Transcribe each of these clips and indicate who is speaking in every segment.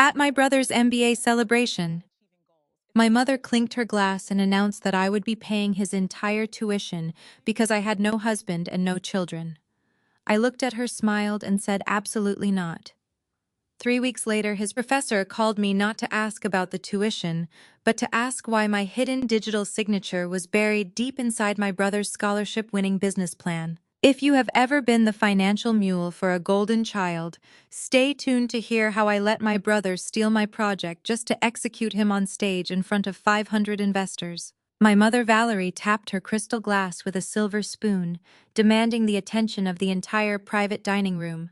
Speaker 1: At my brother's MBA celebration, my mother clinked her glass and announced that I would be paying his entire tuition because I had no husband and no children. I looked at her, smiled, and said absolutely not. 3 weeks later, his professor called me not to ask about the tuition, but to ask why my hidden digital signature was buried deep inside my brother's scholarship-winning business plan. If you have ever been the financial mule for a golden child, stay tuned to hear how I let my brother steal my project just to execute him on stage in front of 500 investors. My mother Valerie tapped her crystal glass with a silver spoon, demanding the attention of the entire private dining room.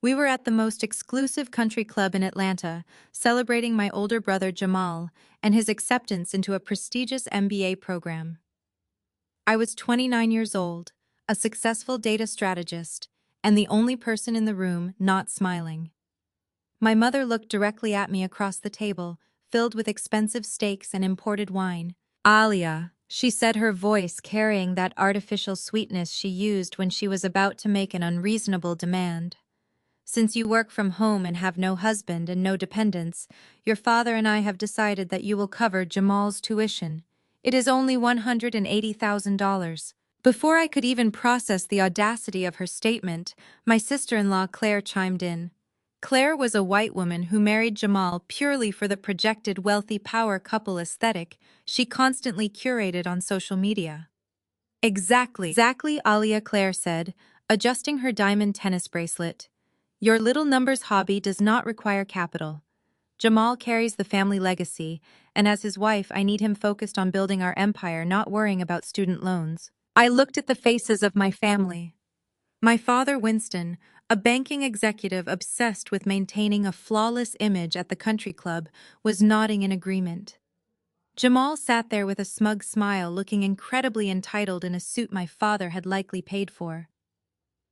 Speaker 1: We were at the most exclusive country club in Atlanta, celebrating my older brother Jamal and his acceptance into a prestigious MBA program. I was 29 years old, a successful data strategist, and the only person in the room not smiling. My mother looked directly at me across the table, filled with expensive steaks and imported wine. "Alia," she said, her voice carrying that artificial sweetness she used when she was about to make an unreasonable demand. "Since you work from home and have no husband and no dependents, your father and I have decided that you will cover Jamal's tuition. It is only $180,000. Before I could even process the audacity of her statement, my sister-in-law Claire chimed in. Claire was a white woman who married Jamal purely for the projected wealthy power couple aesthetic she constantly curated on social media. Exactly, Alia, Claire said, adjusting her diamond tennis bracelet. Your little numbers hobby does not require capital. Jamal carries the family legacy, and as his wife, I need him focused on building our empire, not worrying about student loans. I looked at the faces of my family. My father, Winston, a banking executive obsessed with maintaining a flawless image at the country club, was nodding in agreement. Jamal sat there with a smug smile, looking incredibly entitled in a suit my father had likely paid for.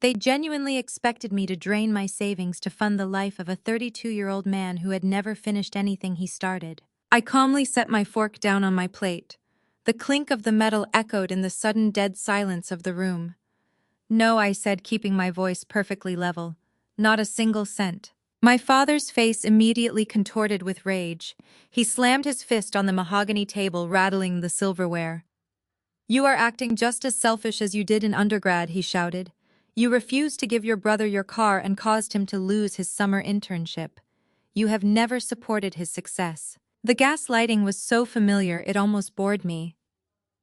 Speaker 1: They genuinely expected me to drain my savings to fund the life of a 32-year-old man who had never finished anything he started. I calmly set my fork down on my plate. The clink of the metal echoed in the sudden dead silence of the room. "No," I said, keeping my voice perfectly level. "Not a single cent." My father's face immediately contorted with rage. He slammed his fist on the mahogany table, rattling the silverware. "You are acting just as selfish as you did in undergrad," he shouted. "You refused to give your brother your car and caused him to lose his summer internship. You have never supported his success." The gaslighting was so familiar it almost bored me.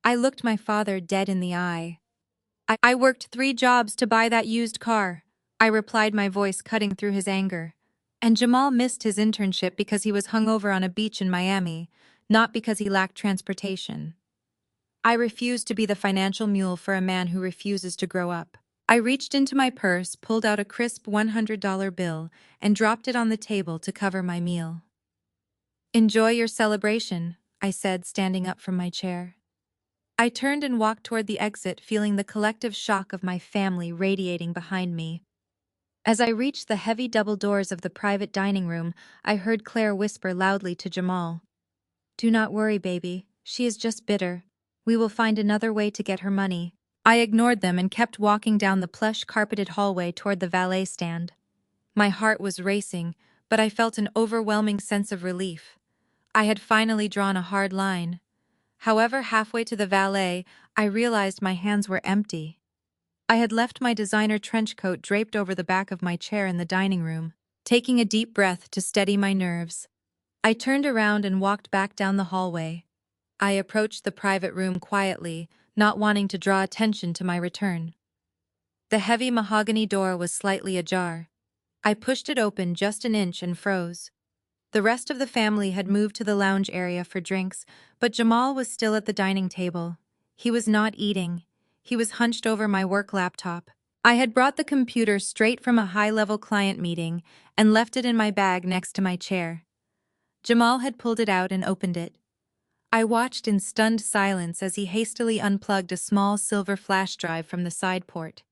Speaker 1: I looked my father dead in the eye. I worked 3 jobs to buy that used car," I replied, my voice cutting through his anger. "And Jamal missed his internship because he was hungover on a beach in Miami, not because he lacked transportation. I refuse to be the financial mule for a man who refuses to grow up." I reached into my purse, pulled out a crisp $100 bill, and dropped it on the table to cover my meal. "Enjoy your celebration," I said, standing up from my chair. I turned and walked toward the exit, feeling the collective shock of my family radiating behind me. As I reached the heavy double doors of the private dining room, I heard Claire whisper loudly to Jamal. "Do not worry, baby. She is just bitter. We will find another way to get her money." I ignored them and kept walking down the plush carpeted hallway toward the valet stand. My heart was racing, but I felt an overwhelming sense of relief. I had finally drawn a hard line. However, halfway to the valet, I realized my hands were empty. I had left my designer trench coat draped over the back of my chair in the dining room. Taking a deep breath to steady my nerves, I turned around and walked back down the hallway. I approached the private room quietly, not wanting to draw attention to my return. The heavy mahogany door was slightly ajar. I pushed it open just an inch and froze. The rest of the family had moved to the lounge area for drinks, but Jamal was still at the dining table. He was not eating. He was hunched over my work laptop. I had brought the computer straight from a high-level client meeting and left it in my bag next to my chair. Jamal had pulled it out and opened it. I watched in stunned silence as he hastily unplugged a small silver flash drive from the side port.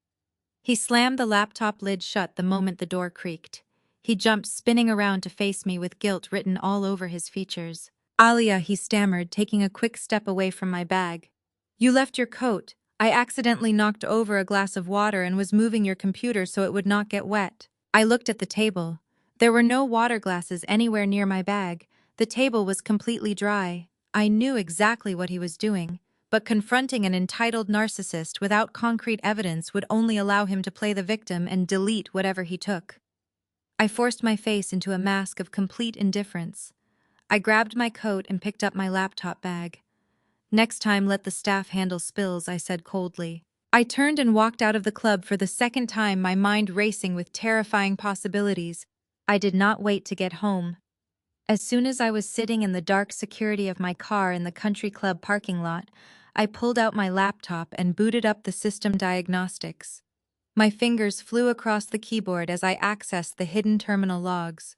Speaker 1: He slammed the laptop lid shut the moment the door creaked. He jumped, spinning around to face me with guilt written all over his features. "Alia," he stammered, taking a quick step away from my bag. "You left your coat. I accidentally knocked over a glass of water and was moving your computer so it would not get wet." I looked at the table. There were no water glasses anywhere near my bag. The table was completely dry. I knew exactly what he was doing, but confronting an entitled narcissist without concrete evidence would only allow him to play the victim and delete whatever he took. I forced my face into a mask of complete indifference. I grabbed my coat and picked up my laptop bag. "Next time, let the staff handle spills," I said coldly. I turned and walked out of the club for the second time, my mind racing with terrifying possibilities. I did not wait to get home. As soon as I was sitting in the dark security of my car in the country club parking lot, I pulled out my laptop and booted up the system diagnostics. My fingers flew across the keyboard as I accessed the hidden terminal logs.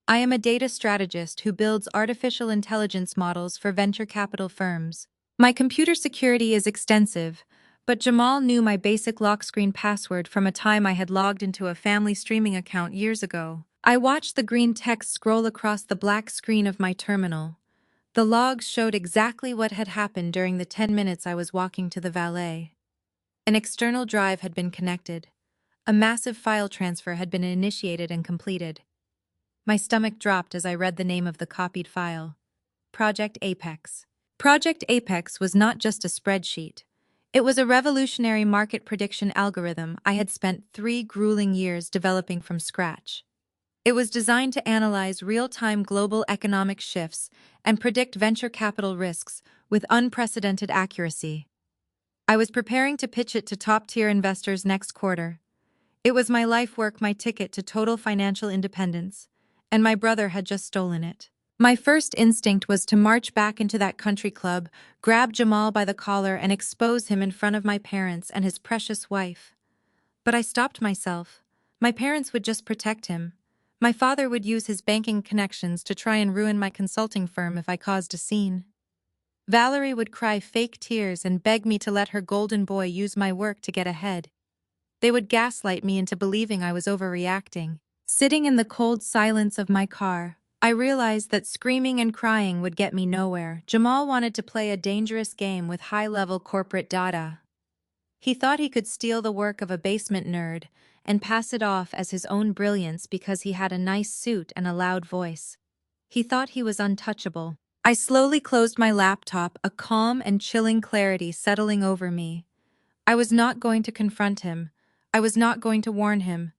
Speaker 1: I am a data strategist who builds artificial intelligence models for venture capital firms. My computer security is extensive, but Jamal knew my basic lock screen password from a time I had logged into a family streaming account years ago. I watched the green text scroll across the black screen of my terminal. The logs showed exactly what had happened during the 10 minutes I was walking to the valet. An external drive had been connected. A massive file transfer had been initiated and completed. My stomach dropped as I read the name of the copied file. Project Apex. Project Apex was not just a spreadsheet. It was a revolutionary market prediction algorithm I had spent 3 grueling years developing from scratch. It was designed to analyze real-time global economic shifts and predict venture capital risks with unprecedented accuracy. I was preparing to pitch it to top-tier investors next quarter. It was my life work, my ticket to total financial independence, and my brother had just stolen it. My first instinct was to march back into that country club, grab Jamal by the collar, and expose him in front of my parents and his precious wife. But I stopped myself. My parents would just protect him. My father would use his banking connections to try and ruin my consulting firm if I caused a scene. Valerie would cry fake tears and beg me to let her golden boy use my work to get ahead. They would gaslight me into believing I was overreacting. Sitting in the cold silence of my car, I realized that screaming and crying would get me nowhere. Jamal wanted to play a dangerous game with high-level corporate data. He thought he could steal the work of a basement nerd and pass it off as his own brilliance because he had a nice suit and a loud voice. He thought he was untouchable. I slowly closed my laptop, a calm and chilling clarity settling over me. I was not going to confront him. I was not going to warn him.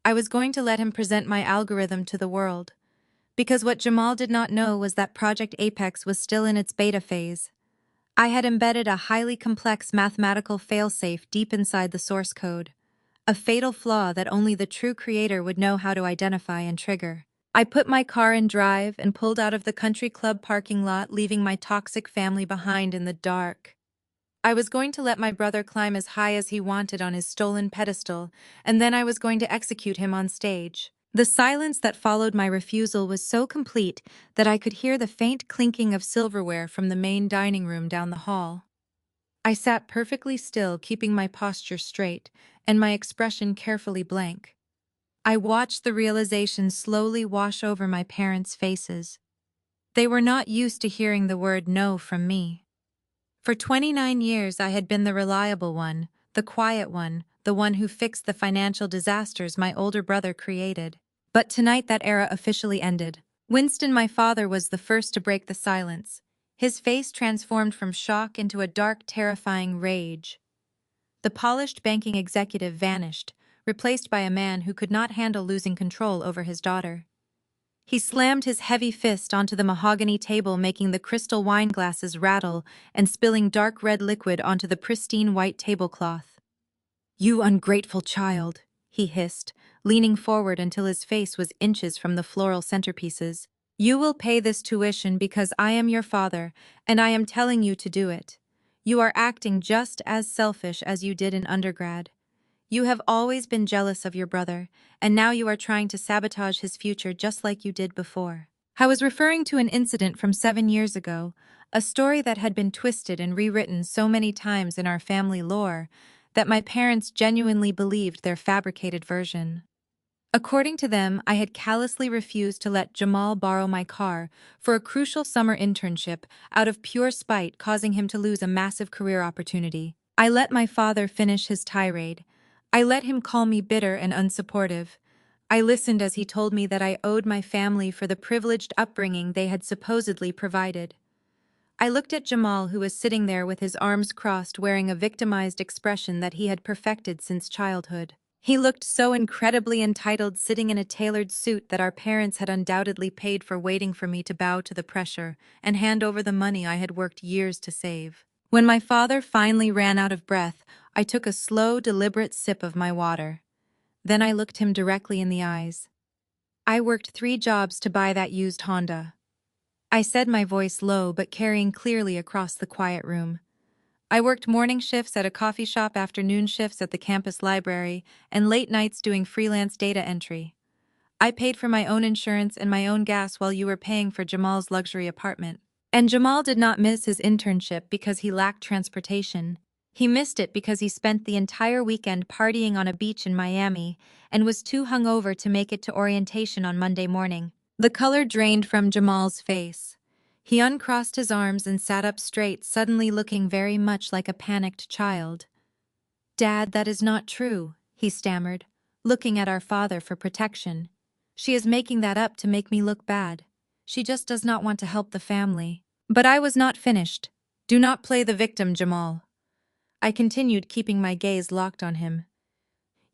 Speaker 1: I was going to let him present my algorithm to the world. Because what Jamal did not know was that Project Apex was still in its beta phase. I had embedded a highly complex mathematical failsafe deep inside the source code, a fatal flaw that only the true creator would know how to identify and trigger. I put my car in drive and pulled out of the country club parking lot, leaving my toxic family behind in the dark. I was going to let my brother climb as high as he wanted on his stolen pedestal, and then I was going to execute him on stage. The silence that followed my refusal was so complete that I could hear the faint clinking of silverware from the main dining room down the hall. I sat perfectly still, keeping my posture straight and my expression carefully blank. I watched the realization slowly wash over my parents' faces. They were not used to hearing the word no from me. For 29 years, I had been the reliable one, the quiet one, the one who fixed the financial disasters my older brother created. But tonight that era officially ended. Winston, my father, was the first to break the silence. His face transformed from shock into a dark, terrifying rage. The polished banking executive vanished, replaced by a man who could not handle losing control over his daughter. He slammed his heavy fist onto the mahogany table, making the crystal wine glasses rattle and spilling dark red liquid onto the pristine white tablecloth. "You ungrateful child," he hissed, leaning forward until his face was inches from the floral centerpieces. "You will pay this tuition because I am your father, and I am telling you to do it. You are acting just as selfish as you did in undergrad. You have always been jealous of your brother, and now you are trying to sabotage his future just like you did before." I was referring to an incident from 7 years ago, a story that had been twisted and rewritten so many times in our family lore that my parents genuinely believed their fabricated version. According to them, I had callously refused to let Jamal borrow my car for a crucial summer internship out of pure spite, causing him to lose a massive career opportunity. I let my father finish his tirade. I let him call me bitter and unsupportive. I listened as he told me that I owed my family for the privileged upbringing they had supposedly provided. I looked at Jamal, who was sitting there with his arms crossed, wearing a victimized expression that he had perfected since childhood. He looked so incredibly entitled, sitting in a tailored suit that our parents had undoubtedly paid for, waiting for me to bow to the pressure and hand over the money I had worked years to save. When my father finally ran out of breath, I took a slow, deliberate sip of my water. Then I looked him directly in the eyes. "I worked 3 jobs to buy that used Honda," I said, my voice low but carrying clearly across the quiet room. "I worked morning shifts at a coffee shop, afternoon shifts at the campus library, and late nights doing freelance data entry. I paid for my own insurance and my own gas while you were paying for Jamal's luxury apartment." And Jamal did not miss his internship because he lacked transportation. He missed it because he spent the entire weekend partying on a beach in Miami and was too hungover to make it to orientation on Monday morning. The color drained from Jamal's face. He uncrossed his arms and sat up straight, suddenly looking very much like a panicked child. "Dad, that is not true," he stammered, looking at our father for protection. "She is making that up to make me look bad. She just does not want to help the family." But I was not finished. "Do not play the victim, Jamal," I continued, keeping my gaze locked on him.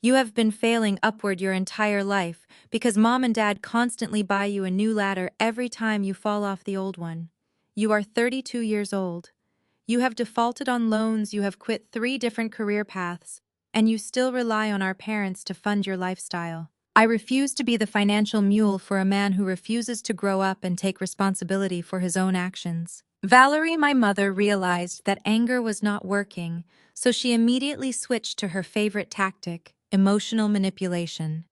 Speaker 1: "You have been failing upward your entire life because Mom and Dad constantly buy you a new ladder every time you fall off the old one. You are 32 years old. You have defaulted on loans, you have quit 3 different career paths, and you still rely on our parents to fund your lifestyle. I refuse to be the financial mule for a man who refuses to grow up and take responsibility for his own actions." Valerie, my mother, realized that anger was not working, so she immediately switched to her favorite tactic, emotional manipulation.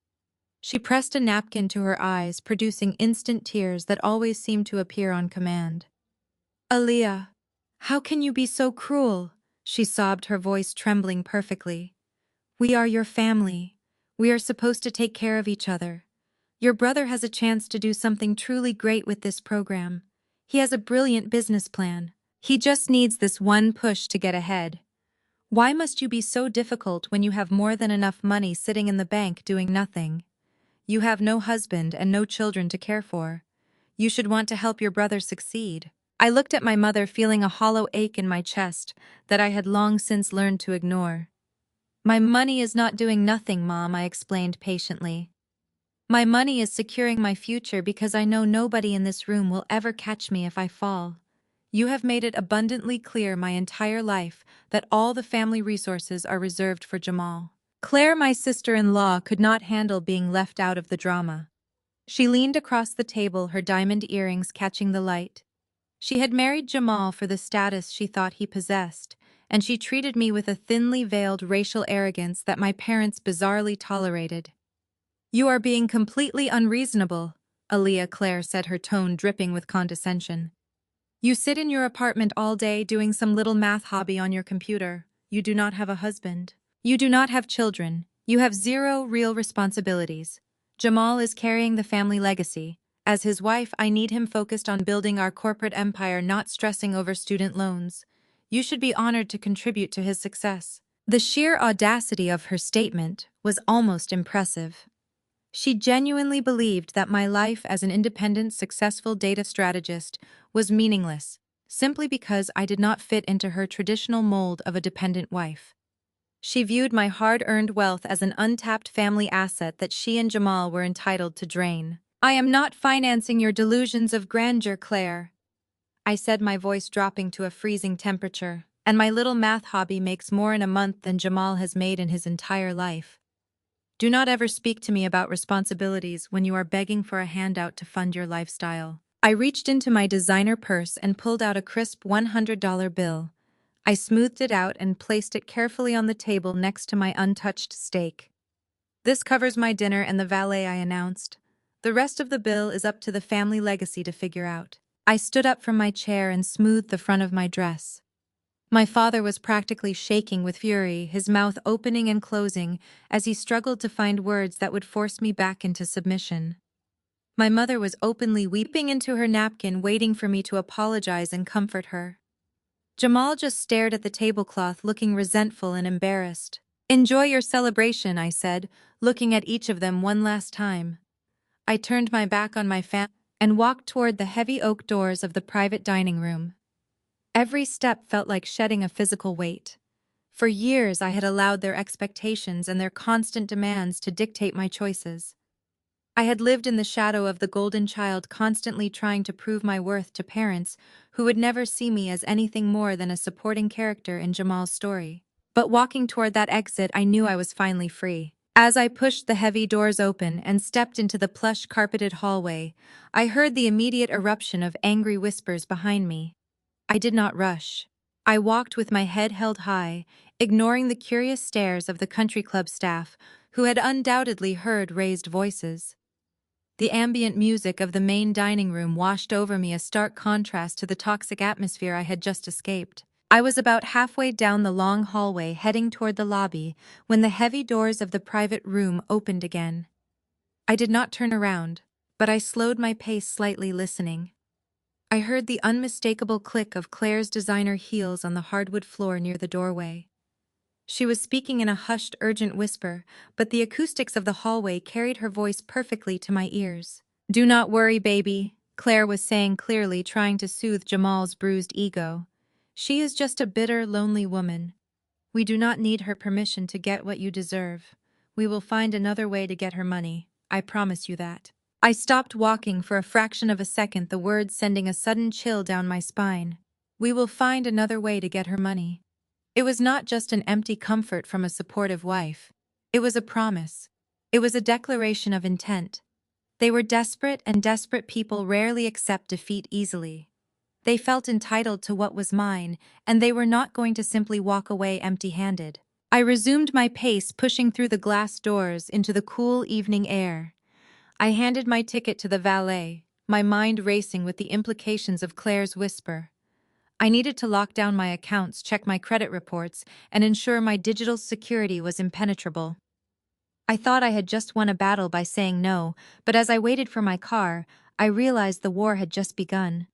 Speaker 1: She pressed a napkin to her eyes, producing instant tears that always seemed to appear on command. "Aaliyah, how can you be so cruel?" she sobbed, her voice trembling perfectly. "We are your family. We are supposed to take care of each other. Your brother has a chance to do something truly great with this program. He has a brilliant business plan. He just needs this one push to get ahead. Why must you be so difficult when you have more than enough money sitting in the bank doing nothing? You have no husband and no children to care for. You should want to help your brother succeed." I looked at my mother, feeling a hollow ache in my chest that I had long since learned to ignore. "My money is not doing nothing, Mom," I explained patiently. "My money is securing my future because I know nobody in this room will ever catch me if I fall. You have made it abundantly clear my entire life that all the family resources are reserved for Jamal." Claire, my sister-in-law, could not handle being left out of the drama. She leaned across the table, her diamond earrings catching the light. She had married Jamal for the status she thought he possessed, and she treated me with a thinly veiled racial arrogance that my parents bizarrely tolerated. "You are being completely unreasonable," Aaliyah, Claire said, her tone dripping with condescension. "You sit in your apartment all day doing some little math hobby on your computer. You do not have a husband. You do not have children. You have 0 real responsibilities. Jamal is carrying the family legacy. As his wife, I need him focused on building our corporate empire, not stressing over student loans. You should be honored to contribute to his success." The sheer audacity of her statement was almost impressive. She genuinely believed that my life as an independent, successful data strategist was meaningless, simply because I did not fit into her traditional mold of a dependent wife. She viewed my hard-earned wealth as an untapped family asset that she and Jamal were entitled to drain. "I am not financing your delusions of grandeur, Claire," I said, my voice dropping to a freezing temperature. "And my little math hobby makes more in a month than Jamal has made in his entire life. Do not ever speak to me about responsibilities when you are begging for a handout to fund your lifestyle." I reached into my designer purse and pulled out a crisp $100 bill. I smoothed it out and placed it carefully on the table next to my untouched steak. "This covers my dinner and the valet," I announced. "The rest of the bill is up to the family legacy to figure out." I stood up from my chair and smoothed the front of my dress. My father was practically shaking with fury, his mouth opening and closing as he struggled to find words that would force me back into submission. My mother was openly weeping into her napkin, waiting for me to apologize and comfort her. Jamal just stared at the tablecloth, looking resentful and embarrassed. Enjoy your celebration, I said, looking at each of them one last time. I turned my back on my family and walked toward the heavy oak doors of the private dining room. Every step felt like shedding a physical weight. For years, I had allowed their expectations and their constant demands to dictate my choices. I had lived in the shadow of the golden child, constantly trying to prove my worth to parents who would never see me as anything more than a supporting character in Jamal's story. But walking toward that exit, I knew I was finally free. As I pushed the heavy doors open and stepped into the plush carpeted hallway, I heard the immediate eruption of angry whispers behind me. I did not rush. I walked with my head held high, ignoring the curious stares of the country club staff, who had undoubtedly heard raised voices. The ambient music of the main dining room washed over me, a stark contrast to the toxic atmosphere I had just escaped. I was about halfway down the long hallway heading toward the lobby when the heavy doors of the private room opened again. I did not turn around, but I slowed my pace slightly, listening. I heard the unmistakable click of Claire's designer heels on the hardwood floor near the doorway. She was speaking in a hushed, urgent whisper, but the acoustics of the hallway carried her voice perfectly to my ears. "Do not worry, baby," Claire was saying clearly, trying to soothe Jamal's bruised ego. "She is just a bitter, lonely woman. We do not need her permission to get what you deserve. We will find another way to get her money. I promise you that." I stopped walking for a fraction of a second, the words sending a sudden chill down my spine. "We will find another way to get her money." It was not just an empty comfort from a supportive wife. It was a promise. It was a declaration of intent. They were desperate, and desperate people rarely accept defeat easily. They felt entitled to what was mine, and they were not going to simply walk away empty-handed. I resumed my pace, pushing through the glass doors into the cool evening air. I handed my ticket to the valet, my mind racing with the implications of Claire's whisper. I needed to lock down my accounts, check my credit reports, and ensure my digital security was impenetrable. I thought I had just won a battle by saying no, but as I waited for my car, I realized the war had just begun.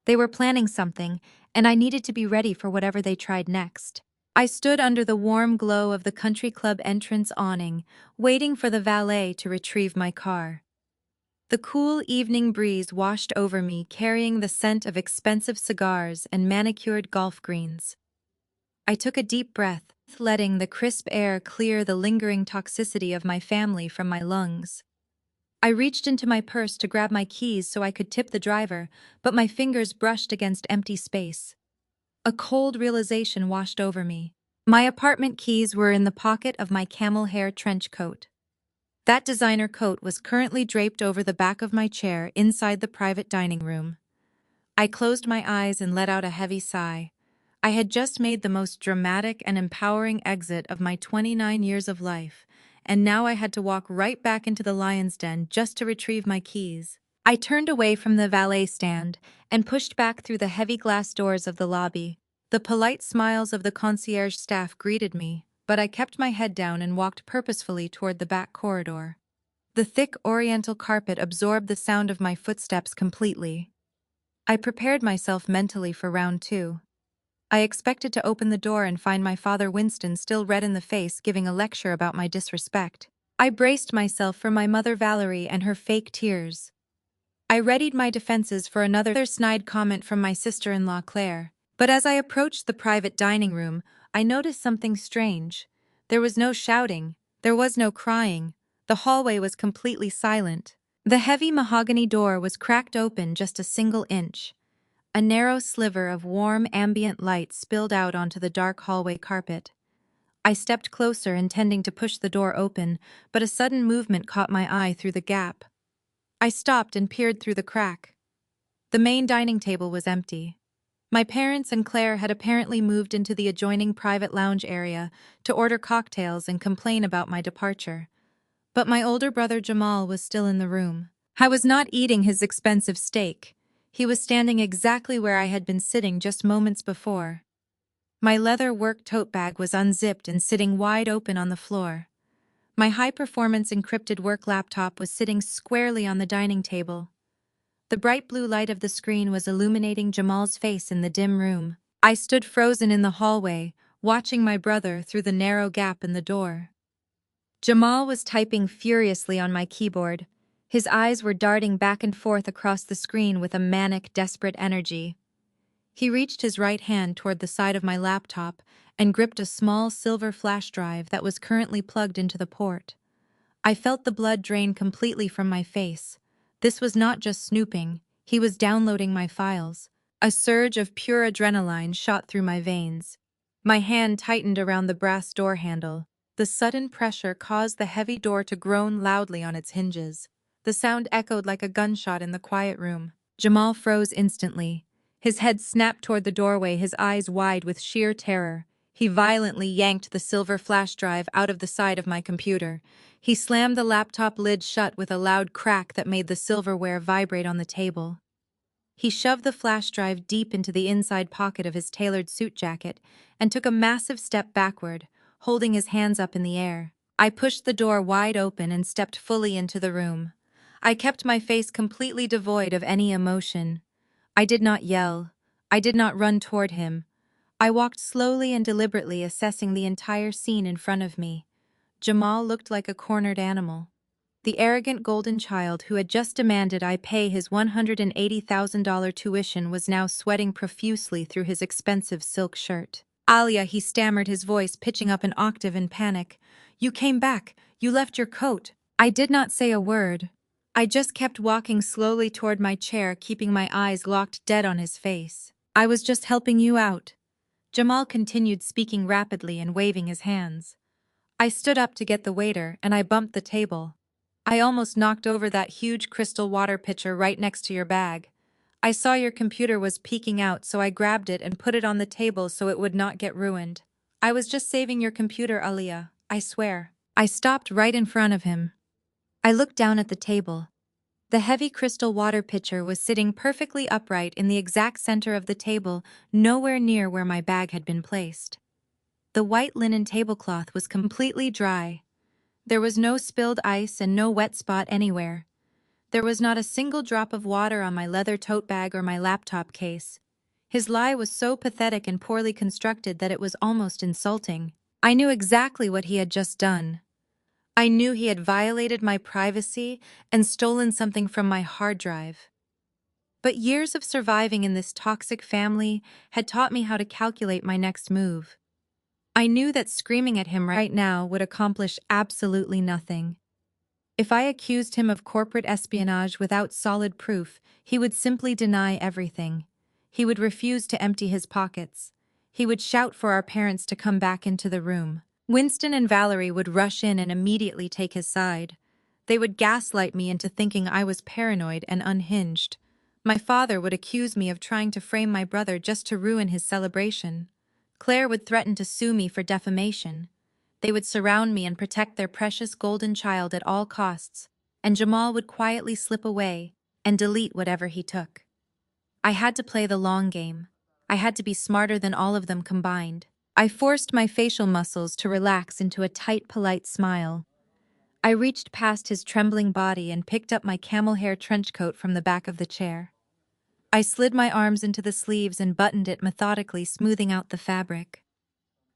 Speaker 1: They were planning something, and I needed to be ready for whatever they tried next. I stood under the warm glow of the country club entrance awning, waiting for the valet to retrieve my car. The cool evening breeze washed over me, carrying the scent of expensive cigars and manicured golf greens. I took a deep breath, letting the crisp air clear the lingering toxicity of my family from my lungs. I reached into my purse to grab my keys so I could tip the driver, but my fingers brushed against empty space. A cold realization washed over me. My apartment keys were in the pocket of my camel hair trench coat. That designer coat was currently draped over the back of my chair inside the private dining room. I closed my eyes and let out a heavy sigh. I had just made the most dramatic and empowering exit of my 29 years of life, and now I had to walk right back into the lion's den just to retrieve my keys. I turned away from the valet stand and pushed back through the heavy glass doors of the lobby. The polite smiles of the concierge staff greeted me, but I kept my head down and walked purposefully toward the back corridor. The thick oriental carpet absorbed the sound of my footsteps completely. I prepared myself mentally for round two. I expected to open the door and find my father Winston still red in the face, giving a lecture about my disrespect. I braced myself for my mother Valerie and her fake tears. I readied my defenses for another snide comment from my sister-in-law Claire. But as I approached the private dining room, I noticed something strange. There was no shouting. There was no crying. The hallway was completely silent. The heavy mahogany door was cracked open just a single inch. A narrow sliver of warm ambient light spilled out onto the dark hallway carpet. I stepped closer, intending to push the door open, but a sudden movement caught my eye through the gap. I stopped and peered through the crack. The main dining table was empty. My parents and Claire had apparently moved into the adjoining private lounge area to order cocktails and complain about my departure. But my older brother Jamal was still in the room. I was not eating his expensive steak. He was standing exactly where I had been sitting just moments before. My leather work tote bag was unzipped and sitting wide open on the floor. My high-performance encrypted work laptop was sitting squarely on the dining table. The bright blue light of the screen was illuminating Jamal's face in the dim room. I stood frozen in the hallway, watching my brother through the narrow gap in the door. Jamal was typing furiously on my keyboard. His eyes were darting back and forth across the screen with a manic, desperate energy. He reached his right hand toward the side of my laptop and gripped a small silver flash drive that was currently plugged into the port. I felt the blood drain completely from my face. This was not just snooping, he was downloading my files. A surge of pure adrenaline shot through my veins. My hand tightened around the brass door handle. The sudden pressure caused the heavy door to groan loudly on its hinges. The sound echoed like a gunshot in the quiet room. Jamal froze instantly. His head snapped toward the doorway, his eyes wide with sheer terror. He violently yanked the silver flash drive out of the side of my computer. He slammed the laptop lid shut with a loud crack that made the silverware vibrate on the table. He shoved the flash drive deep into the inside pocket of his tailored suit jacket and took a massive step backward, holding his hands up in the air. I pushed the door wide open and stepped fully into the room. I kept my face completely devoid of any emotion. I did not yell. I did not run toward him. I walked slowly and deliberately, assessing the entire scene in front of me. Jamal looked like a cornered animal. The arrogant golden child who had just demanded I pay his $180,000 tuition was now sweating profusely through his expensive silk shirt. "Alia," he stammered, his voice pitching up an octave in panic. "You came back. You left your coat." I did not say a word. I just kept walking slowly toward my chair, keeping my eyes locked dead on his face. "I was just helping you out." Jamal continued, speaking rapidly and waving his hands. I stood up to get the waiter, and I bumped the table. "I almost knocked over that huge crystal water pitcher right next to your bag. I saw your computer was peeking out, so I grabbed it and put it on the table so it would not get ruined. I was just saving your computer, Alia, I swear." I stopped right in front of him. I looked down at the table. The heavy crystal water pitcher was sitting perfectly upright in the exact center of the table, nowhere near where my bag had been placed. The white linen tablecloth was completely dry. There was no spilled ice and no wet spot anywhere. There was not a single drop of water on my leather tote bag or my laptop case. His lie was so pathetic and poorly constructed that it was almost insulting. I knew exactly what he had just done. I knew he had violated my privacy and stolen something from my hard drive. But years of surviving in this toxic family had taught me how to calculate my next move. I knew that screaming at him right now would accomplish absolutely nothing. If I accused him of corporate espionage without solid proof, he would simply deny everything. He would refuse to empty his pockets. He would shout for our parents to come back into the room. Winston and Valerie would rush in and immediately take his side. They would gaslight me into thinking I was paranoid and unhinged. My father would accuse me of trying to frame my brother just to ruin his celebration. Claire would threaten to sue me for defamation. They would surround me and protect their precious golden child at all costs, and Jamal would quietly slip away and delete whatever he took. I had to play the long game. I had to be smarter than all of them combined. I forced my facial muscles to relax into a tight, polite smile. I reached past his trembling body and picked up my camel hair trench coat from the back of the chair. I slid my arms into the sleeves and buttoned it methodically, smoothing out the fabric.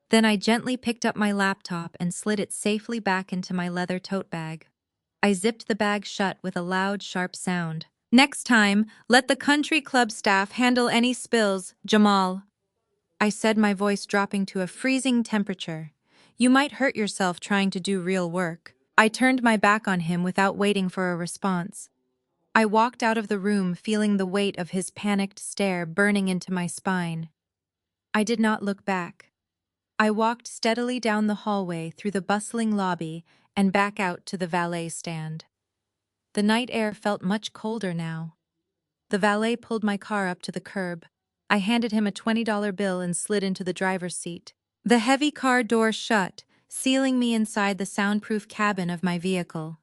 Speaker 1: Then I gently picked up my laptop and slid it safely back into my leather tote bag. I zipped the bag shut with a loud, sharp sound. "Next time, let the country club staff handle any spills, Jamal," I said, my voice dropping to a freezing temperature. "You might hurt yourself trying to do real work." I turned my back on him without waiting for a response. I walked out of the room, feeling the weight of his panicked stare burning into my spine. I did not look back. I walked steadily down the hallway, through the bustling lobby, and back out to the valet stand. The night air felt much colder now. The valet pulled my car up to the curb. I handed him a $20 bill and slid into the driver's seat. The heavy car door shut, sealing me inside the soundproof cabin of my vehicle.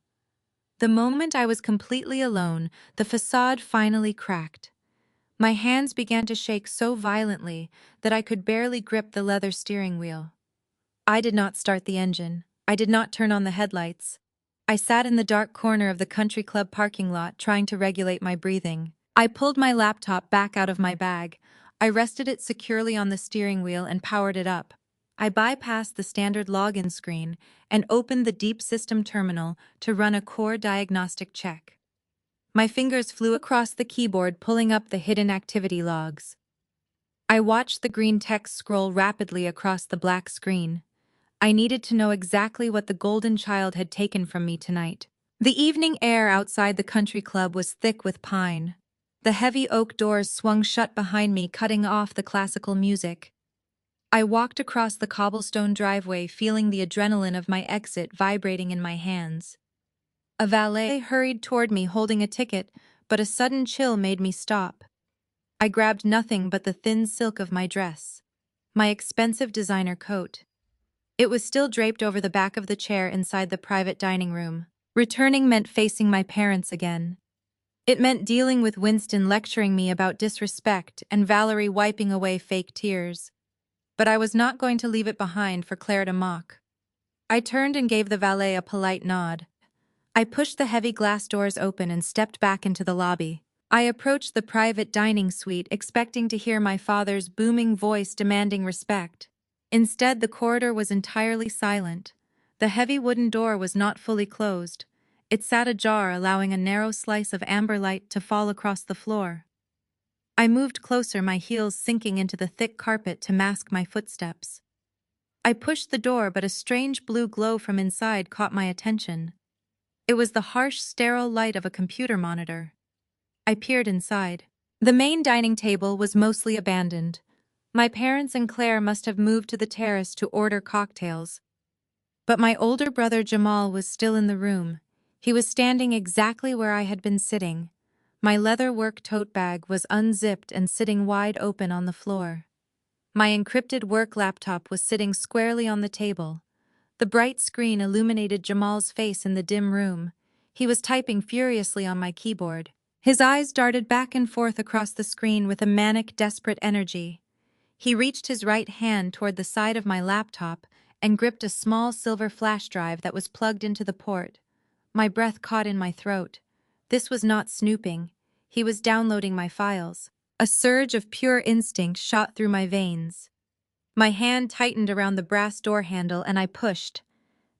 Speaker 1: The moment I was completely alone, the facade finally cracked. My hands began to shake so violently that I could barely grip the leather steering wheel. I did not start the engine. I did not turn on the headlights. I sat in the dark corner of the country club parking lot, trying to regulate my breathing. I pulled my laptop back out of my bag. I rested it securely on the steering wheel and powered it up. I bypassed the standard login screen and opened the Deep System terminal to run a core diagnostic check. My fingers flew across the keyboard, pulling up the hidden activity logs. I watched the green text scroll rapidly across the black screen. I needed to know exactly what the golden child had taken from me tonight. The evening air outside the country club was thick with pine. The heavy oak doors swung shut behind me, cutting off the classical music. I walked across the cobblestone driveway, feeling the adrenaline of my exit vibrating in my hands. A valet hurried toward me holding a ticket, but a sudden chill made me stop. I grabbed nothing but the thin silk of my dress, my expensive designer coat. It was still draped over the back of the chair inside the private dining room. Returning meant facing my parents again. It meant dealing with Winston lecturing me about disrespect and Valerie wiping away fake tears. But I was not going to leave it behind for Claire to mock. I turned and gave the valet a polite nod. I pushed the heavy glass doors open and stepped back into the lobby. I approached the private dining suite, expecting to hear my father's booming voice demanding respect. Instead, the corridor was entirely silent. The heavy wooden door was not fully closed. It sat ajar, allowing a narrow slice of amber light to fall across the floor. I moved closer, my heels sinking into the thick carpet to mask my footsteps. I pushed the door, but a strange blue glow from inside caught my attention. It was the harsh, sterile light of a computer monitor. I peered inside. The main dining table was mostly abandoned. My parents and Claire must have moved to the terrace to order cocktails. But my older brother Jamal was still in the room. He was standing exactly where I had been sitting. My leather work tote bag was unzipped and sitting wide open on the floor. My encrypted work laptop was sitting squarely on the table. The bright screen illuminated Jamal's face in the dim room. He was typing furiously on my keyboard. His eyes darted back and forth across the screen with a manic, desperate energy. He reached his right hand toward the side of my laptop and gripped a small silver flash drive that was plugged into the port. My breath caught in my throat. This was not snooping. He was downloading my files. A surge of pure instinct shot through my veins. My hand tightened around the brass door handle and I pushed.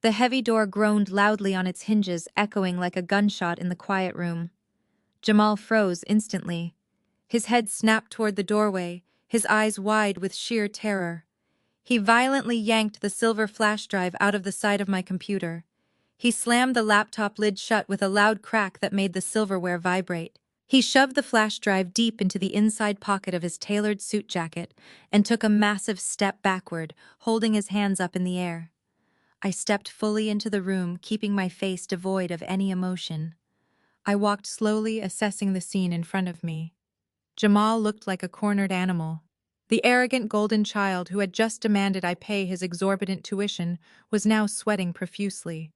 Speaker 1: The heavy door groaned loudly on its hinges, echoing like a gunshot in the quiet room. Jamal froze instantly. His head snapped toward the doorway, his eyes wide with sheer terror. He violently yanked the silver flash drive out of the side of my computer. He slammed the laptop lid shut with a loud crack that made the silverware vibrate. He shoved the flash drive deep into the inside pocket of his tailored suit jacket and took a massive step backward, holding his hands up in the air. I stepped fully into the room, keeping my face devoid of any emotion. I walked slowly, assessing the scene in front of me. Jamal looked like a cornered animal. The arrogant golden child who had just demanded I pay his exorbitant tuition was now sweating profusely.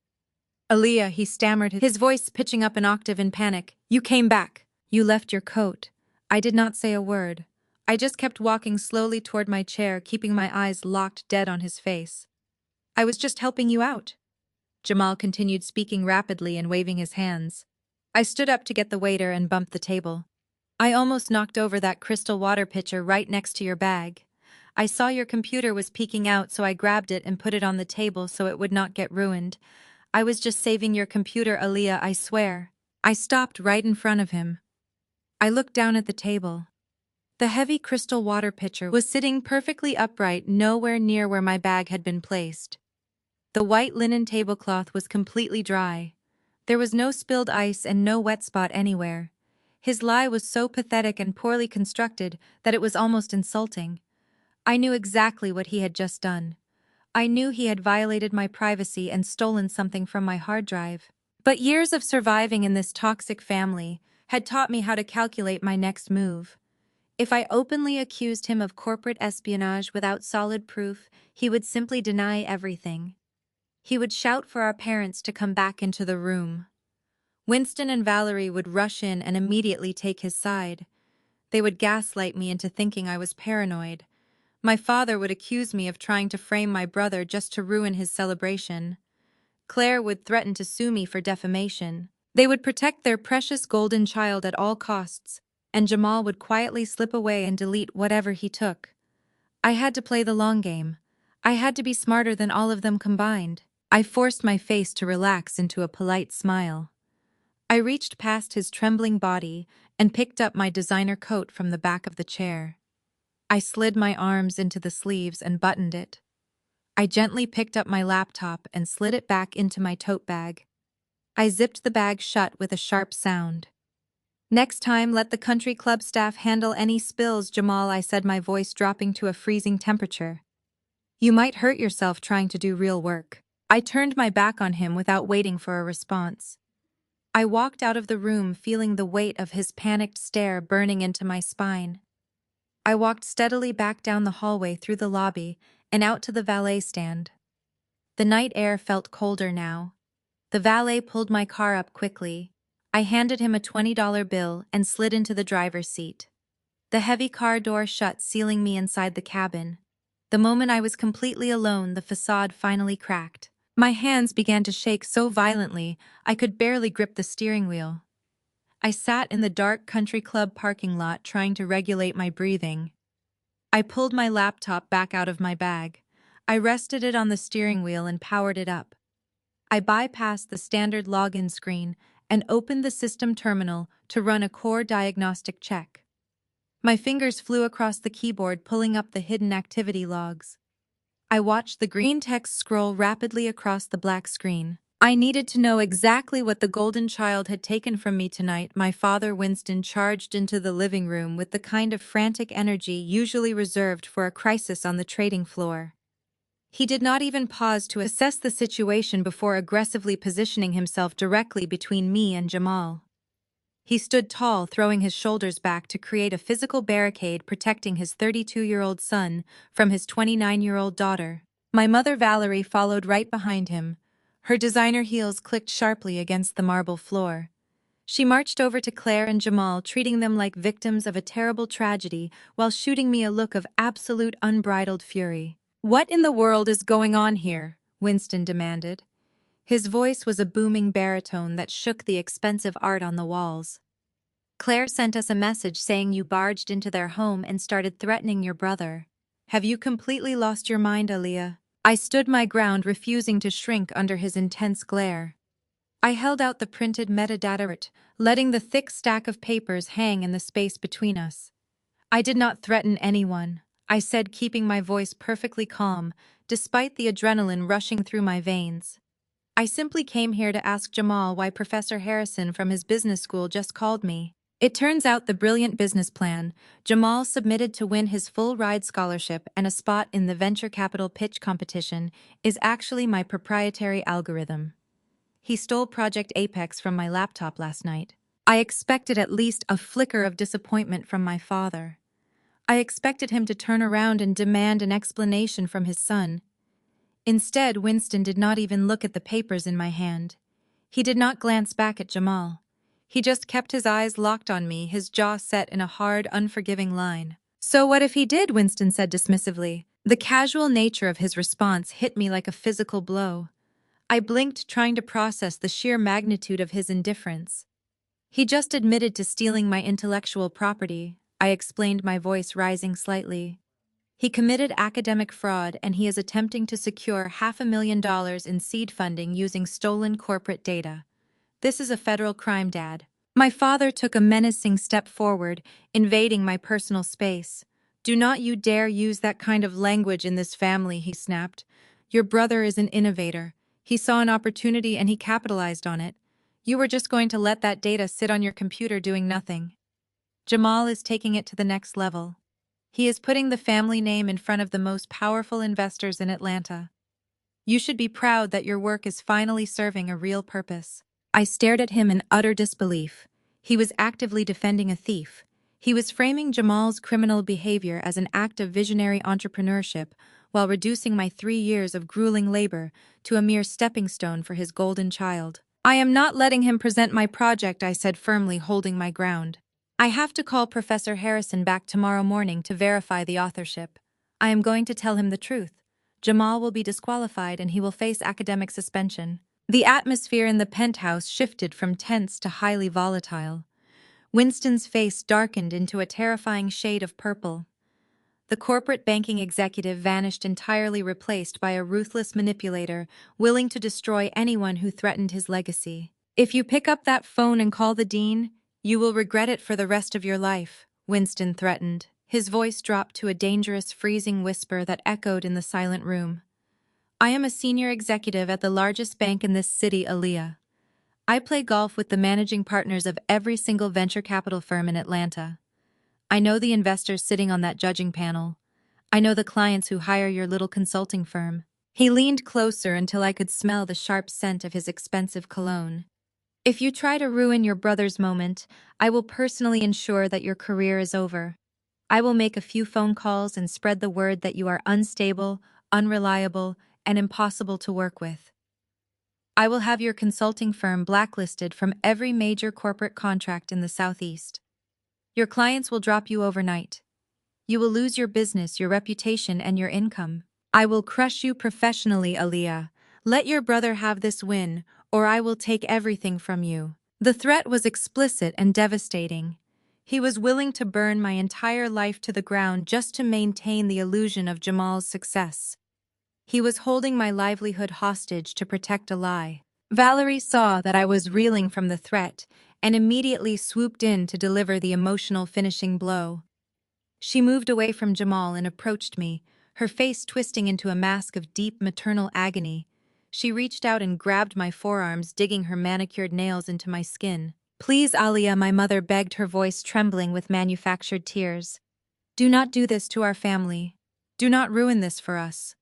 Speaker 1: "Aaliyah," he stammered, his voice pitching up an octave in panic. "You came back. You left your coat." I did not say a word. I just kept walking slowly toward my chair, keeping my eyes locked dead on his face. "I was just helping you out." Jamal continued, speaking rapidly and waving his hands. I stood up to get the waiter and bumped the table. "I almost knocked over that crystal water pitcher right next to your bag. I saw your computer was peeking out, so I grabbed it and put it on the table so it would not get ruined. I was just saving your computer, Aaliyah, I swear." I stopped right in front of him. I looked down at the table. The heavy crystal water pitcher was sitting perfectly upright, nowhere near where my bag had been placed. The white linen tablecloth was completely dry. There was no spilled ice and no wet spot anywhere. His lie was so pathetic and poorly constructed that it was almost insulting. I knew exactly what he had just done. I knew he had violated my privacy and stolen something from my hard drive. But years of surviving in this toxic family had taught me how to calculate my next move. If I openly accused him of corporate espionage without solid proof, he would simply deny everything. He would shout for our parents to come back into the room. Winston and Valerie would rush in and immediately take his side. They would gaslight me into thinking I was paranoid. My father would accuse me of trying to frame my brother just to ruin his celebration. Claire would threaten to sue me for defamation. They would protect their precious golden child at all costs, and Jamal would quietly slip away and delete whatever he took. I had to play the long game. I had to be smarter than all of them combined. I forced my face to relax into a polite smile. I reached past his trembling body and picked up my designer coat from the back of the chair. I slid my arms into the sleeves and buttoned it. I gently picked up my laptop and slid it back into my tote bag. I zipped the bag shut with a sharp sound. "Next time, let the country club staff handle any spills, Jamal," I said, my voice dropping to a freezing temperature. "You might hurt yourself trying to do real work." I turned my back on him without waiting for a response. I walked out of the room feeling the weight of his panicked stare burning into my spine. I walked steadily back down the hallway through the lobby and out to the valet stand. The night air felt colder now. The valet pulled my car up quickly. I handed him a $20 bill and slid into the driver's seat. The heavy car door shut, sealing me inside the cabin. The moment I was completely alone, the facade finally cracked. My hands began to shake so violently I could barely grip the steering wheel. I sat in the dark country club parking lot trying to regulate my breathing. I pulled my laptop back out of my bag. I rested it on the steering wheel and powered it up. I bypassed the standard login screen and opened the system terminal to run a core diagnostic check. My fingers flew across the keyboard, pulling up the hidden activity logs. I watched the green text scroll rapidly across the black screen. I needed to know exactly what the golden child had taken from me tonight. My father, Winston, charged into the living room with the kind of frantic energy usually reserved for a crisis on the trading floor. He did not even pause to assess the situation before aggressively positioning himself directly between me and Jamal. He stood tall, throwing his shoulders back to create a physical barricade protecting his 32-year-old son from his 29-year-old daughter. My mother, Valerie, followed right behind him. Her designer heels clicked sharply against the marble floor. She marched over to Claire and Jamal, treating them like victims of a terrible tragedy while shooting me a look of absolute unbridled fury. "What in the world is going on here?" Winston demanded. His voice was a booming baritone that shook the expensive art on the walls. "Claire sent us a message saying you barged into their home and started threatening your brother. Have you completely lost your mind, Aaliyah?" I stood my ground, refusing to shrink under his intense glare. I held out the printed metadata, letting the thick stack of papers hang in the space between us. "I did not threaten anyone," I said, keeping my voice perfectly calm, despite the adrenaline rushing through my veins. "I simply came here to ask Jamal why Professor Harrison from his business school just called me." It turns out the brilliant business plan Jamal submitted to win his full-ride scholarship and a spot in the venture capital pitch competition is actually my proprietary algorithm. He stole Project Apex from my laptop last night. I expected at least a flicker of disappointment from my father. I expected him to turn around and demand an explanation from his son. Instead, Winston did not even look at the papers in my hand. He did not glance back at Jamal. He just kept his eyes locked on me, his jaw set in a hard, unforgiving line. "So what if he did?" Winston said dismissively. The casual nature of his response hit me like a physical blow. I blinked, trying to process the sheer magnitude of his indifference. "He just admitted to stealing my intellectual property," I explained, my voice rising slightly. "He committed academic fraud and he is attempting to secure $500,000 in seed funding using stolen corporate data. This is a federal crime, Dad." My father took a menacing step forward, invading my personal space. "Do not you dare use that kind of language in this family," he snapped. "Your brother is an innovator. He saw an opportunity and he capitalized on it. You were just going to let that data sit on your computer doing nothing. Jamal is taking it to the next level. He is putting the family name in front of the most powerful investors in Atlanta. You should be proud that your work is finally serving a real purpose." I stared at him in utter disbelief. He was actively defending a thief. He was framing Jamal's criminal behavior as an act of visionary entrepreneurship while reducing my 3 years of grueling labor to a mere stepping stone for his golden child. "I am not letting him present my project," I said, firmly holding my ground. "I have to call Professor Harrison back tomorrow morning to verify the authorship. I am going to tell him the truth. Jamal will be disqualified and he will face academic suspension." The atmosphere in the penthouse shifted from tense to highly volatile. Winston's face darkened into a terrifying shade of purple. The corporate banking executive vanished entirely, replaced by a ruthless manipulator willing to destroy anyone who threatened his legacy. If you pick up that phone and call the dean, you will regret it for the rest of your life, Winston threatened. His voice dropped to a dangerous, freezing whisper that echoed in the silent room. I am a senior executive at the largest bank in this city, Aaliyah. I play golf with the managing partners of every single venture capital firm in Atlanta. I know the investors sitting on that judging panel. I know the clients who hire your little consulting firm. He leaned closer until I could smell the sharp scent of his expensive cologne. If you try to ruin your brother's moment, I will personally ensure that your career is over. I will make a few phone calls and spread the word that you are unstable, unreliable, and impossible to work with. I will have your consulting firm blacklisted from every major corporate contract in the Southeast. Your clients will drop you overnight. You will lose your business, your reputation, and your income. I will crush you professionally, Aaliyah. Let your brother have this win, or I will take everything from you. The threat was explicit and devastating. He was willing to burn my entire life to the ground just to maintain the illusion of Jamal's success. He was holding my livelihood hostage to protect a lie. Valerie saw that I was reeling from the threat and immediately swooped in to deliver the emotional finishing blow. She moved away from Jamal and approached me, her face twisting into a mask of deep maternal agony. She reached out and grabbed my forearms, digging her manicured nails into my skin. Please, Aaliyah, my mother begged, her voice trembling with manufactured tears. Do not do this to our family. Do not ruin this for us.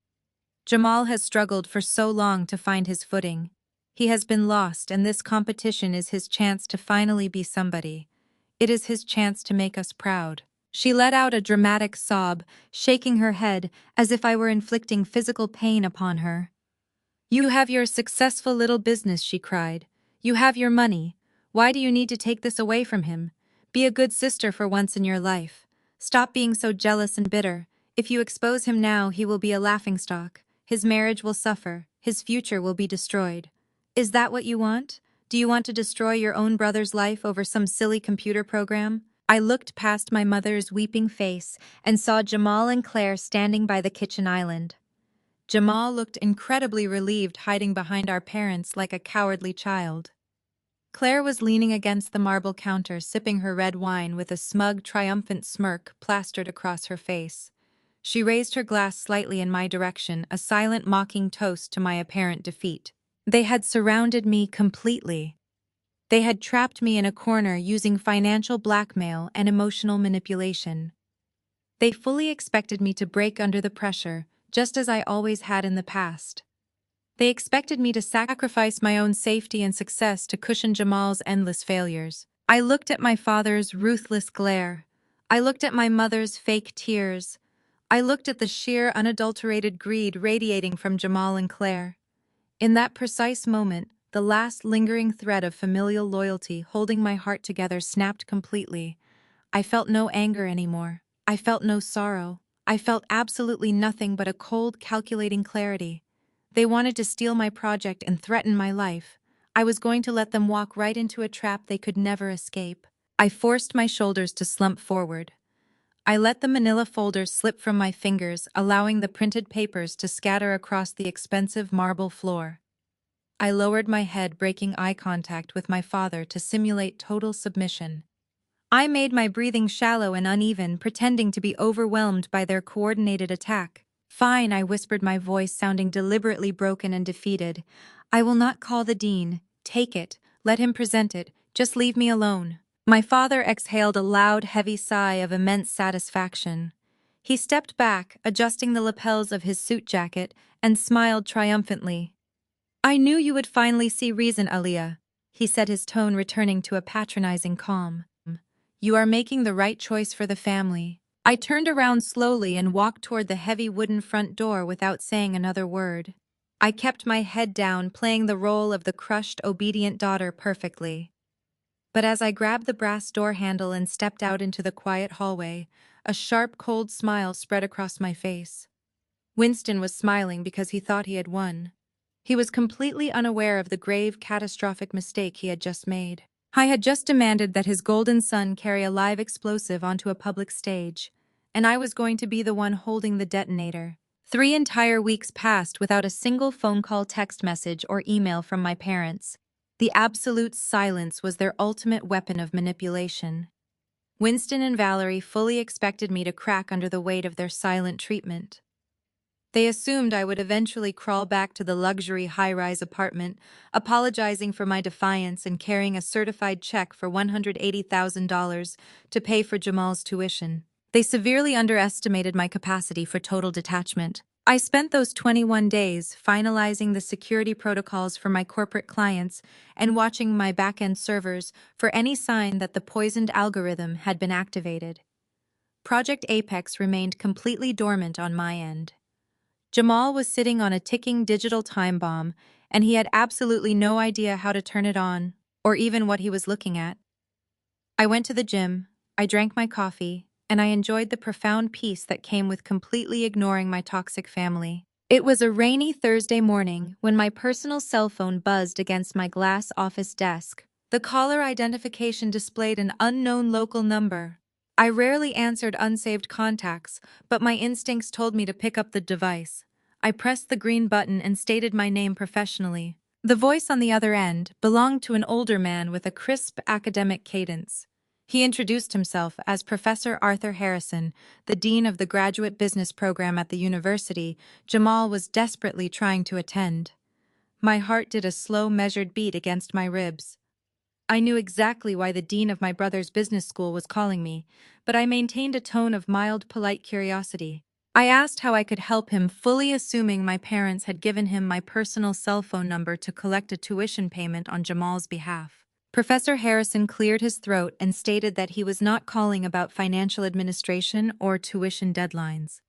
Speaker 1: Jamal has struggled for so long to find his footing. He has been lost, and this competition is his chance to finally be somebody. It is his chance to make us proud. She let out a dramatic sob, shaking her head as if I were inflicting physical pain upon her. You have your successful little business, she cried. You have your money. Why do you need to take this away from him? Be a good sister for once in your life. Stop being so jealous and bitter. If you expose him now, he will be a laughingstock. His marriage will suffer. His future will be destroyed. Is that what you want? Do you want to destroy your own brother's life over some silly computer program? I looked past my mother's weeping face and saw Jamal and Claire standing by the kitchen island. Jamal looked incredibly relieved, hiding behind our parents like a cowardly child. Claire was leaning against the marble counter, sipping her red wine with a smug, triumphant smirk plastered across her face. She raised her glass slightly in my direction, a silent, mocking toast to my apparent defeat. They had surrounded me completely. They had trapped me in a corner using financial blackmail and emotional manipulation. They fully expected me to break under the pressure, just as I always had in the past. They expected me to sacrifice my own safety and success to cushion Jamal's endless failures. I looked at my father's ruthless glare. I looked at my mother's fake tears. I looked at the sheer, unadulterated greed radiating from Jamal and Claire. In that precise moment, the last lingering thread of familial loyalty holding my heart together snapped completely. I felt no anger anymore. I felt no sorrow. I felt absolutely nothing but a cold, calculating clarity. They wanted to steal my project and threaten my life. I was going to let them walk right into a trap they could never escape. I forced my shoulders to slump forward. I let the manila folder slip from my fingers, allowing the printed papers to scatter across the expensive marble floor. I lowered my head, breaking eye contact with my father to simulate total submission. I made my breathing shallow and uneven, pretending to be overwhelmed by their coordinated attack. Fine, I whispered, my voice sounding deliberately broken and defeated. I will not call the dean. Take it. Let him present it. Just leave me alone. My father exhaled a loud, heavy sigh of immense satisfaction. He stepped back, adjusting the lapels of his suit jacket, and smiled triumphantly. I knew you would finally see reason, Aaliyah, he said, his tone returning to a patronizing calm. You are making the right choice for the family. I turned around slowly and walked toward the heavy wooden front door without saying another word. I kept my head down, playing the role of the crushed, obedient daughter perfectly. But as I grabbed the brass door handle and stepped out into the quiet hallway, a sharp, cold smile spread across my face. Winston was smiling because he thought he had won. He was completely unaware of the grave, catastrophic mistake he had just made. I had just demanded that his golden son carry a live explosive onto a public stage, and I was going to be the one holding the detonator. 3 entire weeks passed without a single phone call, text message, or email from my parents. The absolute silence was their ultimate weapon of manipulation. Winston and Valerie fully expected me to crack under the weight of their silent treatment. They assumed I would eventually crawl back to the luxury high-rise apartment, apologizing for my defiance and carrying a certified check for $180,000 to pay for Jamal's tuition. They severely underestimated my capacity for total detachment. I spent those 21 days finalizing the security protocols for my corporate clients and watching my back-end servers for any sign that the poisoned algorithm had been activated. Project Apex remained completely dormant on my end. Jamal was sitting on a ticking digital time bomb, and he had absolutely no idea how to turn it on, or even what he was looking at. I went to the gym, I drank my coffee, and I enjoyed the profound peace that came with completely ignoring my toxic family. It was a rainy Thursday morning when my personal cell phone buzzed against my glass office desk. The caller identification displayed an unknown local number. I rarely answered unsaved contacts, but my instincts told me to pick up the device. I pressed the green button and stated my name professionally. The voice on the other end belonged to an older man with a crisp academic cadence. He introduced himself as Professor Arthur Harrison, the dean of the graduate business program at the university Jamal was desperately trying to attend. My heart did a slow, measured beat against my ribs. I knew exactly why the dean of my brother's business school was calling me, but I maintained a tone of mild, polite curiosity. I asked how I could help him, fully assuming my parents had given him my personal cell phone number to collect a tuition payment on Jamal's behalf. Professor Harrison cleared his throat and stated that he was not calling about financial administration or tuition deadlines.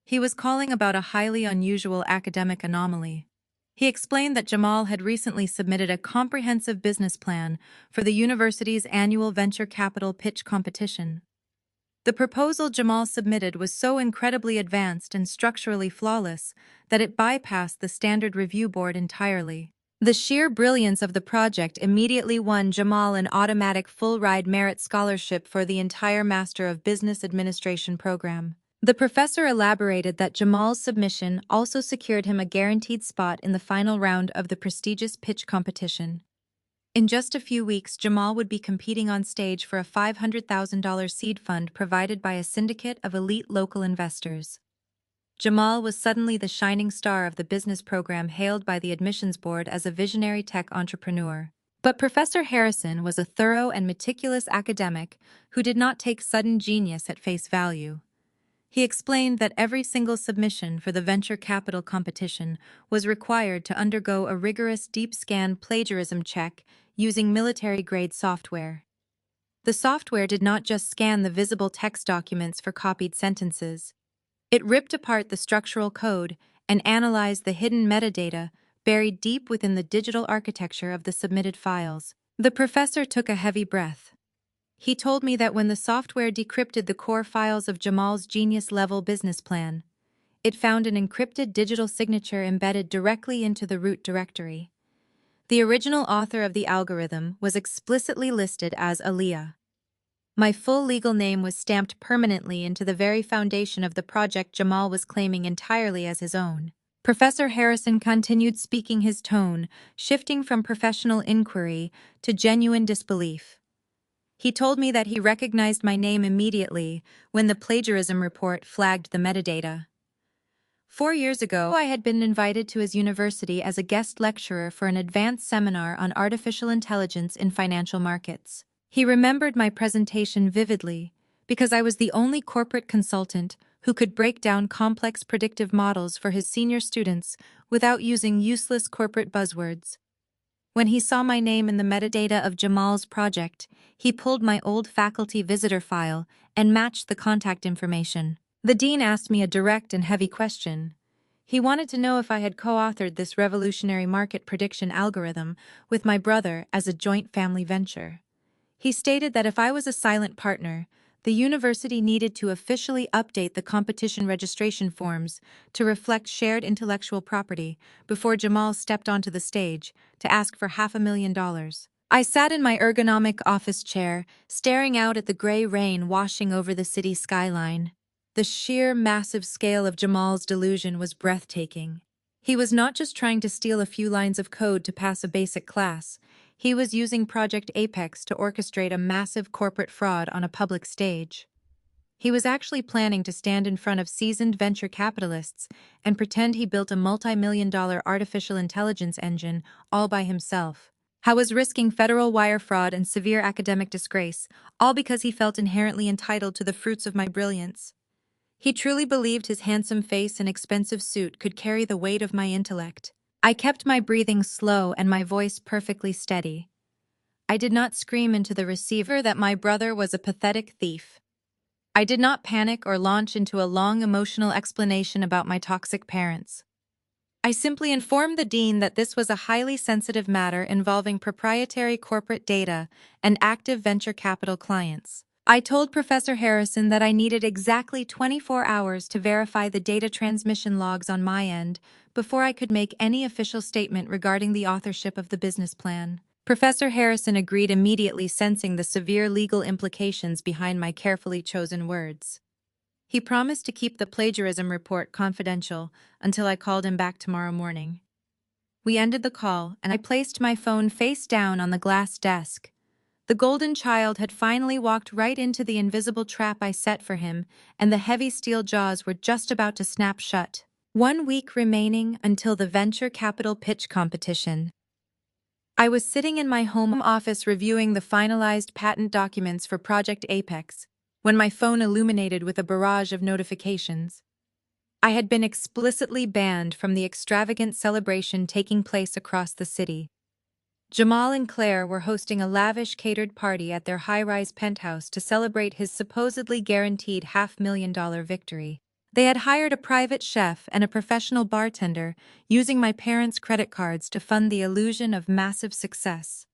Speaker 1: He was calling about a highly unusual academic anomaly. He explained that Jamal had recently submitted a comprehensive business plan for the university's annual venture capital pitch competition. The proposal Jamal submitted was so incredibly advanced and structurally flawless that it bypassed the standard review board entirely. The sheer brilliance of the project immediately won Jamal an automatic full-ride merit scholarship for the entire Master of Business Administration program. The professor elaborated that Jamal's submission also secured him a guaranteed spot in the final round of the prestigious pitch competition. In just a few weeks, Jamal would be competing on stage for a $500,000 seed fund provided by a syndicate of elite local investors. Jamal was suddenly the shining star of the business program, hailed by the admissions board as a visionary tech entrepreneur. But Professor Harrison was a thorough and meticulous academic who did not take sudden genius at face value. He explained that every single submission for the venture capital competition was required to undergo a rigorous deep scan plagiarism check using military-grade software. The software did not just scan the visible text documents for copied sentences. It ripped apart the structural code and analyzed the hidden metadata buried deep within the digital architecture of the submitted files. The professor took a heavy breath. He told me that when the software decrypted the core files of Jamal's genius-level business plan, it found an encrypted digital signature embedded directly into the root directory. The original author of the algorithm was explicitly listed as Aaliyah. My full legal name was stamped permanently into the very foundation of the project Jamal was claiming entirely as his own. Professor Harrison continued speaking, his tone shifting from professional inquiry to genuine disbelief. He told me that he recognized my name immediately when the plagiarism report flagged the metadata. 4 years ago, I had been invited to his university as a guest lecturer for an advanced seminar on artificial intelligence in financial markets. He remembered my presentation vividly because I was the only corporate consultant who could break down complex predictive models for his senior students without using useless corporate buzzwords. When he saw my name in the metadata of Jamal's project, he pulled my old faculty visitor file and matched the contact information. The dean asked me a direct and heavy question. He wanted to know if I had co-authored this revolutionary market prediction algorithm with my brother as a joint family venture. He stated that if I was a silent partner, the university needed to officially update the competition registration forms to reflect shared intellectual property before Jamal stepped onto the stage to ask for $500,000. I sat in my ergonomic office chair, staring out at the gray rain washing over the city skyline. The sheer massive scale of Jamal's delusion was breathtaking. He was not just trying to steal a few lines of code to pass a basic class. He was using Project Apex to orchestrate a massive corporate fraud on a public stage. He was actually planning to stand in front of seasoned venture capitalists and pretend he built a multi-million-dollar artificial intelligence engine all by himself. How was risking federal wire fraud and severe academic disgrace, all because he felt inherently entitled to the fruits of my brilliance. He truly believed his handsome face and expensive suit could carry the weight of my intellect. I kept my breathing slow and my voice perfectly steady. I did not scream into the receiver that my brother was a pathetic thief. I did not panic or launch into a long emotional explanation about my toxic parents. I simply informed the dean that this was a highly sensitive matter involving proprietary corporate data and active venture capital clients. I told Professor Harrison that I needed exactly 24 hours to verify the data transmission logs on my end before I could make any official statement regarding the authorship of the business plan. Professor Harrison agreed immediately, sensing the severe legal implications behind my carefully chosen words. He promised to keep the plagiarism report confidential until I called him back tomorrow morning. We ended the call, and I placed my phone face down on the glass desk. The golden child had finally walked right into the invisible trap I set for him, and the heavy steel jaws were just about to snap shut. 1 week remaining until the venture capital pitch competition. I was sitting in my home office reviewing the finalized patent documents for Project Apex when my phone illuminated with a barrage of notifications. I had been explicitly banned from the extravagant celebration taking place across the city. Jamal and Claire were hosting a lavish catered party at their high-rise penthouse to celebrate his supposedly guaranteed $500,000 victory. They had hired a private chef and a professional bartender, using my parents' credit cards to fund the illusion of massive success.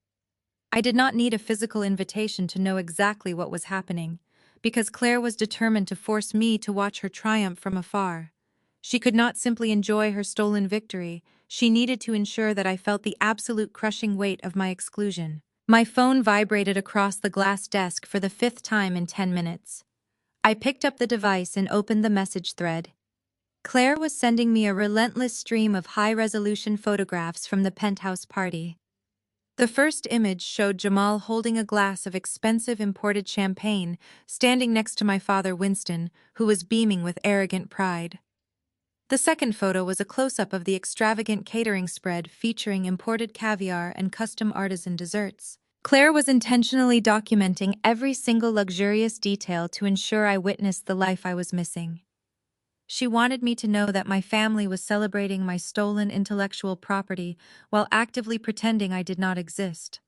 Speaker 1: I did not need a physical invitation to know exactly what was happening, because Claire was determined to force me to watch her triumph from afar. She could not simply enjoy her stolen victory, she needed to ensure that I felt the absolute crushing weight of my exclusion. My phone vibrated across the glass desk for the 5th time in 10 minutes. I picked up the device and opened the message thread. Claire was sending me a relentless stream of high-resolution photographs from the penthouse party. The first image showed Jamal holding a glass of expensive imported champagne, standing next to my father Winston, who was beaming with arrogant pride. The second photo was a close-up of the extravagant catering spread featuring imported caviar and custom artisan desserts. Claire was intentionally documenting every single luxurious detail to ensure I witnessed the life I was missing. She wanted me to know that my family was celebrating my stolen intellectual property while actively pretending I did not exist.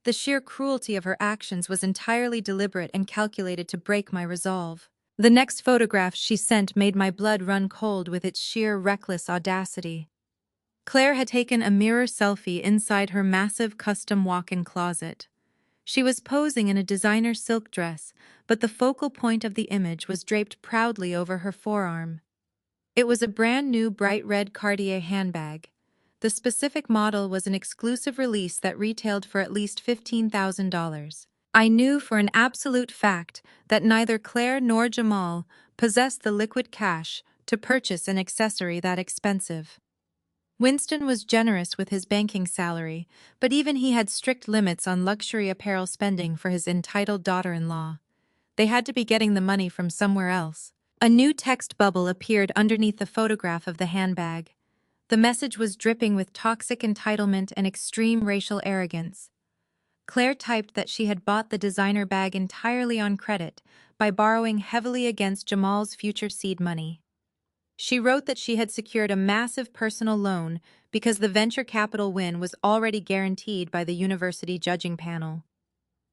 Speaker 1: The sheer cruelty of her actions was entirely deliberate and calculated to break my resolve. The next photograph she sent made my blood run cold with its sheer reckless audacity. Claire had taken a mirror selfie inside her massive custom walk-in closet. She was posing in a designer silk dress, but the focal point of the image was draped proudly over her forearm. It was a brand new bright red Cartier handbag. The specific model was an exclusive release that retailed for at least $15,000. I knew for an absolute fact that neither Claire nor Jamal possessed the liquid cash to purchase an accessory that expensive. Winston was generous with his banking salary, but even he had strict limits on luxury apparel spending for his entitled daughter-in-law. They had to be getting the money from somewhere else. A new text bubble appeared underneath the photograph of the handbag. The message was dripping with toxic entitlement and extreme racial arrogance. Claire typed that she had bought the designer bag entirely on credit by borrowing heavily against Jamal's future seed money. She wrote that she had secured a massive personal loan because the venture capital win was already guaranteed by the university judging panel.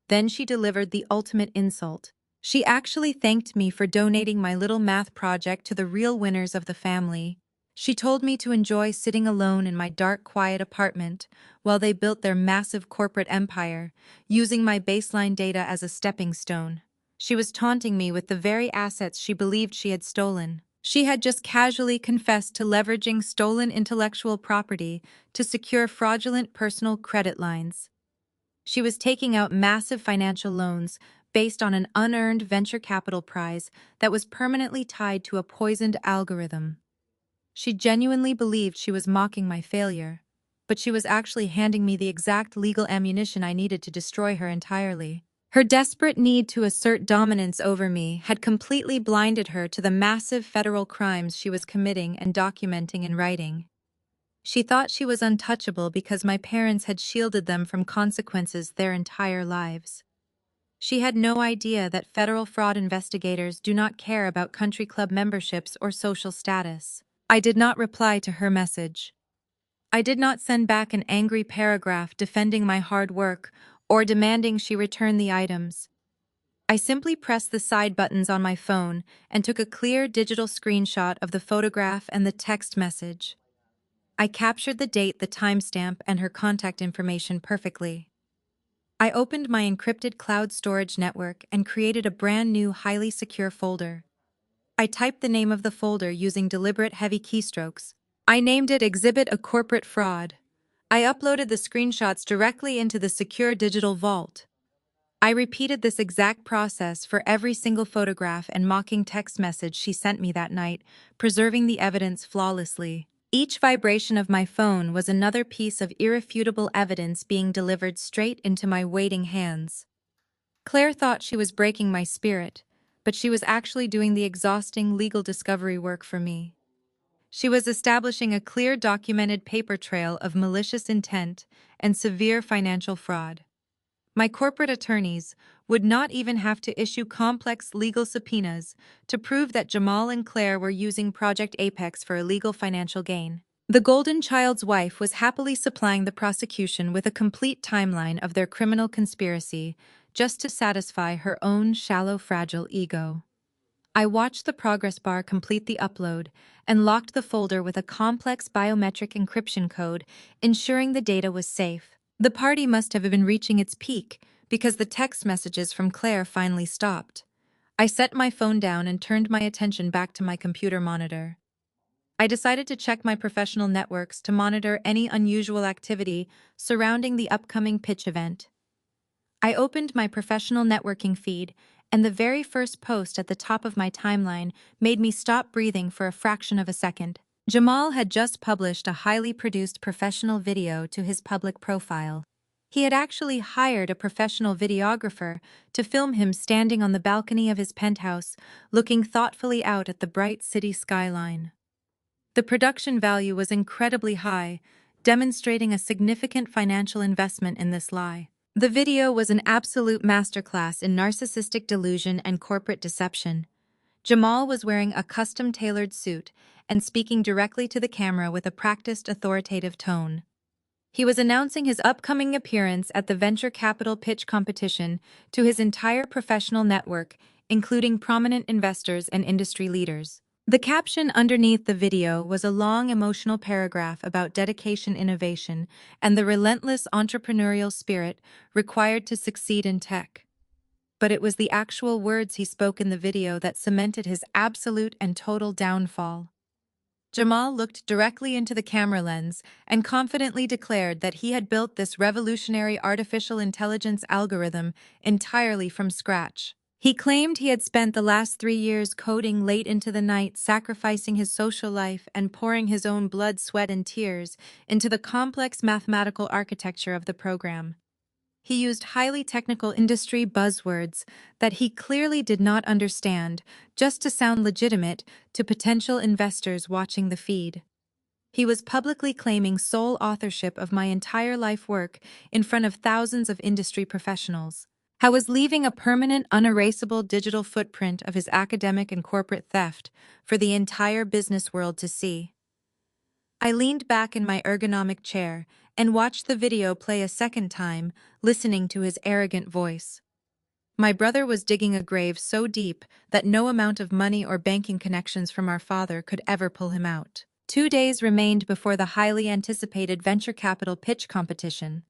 Speaker 1: Then she delivered the ultimate insult. She actually thanked me for donating my little math project to the real winners of the family. She told me to enjoy sitting alone in my dark, quiet apartment while they built their massive corporate empire, using my baseline data as a stepping stone. She was taunting me with the very assets she believed she had stolen. She had just casually confessed to leveraging stolen intellectual property to secure fraudulent personal credit lines. She was taking out massive financial loans, based on an unearned venture capital prize that was permanently tied to a poisoned algorithm. She genuinely believed she was mocking my failure, but she was actually handing me the exact legal ammunition I needed to destroy her entirely. Her desperate need to assert dominance over me had completely blinded her to the massive federal crimes she was committing and documenting in writing. She thought she was untouchable because my parents had shielded them from consequences their entire lives. She had no idea that federal fraud investigators do not care about country club memberships or social status. I did not reply to her message. I did not send back an angry paragraph defending my hard work or demanding she return the items. I simply pressed the side buttons on my phone and took a clear digital screenshot of the photograph and the text message. I captured the date, the timestamp, and her contact information perfectly. I opened my encrypted cloud storage network and created a brand new, highly secure folder. I typed the name of the folder using deliberate heavy keystrokes. I named it Exhibit a Corporate Fraud. I uploaded the screenshots directly into the secure digital vault. I repeated this exact process for every single photograph and mocking text message she sent me that night, preserving the evidence flawlessly. Each vibration of my phone was another piece of irrefutable evidence being delivered straight into my waiting hands. Claire thought she was breaking my spirit, but she was actually doing the exhausting legal discovery work for me. She was establishing a clear documented paper trail of malicious intent and severe financial fraud. My corporate attorneys would not even have to issue complex legal subpoenas to prove that Jamal and Claire were using Project Apex for illegal financial gain. The Golden Child's wife was happily supplying the prosecution with a complete timeline of their criminal conspiracy just to satisfy her own shallow, fragile ego. I watched the progress bar complete the upload and locked the folder with a complex biometric encryption code, ensuring the data was safe. The party must have been reaching its peak because the text messages from Claire finally stopped. I set my phone down and turned my attention back to my computer monitor. I decided to check my professional networks to monitor any unusual activity surrounding the upcoming pitch event. I opened my professional networking feed, and the very first post at the top of my timeline made me stop breathing for a fraction of a second. Jamal had just published a highly produced professional video to his public profile. He had actually hired a professional videographer to film him standing on the balcony of his penthouse, looking thoughtfully out at the bright city skyline. The production value was incredibly high, demonstrating a significant financial investment in this lie. The video was an absolute masterclass in narcissistic delusion and corporate deception. Jamal was wearing a custom-tailored suit and speaking directly to the camera with a practiced, authoritative tone. He was announcing his upcoming appearance at the venture capital pitch competition to his entire professional network, including prominent investors and industry leaders. The caption underneath the video was a long emotional paragraph about dedication, innovation, and the relentless entrepreneurial spirit required to succeed in tech. But it was the actual words he spoke in the video that cemented his absolute and total downfall. Jamal looked directly into the camera lens and confidently declared that he had built this revolutionary artificial intelligence algorithm entirely from scratch. He claimed he had spent the last 3 years coding late into the night, sacrificing his social life and pouring his own blood, sweat, and tears into the complex mathematical architecture of the program. He used highly technical industry buzzwords that he clearly did not understand just to sound legitimate to potential investors watching the feed. He was publicly claiming sole authorship of my entire life work in front of thousands of industry professionals. How was leaving a permanent, unerasable digital footprint of his academic and corporate theft for the entire business world to see. I leaned back in my ergonomic chair and watched the video play a second time, listening to his arrogant voice. My brother was digging a grave so deep that no amount of money or banking connections from our father could ever pull him out. 2 days remained before the highly anticipated venture capital pitch competition.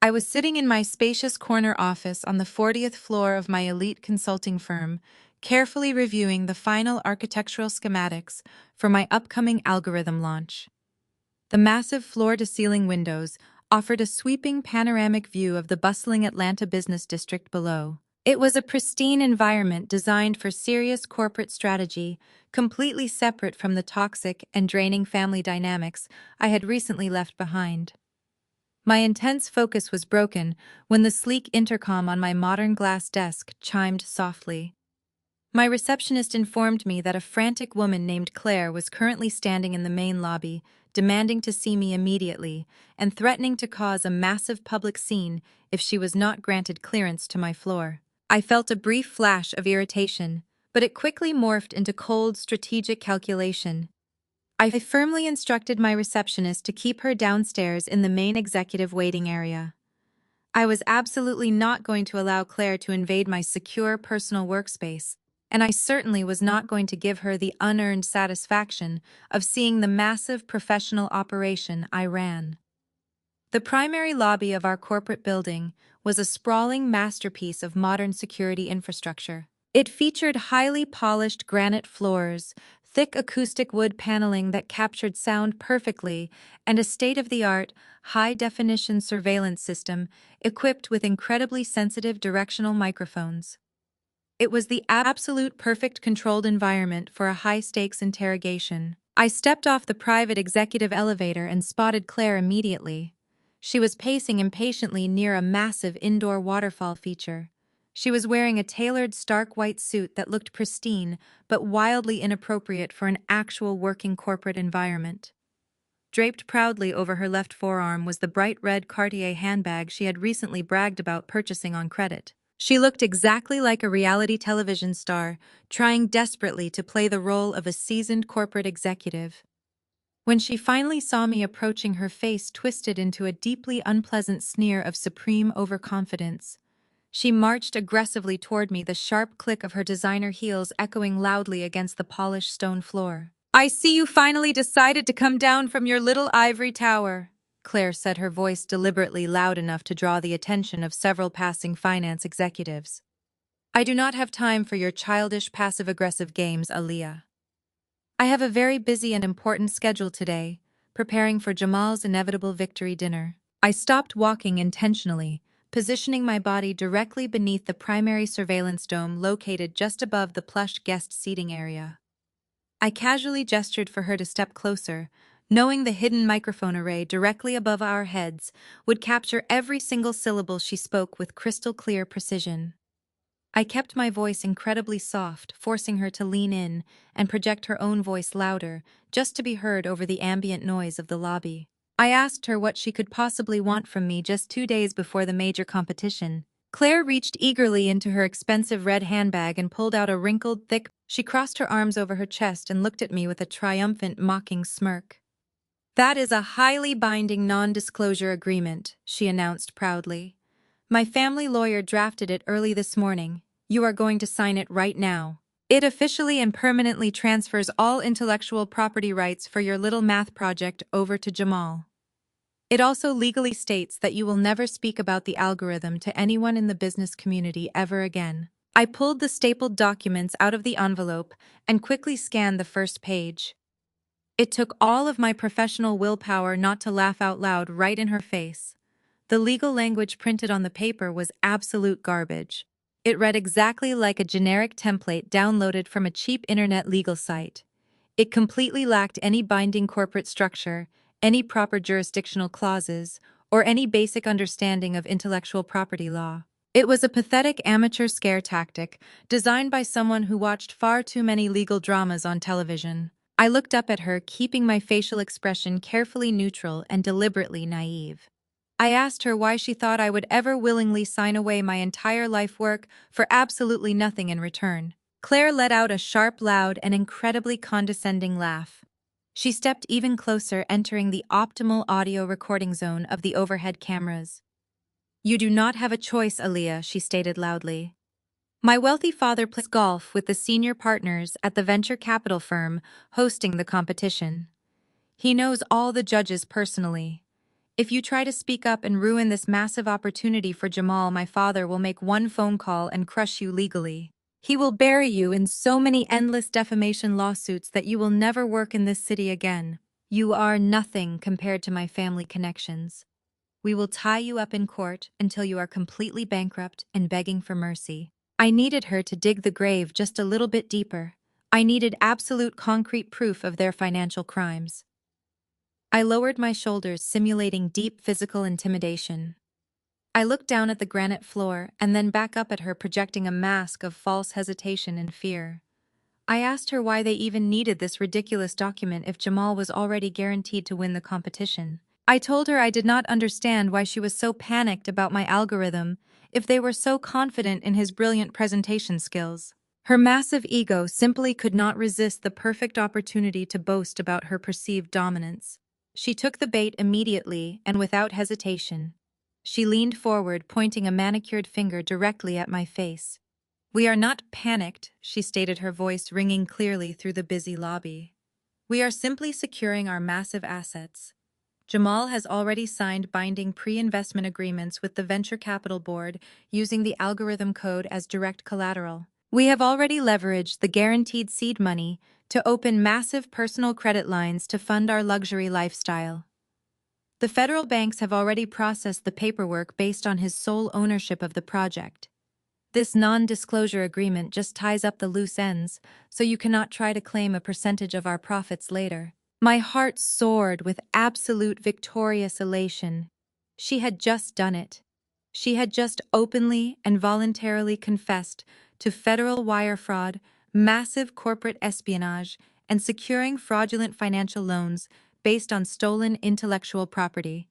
Speaker 1: I was sitting in my spacious corner office on the 40th floor of my elite consulting firm, carefully reviewing the final architectural schematics for my upcoming algorithm launch. The massive floor-to-ceiling windows offered a sweeping panoramic view of the bustling Atlanta business district below. It was a pristine environment designed for serious corporate strategy, completely separate from the toxic and draining family dynamics I had recently left behind. My intense focus was broken when the sleek intercom on my modern glass desk chimed softly. My receptionist informed me that a frantic woman named Claire was currently standing in the main lobby, demanding to see me immediately and threatening to cause a massive public scene if she was not granted clearance to my floor. I felt a brief flash of irritation, but it quickly morphed into cold, strategic calculation. I firmly instructed my receptionist to keep her downstairs in the main executive waiting area. I was absolutely not going to allow Claire to invade my secure personal workspace, and I certainly was not going to give her the unearned satisfaction of seeing the massive professional operation I ran. The primary lobby of our corporate building was a sprawling masterpiece of modern security infrastructure. It featured highly polished granite floors, thick acoustic wood paneling that captured sound perfectly, and a state-of-the-art, high-definition surveillance system equipped with incredibly sensitive directional microphones. It was the absolute perfect controlled environment for a high-stakes interrogation. I stepped off the private executive elevator and spotted Claire immediately. She was pacing impatiently near a massive indoor waterfall feature. She was wearing a tailored stark white suit that looked pristine but wildly inappropriate for an actual working corporate environment. Draped proudly over her left forearm was the bright red Cartier handbag she had recently bragged about purchasing on credit. She looked exactly like a reality television star, trying desperately to play the role of a seasoned corporate executive. When she finally saw me approaching, her face twisted into a deeply unpleasant sneer of supreme overconfidence. She marched aggressively toward me, the sharp click of her designer heels echoing loudly against the polished stone floor. "I see you finally decided to come down from your little ivory tower," Claire said, her voice deliberately loud enough to draw the attention of several passing finance executives. "I do not have time for your childish passive-aggressive games, Aaliyah. I have a very busy and important schedule today, preparing for Jamal's inevitable victory dinner." I stopped walking intentionally, positioning my body directly beneath the primary surveillance dome located just above the plush guest seating area. I casually gestured for her to step closer, knowing the hidden microphone array directly above our heads would capture every single syllable she spoke with crystal clear precision. I kept my voice incredibly soft, forcing her to lean in and project her own voice louder, just to be heard over the ambient noise of the lobby. I asked her what she could possibly want from me just 2 days before the major competition. Claire reached eagerly into her expensive red handbag and pulled out a wrinkled, thick. She crossed her arms over her chest and looked at me with a triumphant, mocking smirk. "That is a highly binding non-disclosure agreement," she announced proudly. "My family lawyer drafted it early this morning. You are going to sign it right now. It officially and permanently transfers all intellectual property rights for your little math project over to Jamal. It also legally states that you will never speak about the algorithm to anyone in the business community ever again." I pulled the stapled documents out of the envelope and quickly scanned the first page. It took all of my professional willpower not to laugh out loud right in her face. The legal language printed on the paper was absolute garbage. It read exactly like a generic template downloaded from a cheap internet legal site. It completely lacked any binding corporate structure, any proper jurisdictional clauses, or any basic understanding of intellectual property law. It was a pathetic amateur scare tactic designed by someone who watched far too many legal dramas on television. I looked up at her, keeping my facial expression carefully neutral and deliberately naive. I asked her why she thought I would ever willingly sign away my entire life work for absolutely nothing in return. Claire let out a sharp, loud, and incredibly condescending laugh. She stepped even closer, entering the optimal audio recording zone of the overhead cameras. "You do not have a choice, Aaliyah," she stated loudly. "My wealthy father plays golf with the senior partners at the venture capital firm hosting the competition. He knows all the judges personally. If you try to speak up and ruin this massive opportunity for Jamal, my father will make one phone call and crush you legally. He will bury you in so many endless defamation lawsuits that you will never work in this city again. You are nothing compared to my family connections. We will tie you up in court until you are completely bankrupt and begging for mercy." I needed her to dig the grave just a little bit deeper. I needed absolute concrete proof of their financial crimes. I lowered my shoulders, simulating deep physical intimidation. I looked down at the granite floor and then back up at her, projecting a mask of false hesitation and fear. I asked her why they even needed this ridiculous document if Jamal was already guaranteed to win the competition. I told her I did not understand why she was so panicked about my algorithm if they were so confident in his brilliant presentation skills. Her massive ego simply could not resist the perfect opportunity to boast about her perceived dominance. She took the bait immediately and without hesitation. She leaned forward, pointing a manicured finger directly at my face. "We are not panicked," she stated, her voice ringing clearly through the busy lobby. "We are simply securing our massive assets. Jamal has already signed binding pre-investment agreements with the venture capital board using the algorithm code as direct collateral. We have already leveraged the guaranteed seed money to open massive personal credit lines to fund our luxury lifestyle. The federal banks have already processed the paperwork based on his sole ownership of the project. This non-disclosure agreement just ties up the loose ends, so you cannot try to claim a percentage of our profits later." My heart soared with absolute victorious elation. She had just done it. She had just openly and voluntarily confessed to federal wire fraud, massive corporate espionage, and securing fraudulent financial loans based on stolen intellectual property.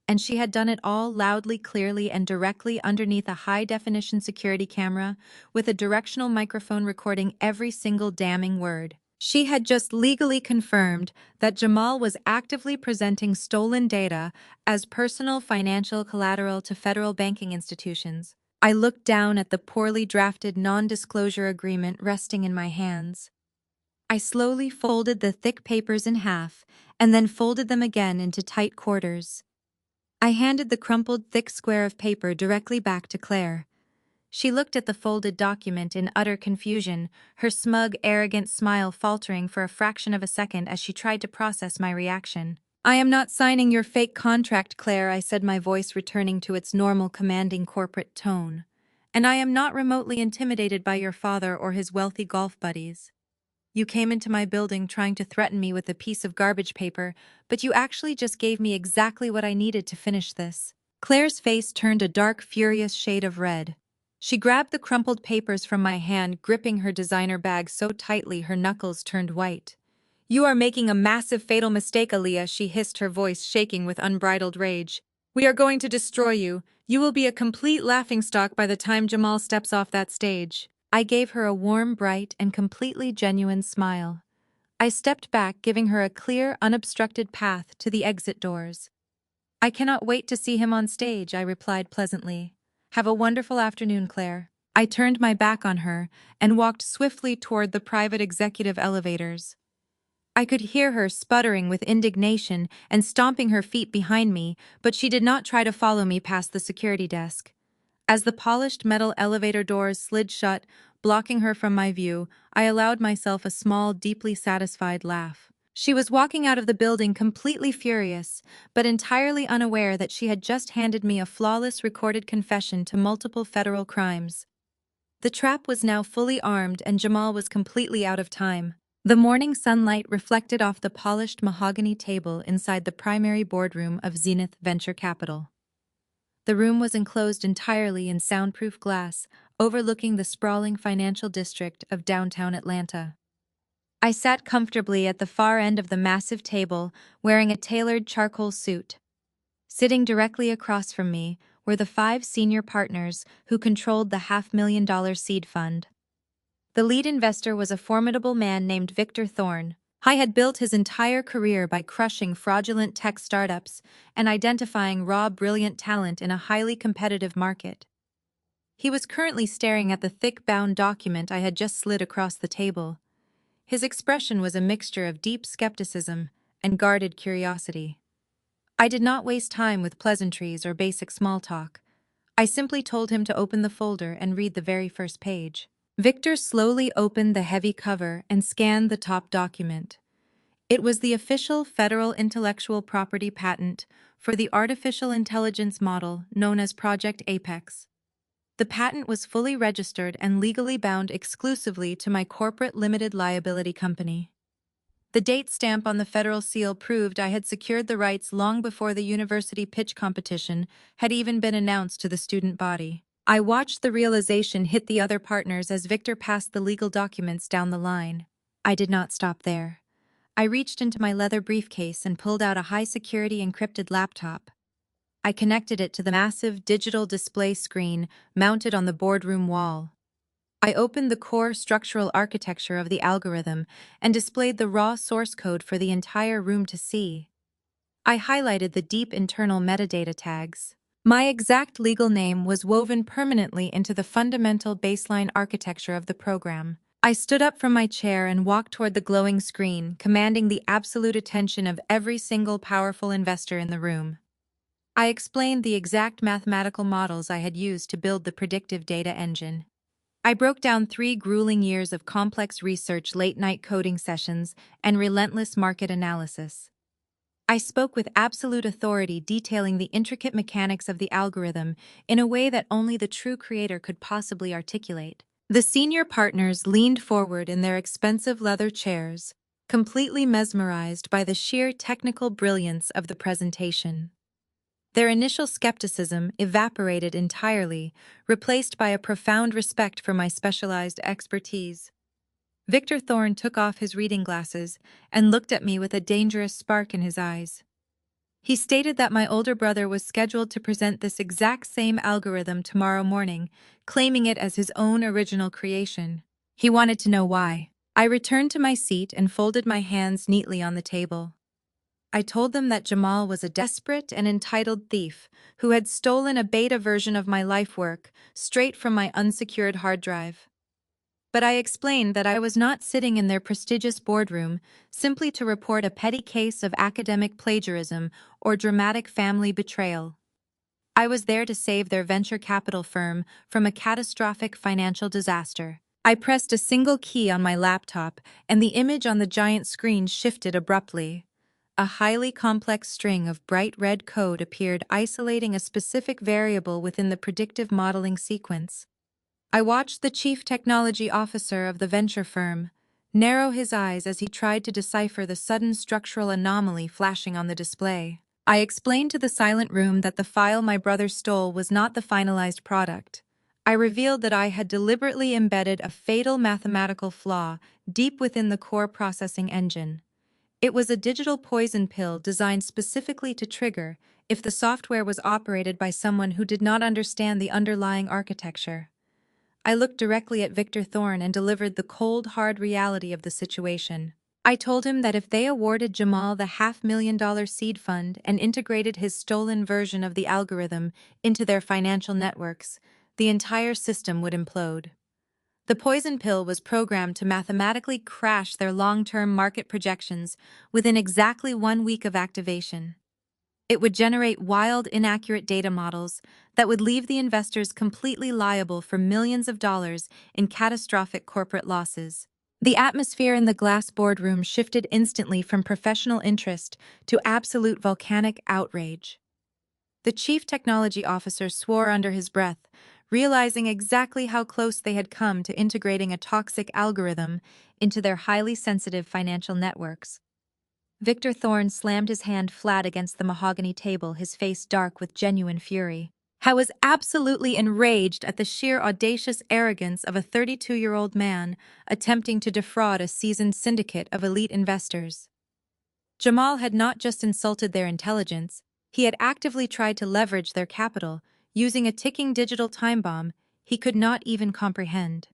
Speaker 1: And she had done it all loudly, clearly, and directly underneath a high-definition security camera with a directional microphone recording every single damning word. She had just legally confirmed that Jamal was actively presenting stolen data as personal financial collateral to federal banking institutions. I looked down at the poorly drafted non-disclosure agreement resting in my hands. I slowly folded the thick papers in half and then folded them again into tight quarters. I handed the crumpled, thick square of paper directly back to Claire. She looked at the folded document in utter confusion, her smug, arrogant smile faltering for a fraction of a second as she tried to process my reaction. "I am not signing your fake contract, Claire," I said, my voice returning to its normal, commanding corporate tone. "And I am not remotely intimidated by your father or his wealthy golf buddies. You came into my building trying to threaten me with a piece of garbage paper, but you actually just gave me exactly what I needed to finish this." Claire's face turned a dark, furious shade of red. She grabbed the crumpled papers from my hand, gripping her designer bag so tightly her knuckles turned white. "You are making a massive, fatal mistake, Aaliyah," she hissed, her voice shaking with unbridled rage. "We are going to destroy you. You will be a complete laughingstock by the time Jamal steps off that stage." I gave her a warm, bright, and completely genuine smile. I stepped back, giving her a clear, unobstructed path to the exit doors. "I cannot wait to see him on stage," I replied pleasantly. "Have a wonderful afternoon, Claire." I turned my back on her and walked swiftly toward the private executive elevators. I could hear her sputtering with indignation and stomping her feet behind me, but she did not try to follow me past the security desk. As the polished metal elevator doors slid shut, blocking her from my view, I allowed myself a small, deeply satisfied laugh. She was walking out of the building completely furious, but entirely unaware that she had just handed me a flawless recorded confession to multiple federal crimes. The trap was now fully armed and Jamal was completely out of time. The morning sunlight reflected off the polished mahogany table inside the primary boardroom of Zenith Venture Capital. The room was enclosed entirely in soundproof glass, overlooking the sprawling financial district of downtown Atlanta. I sat comfortably at the far end of the massive table, wearing a tailored charcoal suit. Sitting directly across from me were the 5 senior partners who controlled the $500,000 seed fund. The lead investor was a formidable man named Victor Thorne. He had built his entire career by crushing fraudulent tech startups and identifying raw, brilliant talent in a highly competitive market. He was currently staring at the thick bound document I had just slid across the table. His expression was a mixture of deep skepticism and guarded curiosity. I did not waste time with pleasantries or basic small talk. I simply told him to open the folder and read the very first page. Victor slowly opened the heavy cover and scanned the top document. It was the official federal intellectual property patent for the artificial intelligence model known as Project Apex. The patent was fully registered and legally bound exclusively to my corporate limited liability company. The date stamp on the federal seal proved I had secured the rights long before the university pitch competition had even been announced to the student body. I watched the realization hit the other partners as Victor passed the legal documents down the line. I did not stop there. I reached into my leather briefcase and pulled out a high-security encrypted laptop. I connected it to the massive digital display screen mounted on the boardroom wall. I opened the core structural architecture of the algorithm and displayed the raw source code for the entire room to see. I highlighted the deep internal metadata tags. My exact legal name was woven permanently into the fundamental baseline architecture of the program. I stood up from my chair and walked toward the glowing screen, commanding the absolute attention of every single powerful investor in the room. I explained the exact mathematical models I had used to build the predictive data engine. I broke down 3 grueling years of complex research, late-night coding sessions, and relentless market analysis. I spoke with absolute authority, detailing the intricate mechanics of the algorithm in a way that only the true creator could possibly articulate. The senior partners leaned forward in their expensive leather chairs, completely mesmerized by the sheer technical brilliance of the presentation. Their initial skepticism evaporated entirely, replaced by a profound respect for my specialized expertise. Victor Thorne took off his reading glasses and looked at me with a dangerous spark in his eyes. He stated that my older brother was scheduled to present this exact same algorithm tomorrow morning, claiming it as his own original creation. He wanted to know why. I returned to my seat and folded my hands neatly on the table. I told them that Jamal was a desperate and entitled thief who had stolen a beta version of my life work straight from my unsecured hard drive. But I explained that I was not sitting in their prestigious boardroom simply to report a petty case of academic plagiarism or dramatic family betrayal. I was there to save their venture capital firm from a catastrophic financial disaster. I pressed a single key on my laptop, and the image on the giant screen shifted abruptly. A highly complex string of bright red code appeared, isolating a specific variable within the predictive modeling sequence. I watched the chief technology officer of the venture firm narrow his eyes as he tried to decipher the sudden structural anomaly flashing on the display. I explained to the silent room that the file my brother stole was not the finalized product. I revealed that I had deliberately embedded a fatal mathematical flaw deep within the core processing engine. It was a digital poison pill designed specifically to trigger if the software was operated by someone who did not understand the underlying architecture. I looked directly at Victor Thorne and delivered the cold, hard reality of the situation. I told him that if they awarded Jamal the $500,000 seed fund and integrated his stolen version of the algorithm into their financial networks, the entire system would implode. The poison pill was programmed to mathematically crash their long-term market projections within exactly 1 week of activation. It would generate wild, inaccurate data models that would leave the investors completely liable for millions of dollars in catastrophic corporate losses. The atmosphere in the glass boardroom shifted instantly from professional interest to absolute volcanic outrage. The chief technology officer swore under his breath, realizing exactly how close they had come to integrating a toxic algorithm into their highly sensitive financial networks. Victor Thorne slammed his hand flat against the mahogany table, his face dark with genuine fury. I was absolutely enraged at the sheer audacious arrogance of a 32-year-old man attempting to defraud a seasoned syndicate of elite investors. Jamal had not just insulted their intelligence, he had actively tried to leverage their capital, using a ticking digital time bomb he could not even comprehend.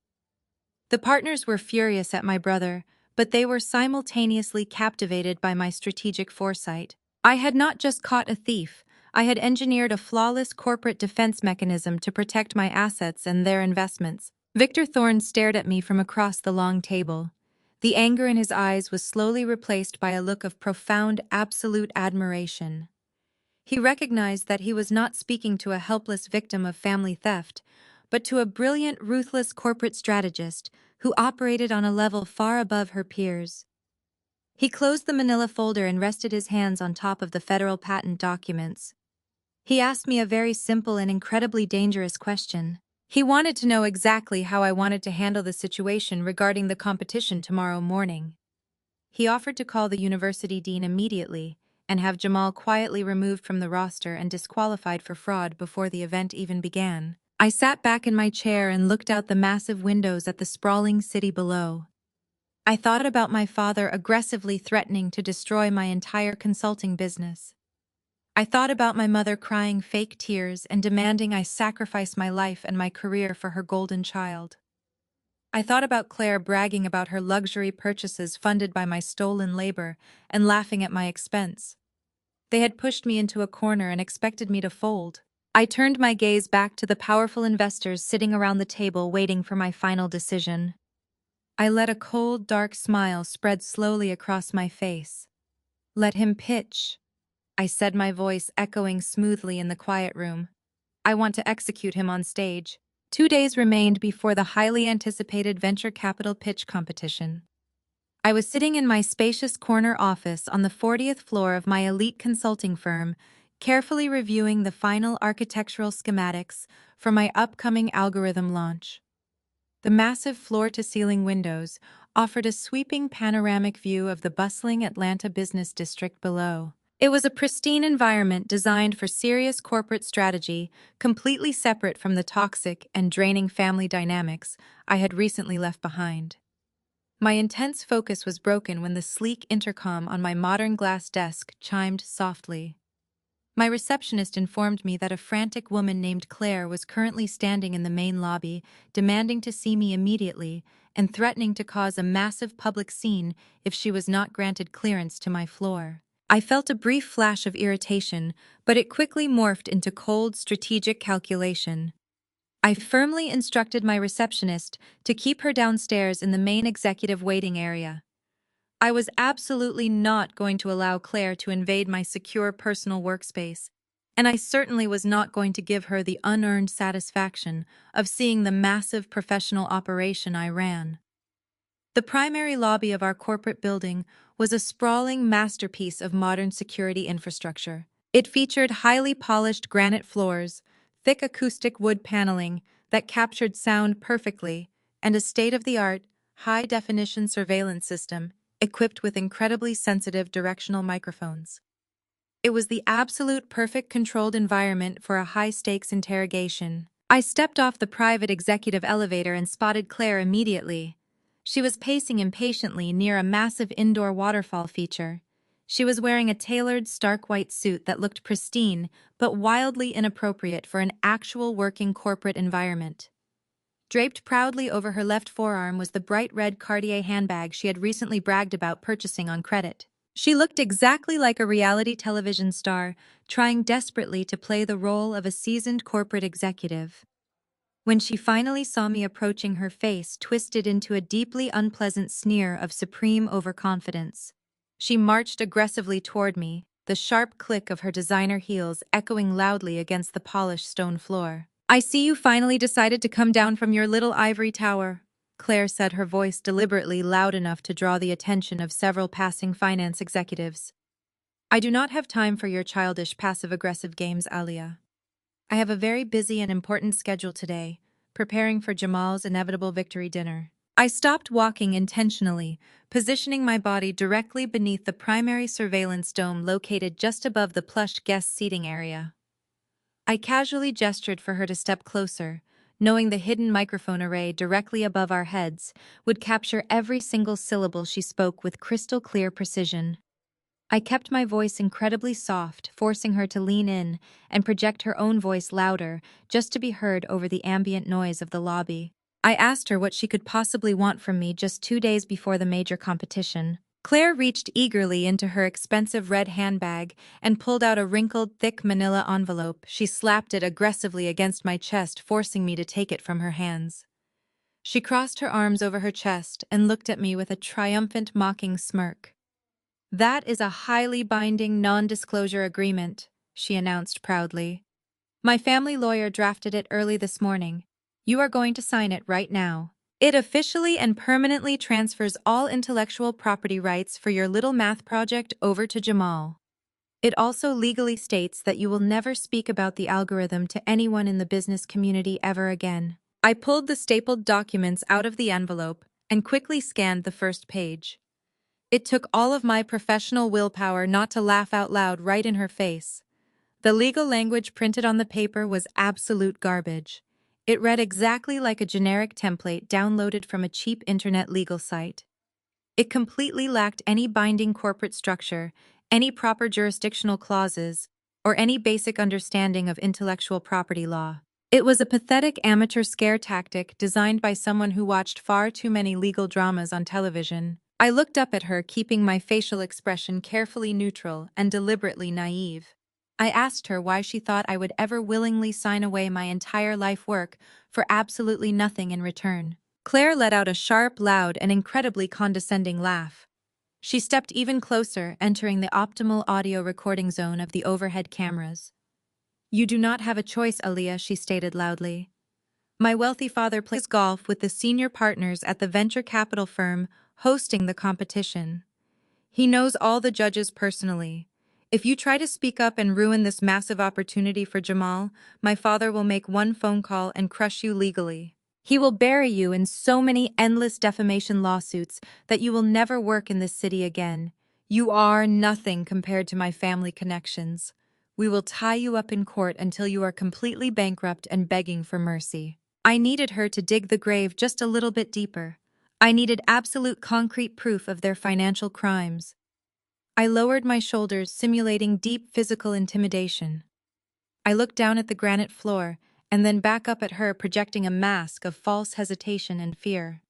Speaker 1: The partners were furious at my brother, but they were simultaneously captivated by my strategic foresight. I had not just caught a thief, I had engineered a flawless corporate defense mechanism to protect my assets and their investments. Victor Thorne stared at me from across the long table. The anger in his eyes was slowly replaced by a look of profound, absolute admiration. He recognized that he was not speaking to a helpless victim of family theft, but to a brilliant, ruthless corporate strategist who operated on a level far above her peers. He closed the manila folder and rested his hands on top of the federal patent documents. He asked me a very simple and incredibly dangerous question. He wanted to know exactly how I wanted to handle the situation regarding the competition tomorrow morning. He offered to call the university dean immediately and have Jamal quietly removed from the roster and disqualified for fraud before the event even began. I sat back in my chair and looked out the massive windows at the sprawling city below. I thought about my father aggressively threatening to destroy my entire consulting business. I thought about my mother crying fake tears and demanding I sacrifice my life and my career for her golden child. I thought about Claire bragging about her luxury purchases funded by my stolen labor and laughing at my expense. They had pushed me into a corner and expected me to fold. I turned my gaze back to the powerful investors sitting around the table waiting for my final decision. I let a cold, dark smile spread slowly across my face. Let him pitch, I said, my voice echoing smoothly in the quiet room. I want to execute him on stage. 2 days remained before the highly anticipated venture capital pitch competition. I was sitting in my spacious corner office on the 40th floor of my elite consulting firm, carefully reviewing the final architectural schematics for my upcoming algorithm launch. The massive floor-to-ceiling windows offered a sweeping panoramic view of the bustling Atlanta business district below. It was a pristine environment designed for serious corporate strategy, completely separate from the toxic and draining family dynamics I had recently left behind. My intense focus was broken when the sleek intercom on my modern glass desk chimed softly. My receptionist informed me that a frantic woman named Claire was currently standing in the main lobby, demanding to see me immediately and threatening to cause a massive public scene if she was not granted clearance to my floor. I felt a brief flash of irritation, but it quickly morphed into cold, strategic calculation. I firmly instructed my receptionist to keep her downstairs in the main executive waiting area. I was absolutely not going to allow Claire to invade my secure personal workspace, and I certainly was not going to give her the unearned satisfaction of seeing the massive professional operation I ran. The primary lobby of our corporate building was a sprawling masterpiece of modern security infrastructure. It featured highly polished granite floors, thick acoustic wood paneling that captured sound perfectly, and a state-of-the-art, high-definition surveillance system equipped with incredibly sensitive directional microphones. It was the absolute perfect controlled environment for a high-stakes interrogation. I stepped off the private executive elevator and spotted Claire immediately. She was pacing impatiently near a massive indoor waterfall feature. She was wearing a tailored, stark white suit that looked pristine, but wildly inappropriate for an actual working corporate environment. Draped proudly over her left forearm was the bright red Cartier handbag she had recently bragged about purchasing on credit. She looked exactly like a reality television star, trying desperately to play the role of a seasoned corporate executive. When she finally saw me approaching, her face twisted into a deeply unpleasant sneer of supreme overconfidence. She marched aggressively toward me, the sharp click of her designer heels echoing loudly against the polished stone floor. "I see you finally decided to come down from your little ivory tower," Claire said, her voice deliberately loud enough to draw the attention of several passing finance executives. "I do not have time for your childish passive-aggressive games, Alia. I have a very busy and important schedule today, preparing for Jamal's inevitable victory dinner." I stopped walking intentionally, positioning my body directly beneath the primary surveillance dome located just above the plush guest seating area. I casually gestured for her to step closer, knowing the hidden microphone array directly above our heads would capture every single syllable she spoke with crystal clear precision. I kept my voice incredibly soft, forcing her to lean in and project her own voice louder, just to be heard over the ambient noise of the lobby. I asked her what she could possibly want from me just 2 days before the major competition. Claire reached eagerly into her expensive red handbag and pulled out a wrinkled, thick manila envelope. She slapped it aggressively against my chest, forcing me to take it from her hands. She crossed her arms over her chest and looked at me with a triumphant, mocking smirk. "That is a highly binding non-disclosure agreement," she announced proudly. "My family lawyer drafted it early this morning. You are going to sign it right now. It officially and permanently transfers all intellectual property rights for your little math project over to Jamal." It also legally states that you will never speak about the algorithm to anyone in the business community ever again. I pulled the stapled documents out of the envelope and quickly scanned the first page. It took all of my professional willpower not to laugh out loud right in her face. The legal language printed on the paper was absolute garbage. It read exactly like a generic template downloaded from a cheap internet legal site. It completely lacked any binding corporate structure, any proper jurisdictional clauses, or any basic understanding of intellectual property law. It was a pathetic amateur scare tactic designed by someone who watched far too many legal dramas on television. I looked up at her, keeping my facial expression carefully neutral and deliberately naive. I asked her why she thought I would ever willingly sign away my entire life work for absolutely nothing in return. Claire let out a sharp, loud, and incredibly condescending laugh. She stepped even closer, entering the optimal audio recording zone of the overhead cameras. "You do not have a choice, Aaliyah," she stated loudly. "My wealthy father plays golf with the senior partners at the venture capital firm hosting the competition. He knows all the judges personally. If you try to speak up and ruin this massive opportunity for Jamal, my father will make one phone call and crush you legally. He will bury you in so many endless defamation lawsuits that you will never work in this city again. You are nothing compared to my family connections. We will tie you up in court until you are completely bankrupt and begging for mercy." I needed her to dig the grave just a little bit deeper. I needed absolute concrete proof of their financial crimes. I lowered my shoulders, simulating deep physical intimidation. I looked down at the granite floor, and then back up at her, projecting a mask of false hesitation and fear.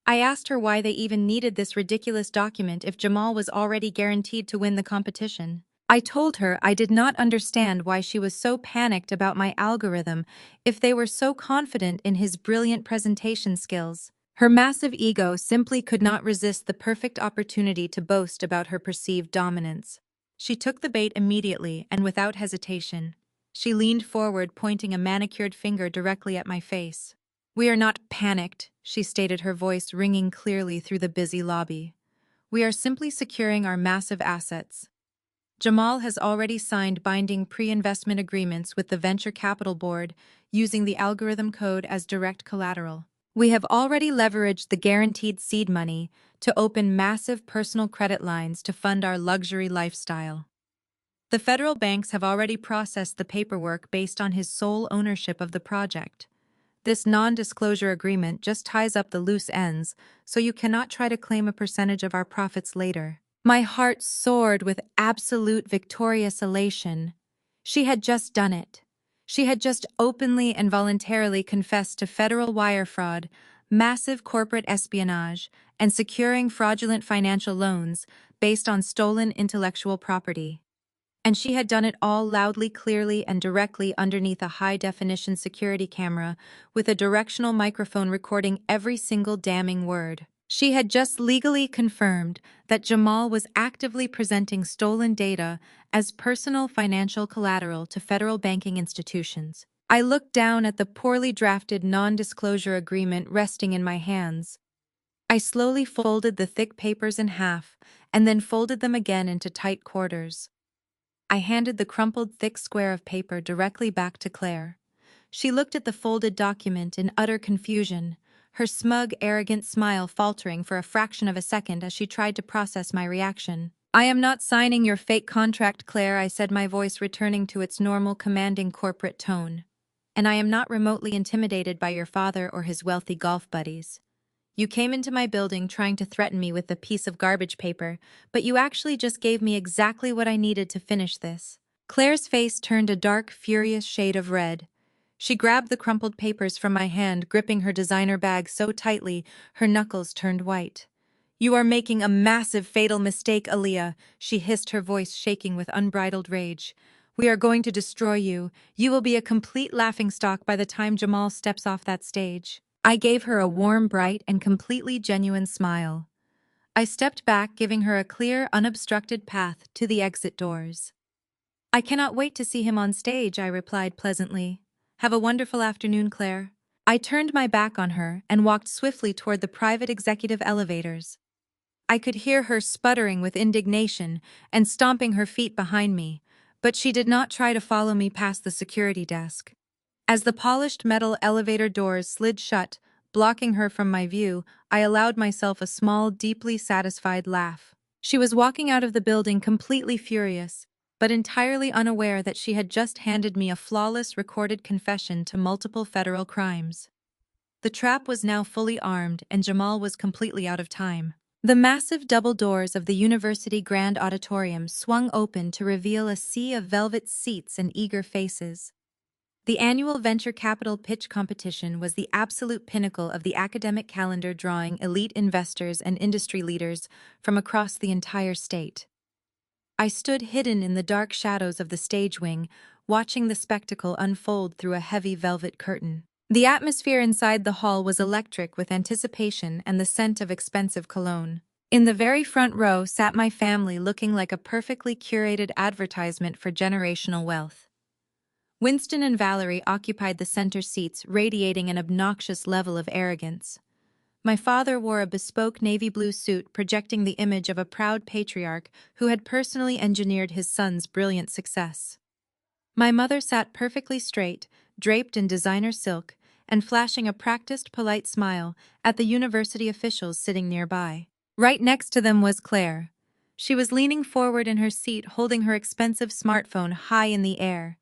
Speaker 1: I asked her why they even needed this ridiculous document if Jamal was already guaranteed to win the competition. I told her I did not understand why she was so panicked about my algorithm if they were so confident in his brilliant presentation skills. Her massive ego simply could not resist the perfect opportunity to boast about her perceived dominance. She took the bait immediately and without hesitation. She leaned forward, pointing a manicured finger directly at my face. "We are not panicked," she stated, her voice ringing clearly through the busy lobby. "We are simply securing our massive assets. Jamal has already signed binding pre-investment agreements with the Venture Capital Board using the algorithm code as direct collateral. We have already leveraged the guaranteed seed money to open massive personal credit lines to fund our luxury lifestyle. The federal banks have already processed the paperwork based on his sole ownership of the project. This non-disclosure agreement just ties up the loose ends, so you cannot try to claim a percentage of our profits later." My heart soared with absolute victorious elation. She had just done it. She had just openly and voluntarily confessed to federal wire fraud, massive corporate espionage, and securing fraudulent financial loans based on stolen intellectual property. And she had done it all loudly, clearly, and directly underneath a high-definition security camera with a directional microphone recording every single damning word. She had just legally confirmed that Jamal was actively presenting stolen data as personal financial collateral to federal banking institutions. I looked down at the poorly drafted non-disclosure agreement resting in my hands. I slowly folded the thick papers in half and then folded them again into tight quarters. I handed the crumpled thick square of paper directly back to Claire. She looked at the folded document in utter confusion, her smug, arrogant smile faltering for a fraction of a second as she tried to process my reaction. "I am not signing your fake contract, Claire," I said, my voice returning to its normal, commanding corporate tone. "And I am not remotely intimidated by your father or his wealthy golf buddies. You came into my building trying to threaten me with a piece of garbage paper, but you actually just gave me exactly what I needed to finish this." Claire's face turned a dark, furious shade of red. She grabbed the crumpled papers from my hand, gripping her designer bag so tightly her knuckles turned white. "You are making a massive, fatal mistake, Aaliyah," she hissed, her voice shaking with unbridled rage. "We are going to destroy you. You will be a complete laughingstock by the time Jamal steps off that stage." I gave her a warm, bright, and completely genuine smile. I stepped back, giving her a clear, unobstructed path to the exit doors. "I cannot wait to see him on stage," I replied pleasantly. "Have a wonderful afternoon, Claire." I turned my back on her and walked swiftly toward the private executive elevators. I could hear her sputtering with indignation and stomping her feet behind me, but she did not try to follow me past the security desk. As the polished metal elevator doors slid shut, blocking her from my view, I allowed myself a small, deeply satisfied laugh. She was walking out of the building completely furious, but entirely unaware that she had just handed me a flawless recorded confession to multiple federal crimes. The trap was now fully armed, and Jamal was completely out of time. The massive double doors of the university grand auditorium swung open to reveal a sea of velvet seats and eager faces. The annual venture capital pitch competition was the absolute pinnacle of the academic calendar, drawing elite investors and industry leaders from across the entire state. I stood hidden in the dark shadows of the stage wing, watching the spectacle unfold through a heavy velvet curtain. The atmosphere inside the hall was electric with anticipation and the scent of expensive cologne. In the very front row sat my family, looking like a perfectly curated advertisement for generational wealth. Winston and Valerie occupied the center seats, radiating an obnoxious level of arrogance. My father wore a bespoke navy blue suit, projecting the image of a proud patriarch who had personally engineered his son's brilliant success. My mother sat perfectly straight, draped in designer silk, and flashing a practiced, polite smile at the university officials sitting nearby. Right next to them was Claire. She was leaning forward in her seat, holding her expensive smartphone high in the air.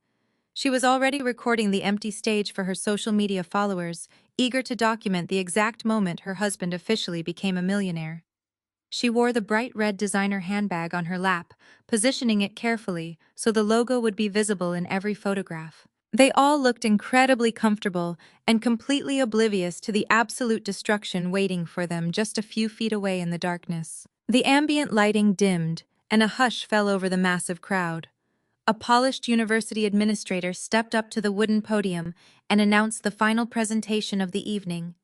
Speaker 1: She was already recording the empty stage for her social media followers, eager to document the exact moment her husband officially became a millionaire. She wore the bright red designer handbag on her lap, positioning it carefully so the logo would be visible in every photograph. They all looked incredibly comfortable and completely oblivious to the absolute destruction waiting for them just a few feet away in the darkness. The ambient lighting dimmed, and a hush fell over the massive crowd. A polished university administrator stepped up to the wooden podium and announced the final presentation of the evening.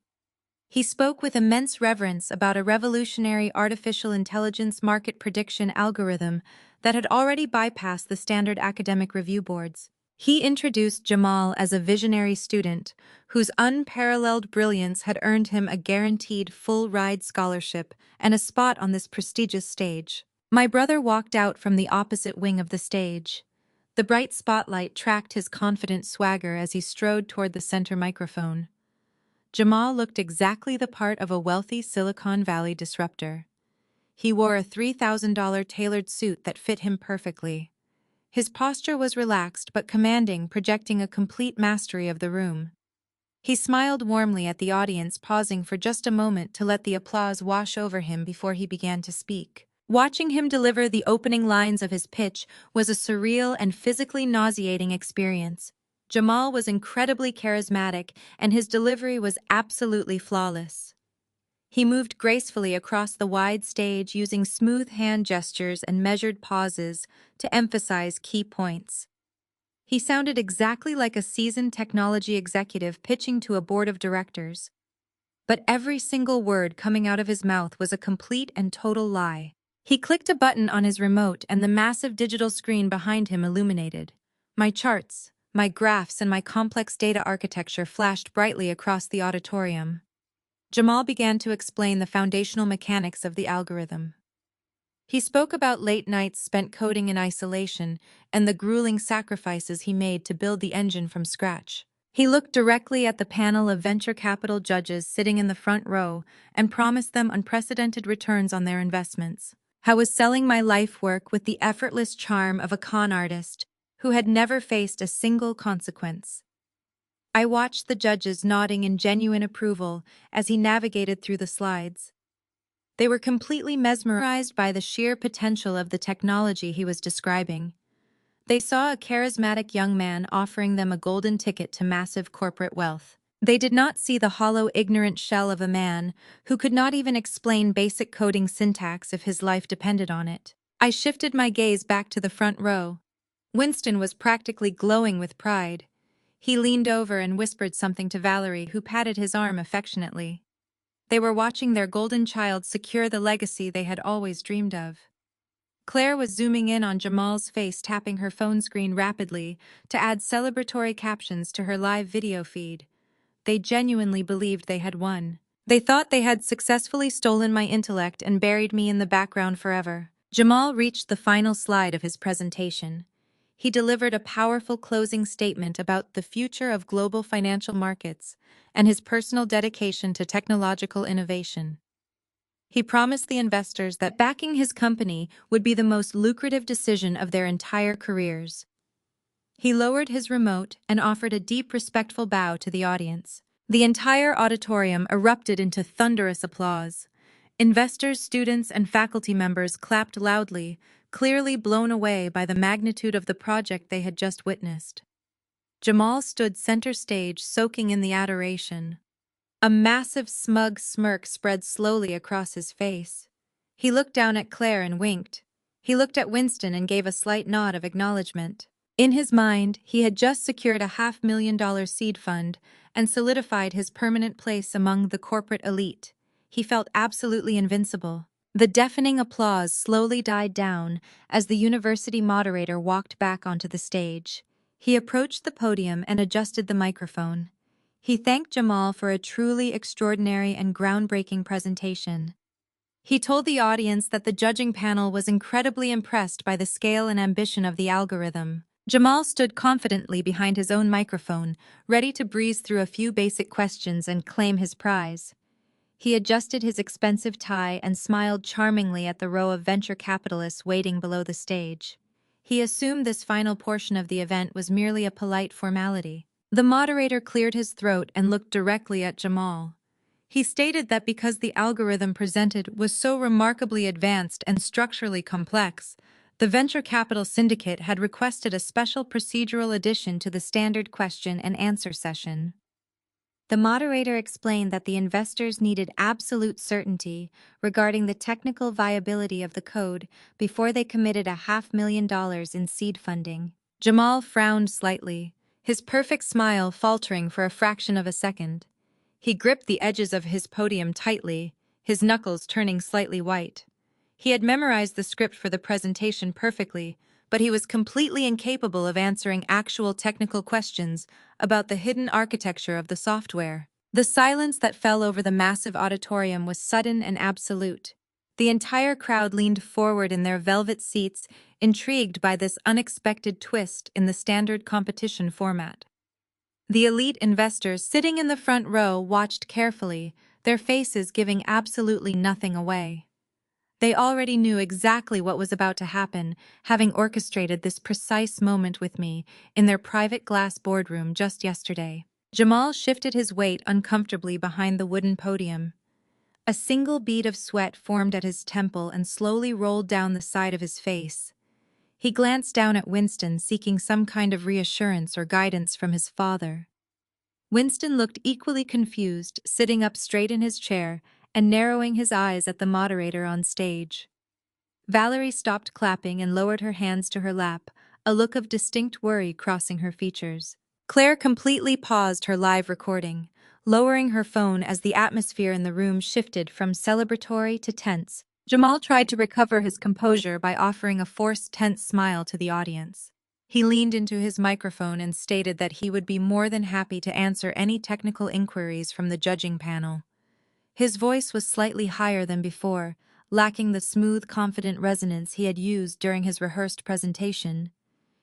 Speaker 1: He spoke with immense reverence about a revolutionary artificial intelligence market prediction algorithm that had already bypassed the standard academic review boards. He introduced Jamal as a visionary student whose unparalleled brilliance had earned him a guaranteed full-ride scholarship and a spot on this prestigious stage. My brother walked out from the opposite wing of the stage. The bright spotlight tracked his confident swagger as he strode toward the center microphone. Jamal looked exactly the part of a wealthy Silicon Valley disruptor. He wore a $3,000 tailored suit that fit him perfectly. His posture was relaxed but commanding, projecting a complete mastery of the room. He smiled warmly at the audience, pausing for just a moment to let the applause wash over him before he began to speak. Watching him deliver the opening lines of his pitch was a surreal and physically nauseating experience. Jamal was incredibly charismatic, and his delivery was absolutely flawless. He moved gracefully across the wide stage, using smooth hand gestures and measured pauses to emphasize key points. He sounded exactly like a seasoned technology executive pitching to a board of directors. But every single word coming out of his mouth was a complete and total lie. He clicked a button on his remote, and the massive digital screen behind him illuminated. My charts, my graphs, and my complex data architecture flashed brightly across the auditorium. Jamal began to explain the foundational mechanics of the algorithm. He spoke about late nights spent coding in isolation and the grueling sacrifices he made to build the engine from scratch. He looked directly at the panel of venture capital judges sitting in the front row and promised them unprecedented returns on their investments. I was selling my life work with the effortless charm of a con artist who had never faced a single consequence. I watched the judges nodding in genuine approval as he navigated through the slides. They were completely mesmerized by the sheer potential of the technology he was describing. They saw a charismatic young man offering them a golden ticket to massive corporate wealth. They did not see the hollow, ignorant shell of a man who could not even explain basic coding syntax if his life depended on it. I shifted my gaze back to the front row. Winston was practically glowing with pride. He leaned over and whispered something to Valerie, who patted his arm affectionately. They were watching their golden child secure the legacy they had always dreamed of. Claire was zooming in on Jamal's face, tapping her phone screen rapidly to add celebratory captions to her live video feed. They genuinely believed they had won. They thought they had successfully stolen my intellect and buried me in the background forever. Jamal reached the final slide of his presentation. He delivered a powerful closing statement about the future of global financial markets and his personal dedication to technological innovation. He promised the investors that backing his company would be the most lucrative decision of their entire careers. He lowered his remote and offered a deep, respectful bow to the audience. The entire auditorium erupted into thunderous applause. Investors, students, and faculty members clapped loudly, clearly blown away by the magnitude of the project they had just witnessed. Jamal stood center stage, soaking in the adoration. A massive, smug smirk spread slowly across his face. He looked down at Claire and winked. He looked at Winston and gave a slight nod of acknowledgement. In his mind, he had just secured a $500,000 seed fund and solidified his permanent place among the corporate elite. He felt absolutely invincible. The deafening applause slowly died down as the university moderator walked back onto the stage. He approached the podium and adjusted the microphone. He thanked Jamal for a truly extraordinary and groundbreaking presentation. He told the audience that the judging panel was incredibly impressed by the scale and ambition of the algorithm. Jamal stood confidently behind his own microphone, ready to breeze through a few basic questions and claim his prize. He adjusted his expensive tie and smiled charmingly at the row of venture capitalists waiting below the stage. He assumed this final portion of the event was merely a polite formality. The moderator cleared his throat and looked directly at Jamal. He stated that because the algorithm presented was so remarkably advanced and structurally complex, the venture capital syndicate had requested a special procedural addition to the standard question and answer session. The moderator explained that the investors needed absolute certainty regarding the technical viability of the code before they committed $500,000 in seed funding. Jamal frowned slightly, his perfect smile faltering for a fraction of a second. He gripped the edges of his podium tightly, his knuckles turning slightly white. He had memorized the script for the presentation perfectly, but he was completely incapable of answering actual technical questions about the hidden architecture of the software. The silence that fell over the massive auditorium was sudden and absolute. The entire crowd leaned forward in their velvet seats, intrigued by this unexpected twist in the standard competition format. The elite investors sitting in the front row watched carefully, their faces giving absolutely nothing away. They already knew exactly what was about to happen, having orchestrated this precise moment with me in their private glass boardroom just yesterday. Jamal shifted his weight uncomfortably behind the wooden podium. A single bead of sweat formed at his temple and slowly rolled down the side of his face. He glanced down at Winston, seeking some kind of reassurance or guidance from his father. Winston looked equally confused, sitting up straight in his chair and narrowing his eyes at the moderator on stage. Valerie stopped clapping and lowered her hands to her lap, a look of distinct worry crossing her features. Claire completely paused her live recording, lowering her phone as the atmosphere in the room shifted from celebratory to tense. Jamal tried to recover his composure by offering a forced, tense smile to the audience. He leaned into his microphone and stated that he would be more than happy to answer any technical inquiries from the judging panel. His voice was slightly higher than before, lacking the smooth, confident resonance he had used during his rehearsed presentation.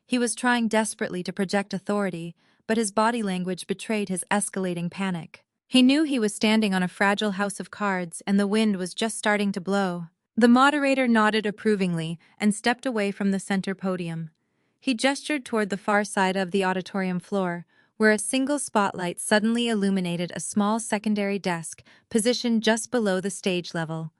Speaker 1: He was trying desperately to project authority, but his body language betrayed his escalating panic. He knew he was standing on a fragile house of cards and the wind was just starting to blow. The moderator nodded approvingly and stepped away from the center podium. He gestured toward the far side of the auditorium floor, where a single spotlight suddenly illuminated a small secondary desk positioned just below the stage level.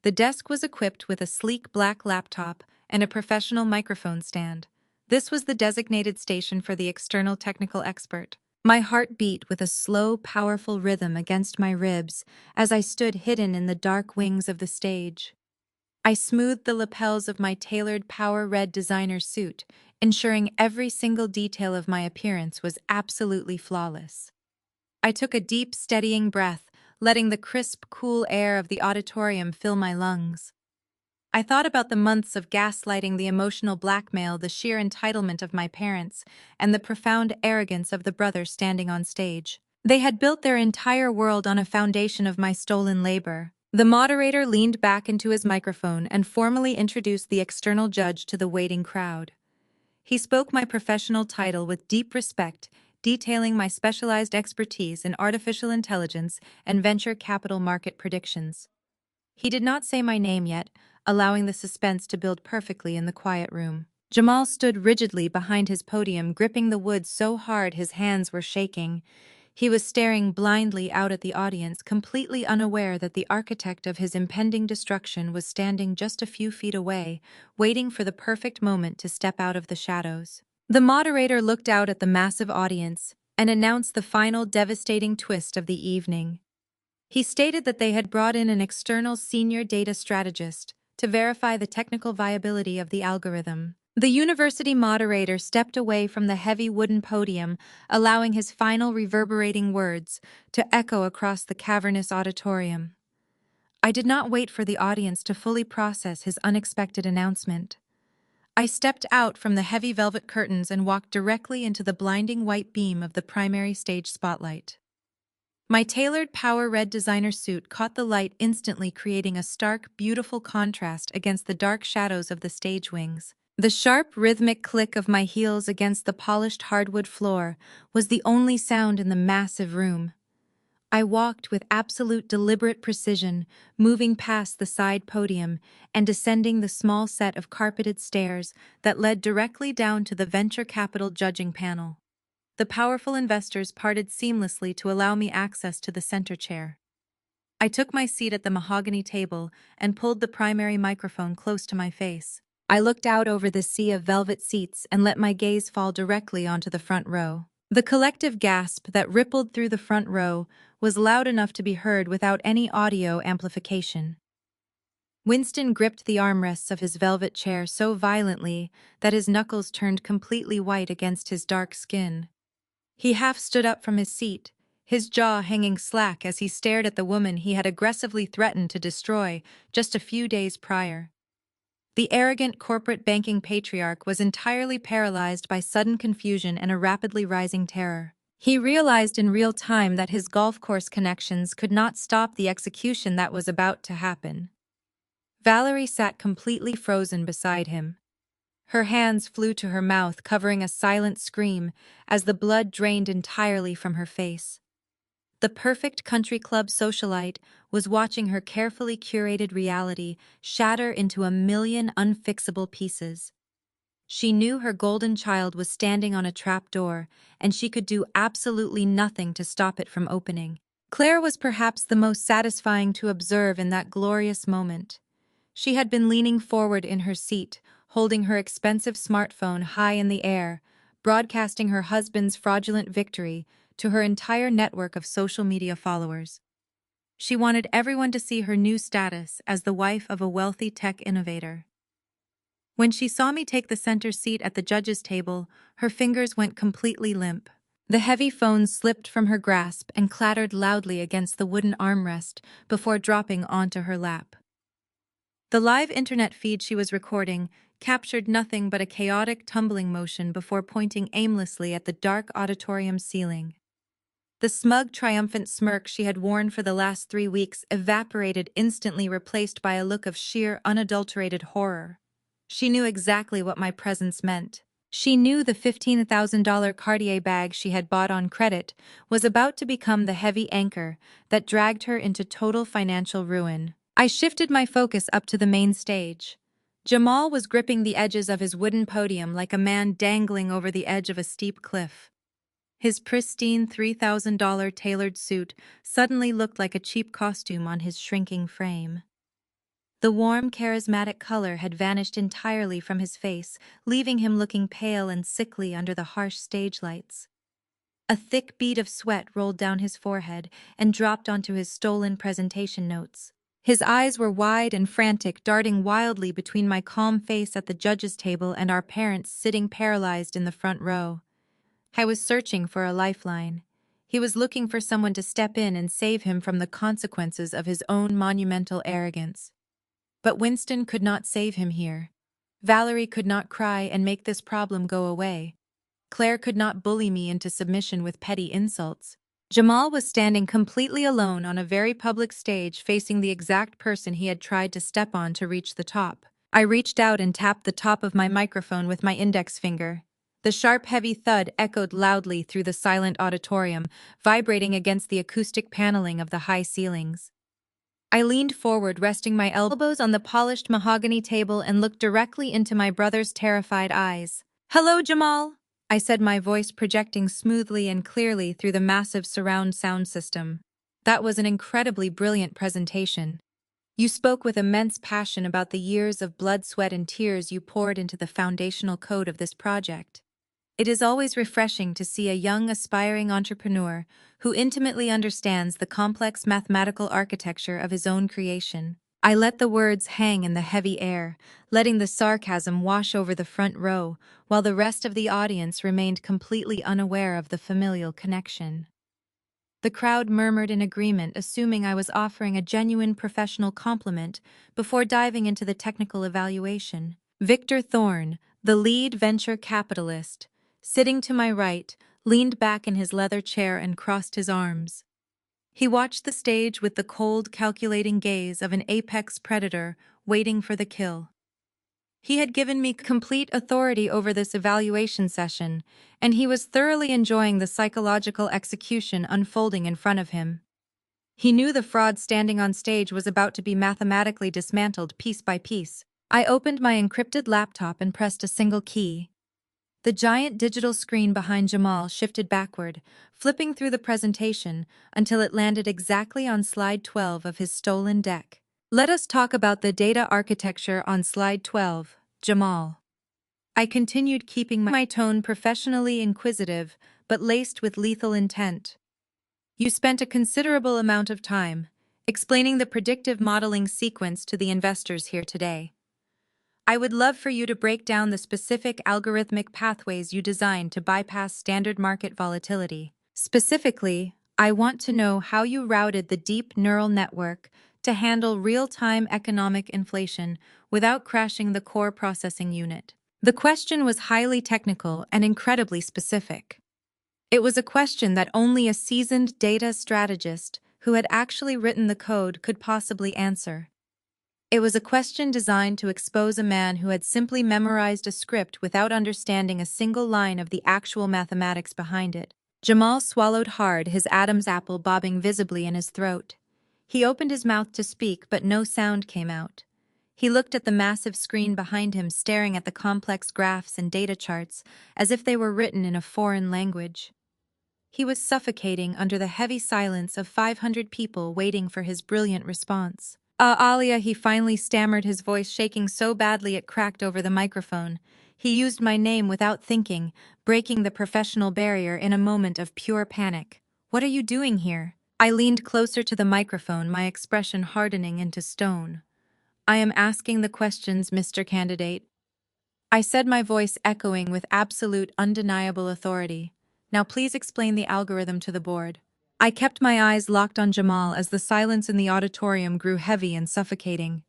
Speaker 1: The desk was equipped with a sleek black laptop and a professional microphone stand. This was the designated station for the external technical expert. My heart beat with a slow, powerful rhythm against my ribs as I stood hidden in the dark wings of the stage. I smoothed the lapels of my tailored power red designer suit, ensuring every single detail of my appearance was absolutely flawless. I took a deep, steadying breath, letting the crisp, cool air of the auditorium fill my lungs. I thought about the months of gaslighting, the emotional blackmail, the sheer entitlement of my parents, and the profound arrogance of the brother standing on stage. They had built their entire world on a foundation of my stolen labor. The moderator leaned back into his microphone and formally introduced the external judge to the waiting crowd. He spoke my professional title with deep respect, detailing my specialized expertise in artificial intelligence and venture capital market predictions. He did not say my name yet, allowing the suspense to build perfectly in the quiet room. Jamal stood rigidly behind his podium, gripping the wood so hard his hands were shaking. He was staring blindly out at the audience, completely unaware that the architect of his impending destruction was standing just a few feet away, waiting for the perfect moment to step out of the shadows. The moderator looked out at the massive audience and announced the final devastating twist of the evening. He stated that they had brought in an external senior data strategist to verify the technical viability of the algorithm. The university moderator stepped away from the heavy wooden podium, allowing his final reverberating words to echo across the cavernous auditorium. I did not wait for the audience to fully process his unexpected announcement. I stepped out from the heavy velvet curtains and walked directly into the blinding white beam of the primary stage spotlight. My tailored power red designer suit caught the light instantly, creating a stark, beautiful contrast against the dark shadows of the stage wings. The sharp, rhythmic click of my heels against the polished hardwood floor was the only sound in the massive room. I walked with absolute deliberate precision, moving past the side podium and descending the small set of carpeted stairs that led directly down to the venture capital judging panel. The powerful investors parted seamlessly to allow me access to the center chair. I took my seat at the mahogany table and pulled the primary microphone close to my face. I looked out over the sea of velvet seats and let my gaze fall directly onto the front row. The collective gasp that rippled through the front row was loud enough to be heard without any audio amplification. Winston gripped the armrests of his velvet chair so violently that his knuckles turned completely white against his dark skin. He half stood up from his seat, his jaw hanging slack as he stared at the woman he had aggressively threatened to destroy just a few days prior. The arrogant corporate banking patriarch was entirely paralyzed by sudden confusion and a rapidly rising terror. He realized in real time that his golf course connections could not stop the execution that was about to happen. Valerie sat completely frozen beside him. Her hands flew to her mouth, covering a silent scream as the blood drained entirely from her face. The perfect country club socialite was watching her carefully curated reality shatter into a million unfixable pieces. She knew her golden child was standing on a trap door, and she could do absolutely nothing to stop it from opening. Claire was perhaps the most satisfying to observe in that glorious moment. She had been leaning forward in her seat, holding her expensive smartphone high in the air, broadcasting her husband's fraudulent victory to her entire network of social media followers. She wanted everyone to see her new status as the wife of a wealthy tech innovator. When she saw me take the center seat at the judges' table, her fingers went completely limp. The heavy phone slipped from her grasp and clattered loudly against the wooden armrest before dropping onto her lap. The live internet feed she was recording captured nothing but a chaotic tumbling motion before pointing aimlessly at the dark auditorium ceiling. The smug, triumphant smirk she had worn for the last 3 weeks evaporated, instantly replaced by a look of sheer, unadulterated horror. She knew exactly what my presence meant. She knew the $15,000 Cartier bag she had bought on credit was about to become the heavy anchor that dragged her into total financial ruin. I shifted my focus up to the main stage. Jamal was gripping the edges of his wooden podium like a man dangling over the edge of a steep cliff. His pristine $3,000 tailored suit suddenly looked like a cheap costume on his shrinking frame. The warm, charismatic color had vanished entirely from his face, leaving him looking pale and sickly under the harsh stage lights. A thick bead of sweat rolled down his forehead and dropped onto his stolen presentation notes. His eyes were wide and frantic, darting wildly between my calm face at the judges' table and our parents sitting paralyzed in the front row. I was searching for a lifeline. He was looking for someone to step in and save him from the consequences of his own monumental arrogance. But Winston could not save him here. Valerie could not cry and make this problem go away. Claire could not bully me into submission with petty insults. Jamal was standing completely alone on a very public stage facing the exact person he had tried to step on to reach the top. I reached out and tapped the top of my microphone with my index finger. The sharp, heavy thud echoed loudly through the silent auditorium, vibrating against the acoustic paneling of the high ceilings. I leaned forward, resting my elbows on the polished mahogany table and looked directly into my brother's terrified eyes. "Hello, Jamal," I said, my voice projecting smoothly and clearly through the massive surround sound system. "That was an incredibly brilliant presentation. You spoke with immense passion about the years of blood, sweat, and tears you poured into the foundational code of this project. It is always refreshing to see a young, aspiring entrepreneur who intimately understands the complex mathematical architecture of his own creation." I let the words hang in the heavy air, letting the sarcasm wash over the front row, while the rest of the audience remained completely unaware of the familial connection. The crowd murmured in agreement, assuming I was offering a genuine professional compliment before diving into the technical evaluation. Victor Thorne, the lead venture capitalist, sitting to my right, leaned back in his leather chair and crossed his arms. He watched the stage with the cold, calculating gaze of an apex predator waiting for the kill. He had given me complete authority over this evaluation session, and he was thoroughly enjoying the psychological execution unfolding in front of him. He knew the fraud standing on stage was about to be mathematically dismantled piece by piece. I opened my encrypted laptop and pressed a single key. The giant digital screen behind Jamal shifted backward, flipping through the presentation until it landed exactly on slide 12 of his stolen deck. "Let us talk about the data architecture on slide 12, Jamal." I continued, keeping my tone professionally inquisitive, but laced with lethal intent. "You spent a considerable amount of time explaining the predictive modeling sequence to the investors here today. I would love for you to break down the specific algorithmic pathways you designed to bypass standard market volatility. Specifically, I want to know how you routed the deep neural network to handle real-time economic inflation without crashing the core processing unit." The question was highly technical and incredibly specific. It was a question that only a seasoned data strategist who had actually written the code could possibly answer. It was a question designed to expose a man who had simply memorized a script without understanding a single line of the actual mathematics behind it. Jamal swallowed hard, his Adam's apple bobbing visibly in his throat. He opened his mouth to speak, but no sound came out. He looked at the massive screen behind him, staring at the complex graphs and data charts as if they were written in a foreign language. He was suffocating under the heavy silence of 500 people waiting for his brilliant response. Alia," he finally stammered, his voice shaking so badly it cracked over the microphone. He used my name without thinking, breaking the professional barrier in a moment of pure panic. "What are you doing here?" I leaned closer to the microphone, my expression hardening into stone. "I am asking the questions, Mr. Candidate," I said, my voice echoing with absolute, undeniable authority. "Now please explain the algorithm to the board." I kept my eyes locked on Jamal as the silence in the auditorium grew heavy and suffocating.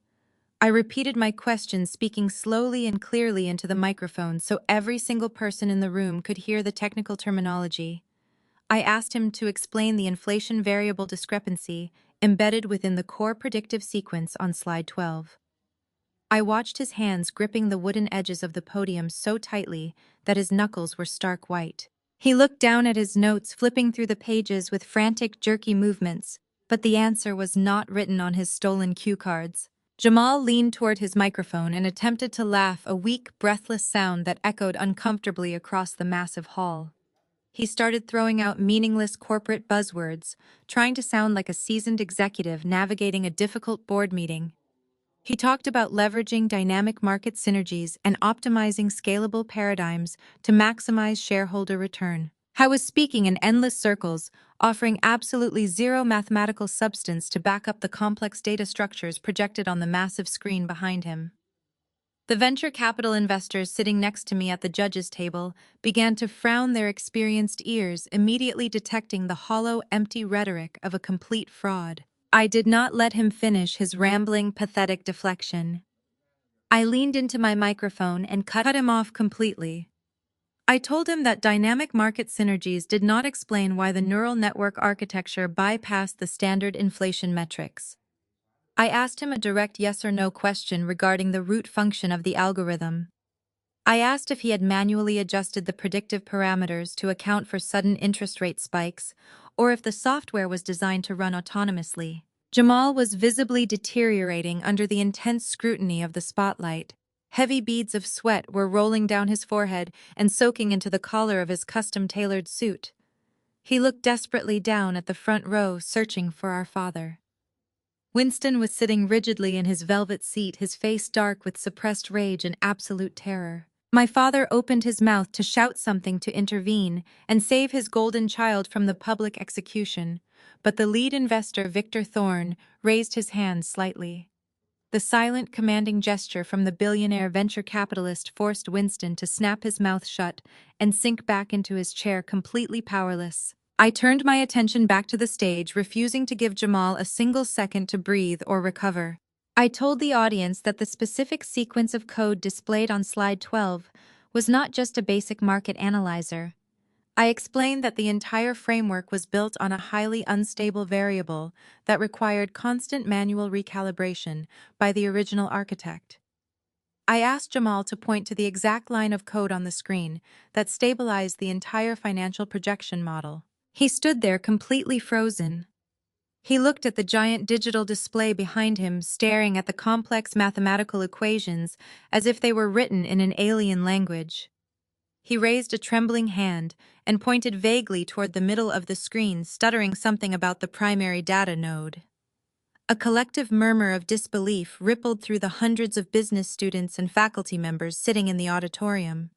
Speaker 1: I repeated my question, speaking slowly and clearly into the microphone so every single person in the room could hear the technical terminology. I asked him to explain the inflation variable discrepancy embedded within the core predictive sequence on slide 12. I watched his hands gripping the wooden edges of the podium so tightly that his knuckles were stark white. He looked down at his notes, flipping through the pages with frantic, jerky movements, but the answer was not written on his stolen cue cards. Jamal leaned toward his microphone and attempted to laugh, a weak, breathless sound that echoed uncomfortably across the massive hall. He started throwing out meaningless corporate buzzwords, trying to sound like a seasoned executive navigating a difficult board meeting. He talked about leveraging dynamic market synergies and optimizing scalable paradigms to maximize shareholder return. I was speaking in endless circles, offering absolutely zero mathematical substance to back up the complex data structures projected on the massive screen behind him. The venture capital investors sitting next to me at the judges' table began to frown their experienced ears, immediately detecting the hollow, empty rhetoric of a complete fraud. I did not let him finish his rambling, pathetic deflection. I leaned into my microphone and cut him off completely. I told him that dynamic market synergies did not explain why the neural network architecture bypassed the standard inflation metrics. I asked him a direct yes or no question regarding the root function of the algorithm. I asked if he had manually adjusted the predictive parameters to account for sudden interest rate spikes, or if the software was designed to run autonomously. Jamal was visibly deteriorating under the intense scrutiny of the spotlight. Heavy beads of sweat were rolling down his forehead and soaking into the collar of his custom-tailored suit. He looked desperately down at the front row, searching for our father. Winston was sitting rigidly in his velvet seat, his face dark with suppressed rage and absolute terror. My father opened his mouth to shout something to intervene and save his golden child from the public execution, but the lead investor, Victor Thorne, raised his hand slightly. The silent, commanding gesture from the billionaire venture capitalist forced Winston to snap his mouth shut and sink back into his chair, completely powerless. I turned my attention back to the stage, refusing to give Jamal a single second to breathe or recover. I told the audience that the specific sequence of code displayed on slide 12 was not just a basic market analyzer. I explained that the entire framework was built on a highly unstable variable that required constant manual recalibration by the original architect. I asked Jamal to point to the exact line of code on the screen that stabilized the entire financial projection model. He stood there completely frozen. He looked at the giant digital display behind him, staring at the complex mathematical equations as if they were written in an alien language. He raised a trembling hand and pointed vaguely toward the middle of the screen, stuttering something about the primary data node. A collective murmur of disbelief rippled through the hundreds of business students and faculty members sitting in the auditorium.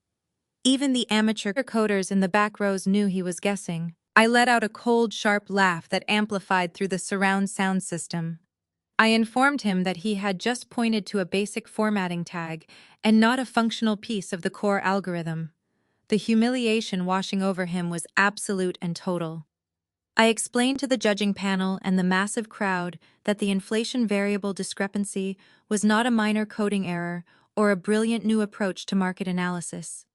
Speaker 1: Even the amateur coders in the back rows knew he was guessing. I let out a cold, sharp laugh that amplified through the surround sound system. I informed him that he had just pointed to a basic formatting tag and not a functional piece of the core algorithm. The humiliation washing over him was absolute and total. I explained to the judging panel and the massive crowd that the inflation variable discrepancy was not a minor coding error or a brilliant new approach to market analysis.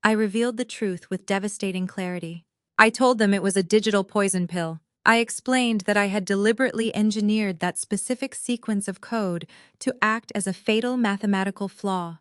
Speaker 1: I revealed the truth with devastating clarity. I told them it was a digital poison pill. I explained that I had deliberately engineered that specific sequence of code to act as a fatal mathematical flaw.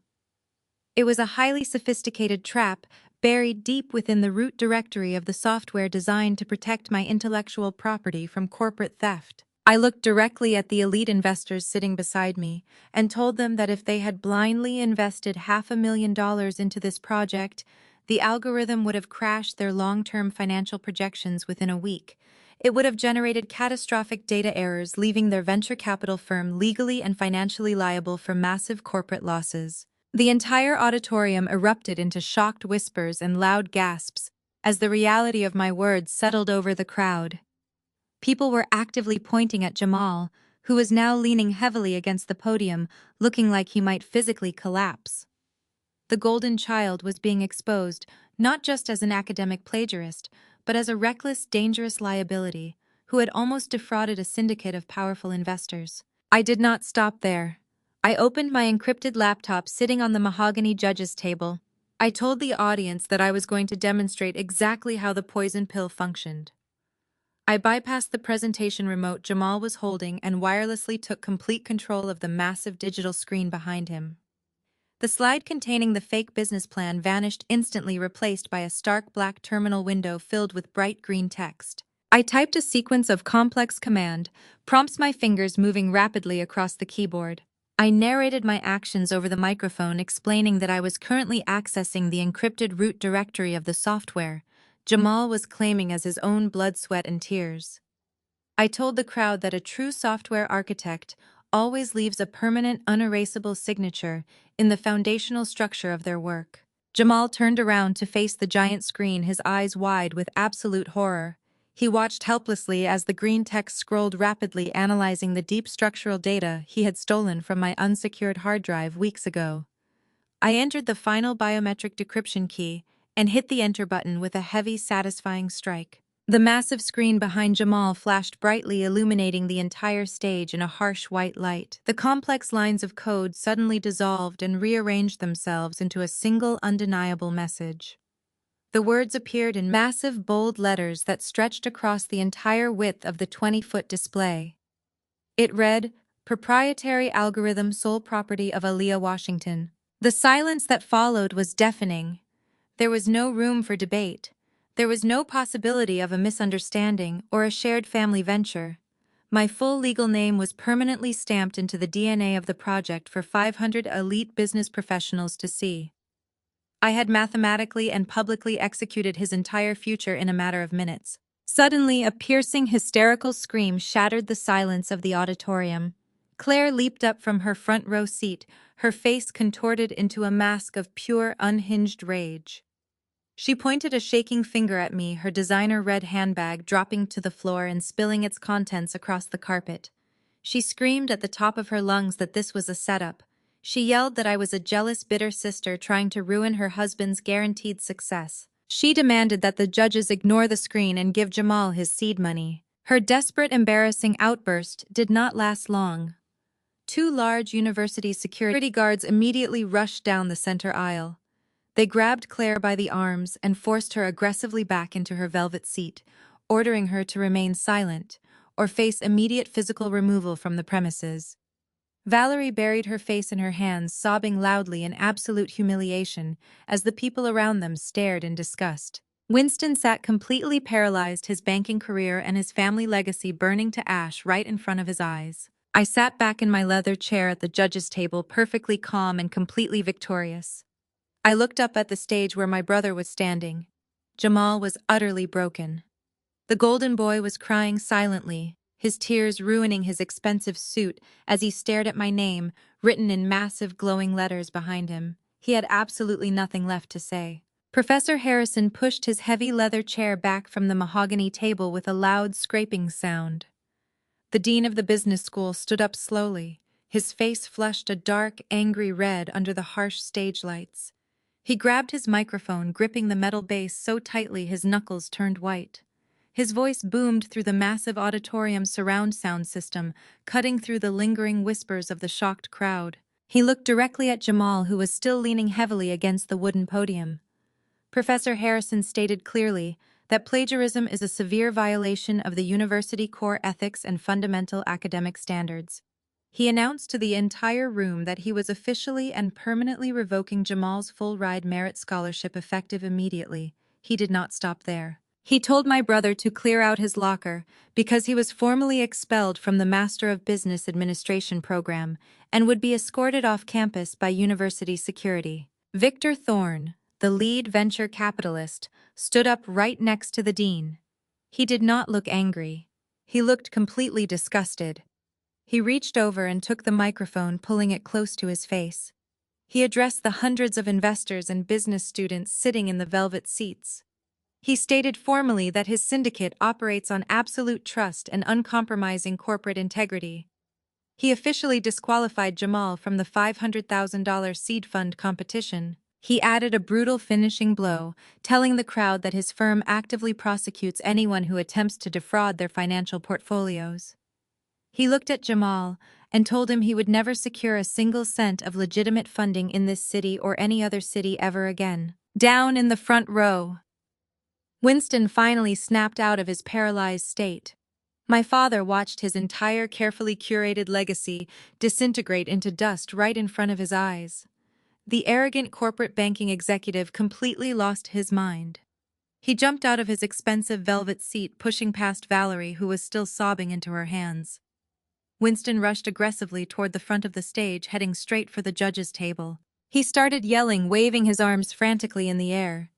Speaker 1: It was a highly sophisticated trap buried deep within the root directory of the software designed to protect my intellectual property from corporate theft. I looked directly at the elite investors sitting beside me and told them that if they had blindly invested $500,000 into this project, the algorithm would have crashed their long-term financial projections within a week. It would have generated catastrophic data errors, leaving their venture capital firm legally and financially liable for massive corporate losses. The entire auditorium erupted into shocked whispers and loud gasps as the reality of my words settled over the crowd. People were actively pointing at Jamal, who was now leaning heavily against the podium, looking like he might physically collapse. The golden child was being exposed not just as an academic plagiarist, but as a reckless, dangerous liability who had almost defrauded a syndicate of powerful investors. I did not stop there. I opened my encrypted laptop sitting on the mahogany judge's table. I told the audience that I was going to demonstrate exactly how the poison pill functioned. I bypassed the presentation remote Jamal was holding and wirelessly took complete control of the massive digital screen behind him. The slide containing the fake business plan vanished instantly, replaced by a stark black terminal window filled with bright green text. I typed a sequence of complex command prompts, my fingers moving rapidly across the keyboard. I narrated my actions over the microphone, explaining that I was currently accessing the encrypted root directory of the software Jamal was claiming as his own blood, sweat, and tears. I told the crowd that a true software architect always leaves a permanent, unerasable signature in the foundational structure of their work. Jamal turned around to face the giant screen, his eyes wide with absolute horror. He watched helplessly as the green text scrolled rapidly, analyzing the deep structural data he had stolen from my unsecured hard drive weeks ago. I entered the final biometric decryption key and hit the enter button with a heavy, satisfying strike. The massive screen behind Jamal flashed brightly, illuminating the entire stage in a harsh white light. The complex lines of code suddenly dissolved and rearranged themselves into a single undeniable message. The words appeared in massive, bold letters that stretched across the entire width of the 20-foot display. It read, "Proprietary algorithm sole property of Aaliyah Washington." The silence that followed was deafening. There was no room for debate. There was no possibility of a misunderstanding or a shared family venture. My full legal name was permanently stamped into the DNA of the project for 500 elite business professionals to see. I had mathematically and publicly executed his entire future in a matter of minutes. Suddenly, a piercing, hysterical scream shattered the silence of the auditorium. Claire leaped up from her front row seat, her face contorted into a mask of pure, unhinged rage. She pointed a shaking finger at me, her designer red handbag dropping to the floor and spilling its contents across the carpet. She screamed at the top of her lungs that this was a setup. She yelled that I was a jealous, bitter sister trying to ruin her husband's guaranteed success. She demanded that the judges ignore the screen and give Jamal his seed money. Her desperate, embarrassing outburst did not last long. Two large university security guards immediately rushed down the center aisle. They grabbed Claire by the arms and forced her aggressively back into her velvet seat, ordering her to remain silent or face immediate physical removal from the premises. Valerie buried her face in her hands, sobbing loudly in absolute humiliation as the people around them stared in disgust. Winston sat completely paralyzed, his banking career and his family legacy burning to ash right in front of his eyes. I sat back in my leather chair at the judges' table, perfectly calm and completely victorious. I looked up at the stage where my brother was standing. Jamal was utterly broken. The golden boy was crying silently, his tears ruining his expensive suit as he stared at my name, written in massive glowing letters behind him. He had absolutely nothing left to say. Professor Harrison pushed his heavy leather chair back from the mahogany table with a loud scraping sound. The dean of the business school stood up slowly, his face flushed a dark, angry red under the harsh stage lights. He grabbed his microphone, gripping the metal base so tightly his knuckles turned white. His voice boomed through the massive auditorium surround sound system, cutting through the lingering whispers of the shocked crowd. He looked directly at Jamal, who was still leaning heavily against the wooden podium. Professor Harrison stated clearly that plagiarism is a severe violation of the university core ethics and fundamental academic standards. He announced to the entire room that he was officially and permanently revoking Jamal's full-ride merit scholarship effective immediately. He did not stop there. He told my brother to clear out his locker because he was formally expelled from the Master of Business Administration program and would be escorted off campus by university security. Victor Thorne, the lead venture capitalist, stood up right next to the dean. He did not look angry. He looked completely disgusted. He reached over and took the microphone, pulling it close to his face. He addressed the hundreds of investors and business students sitting in the velvet seats. He stated formally that his syndicate operates on absolute trust and uncompromising corporate integrity. He officially disqualified Jamal from the $500,000 seed fund competition. He added a brutal finishing blow, telling the crowd that his firm actively prosecutes anyone who attempts to defraud their financial portfolios. He looked at Jamal and told him he would never secure a single cent of legitimate funding in this city or any other city ever again. Down in the front row, Winston finally snapped out of his paralyzed state. My father watched his entire carefully curated legacy disintegrate into dust right in front of his eyes. The arrogant corporate banking executive completely lost his mind. He jumped out of his expensive velvet seat, pushing past Valerie, who was still sobbing, into her hands. Winston rushed aggressively toward the front of the stage, heading straight for the judges' table. He started yelling, waving his arms frantically in the air.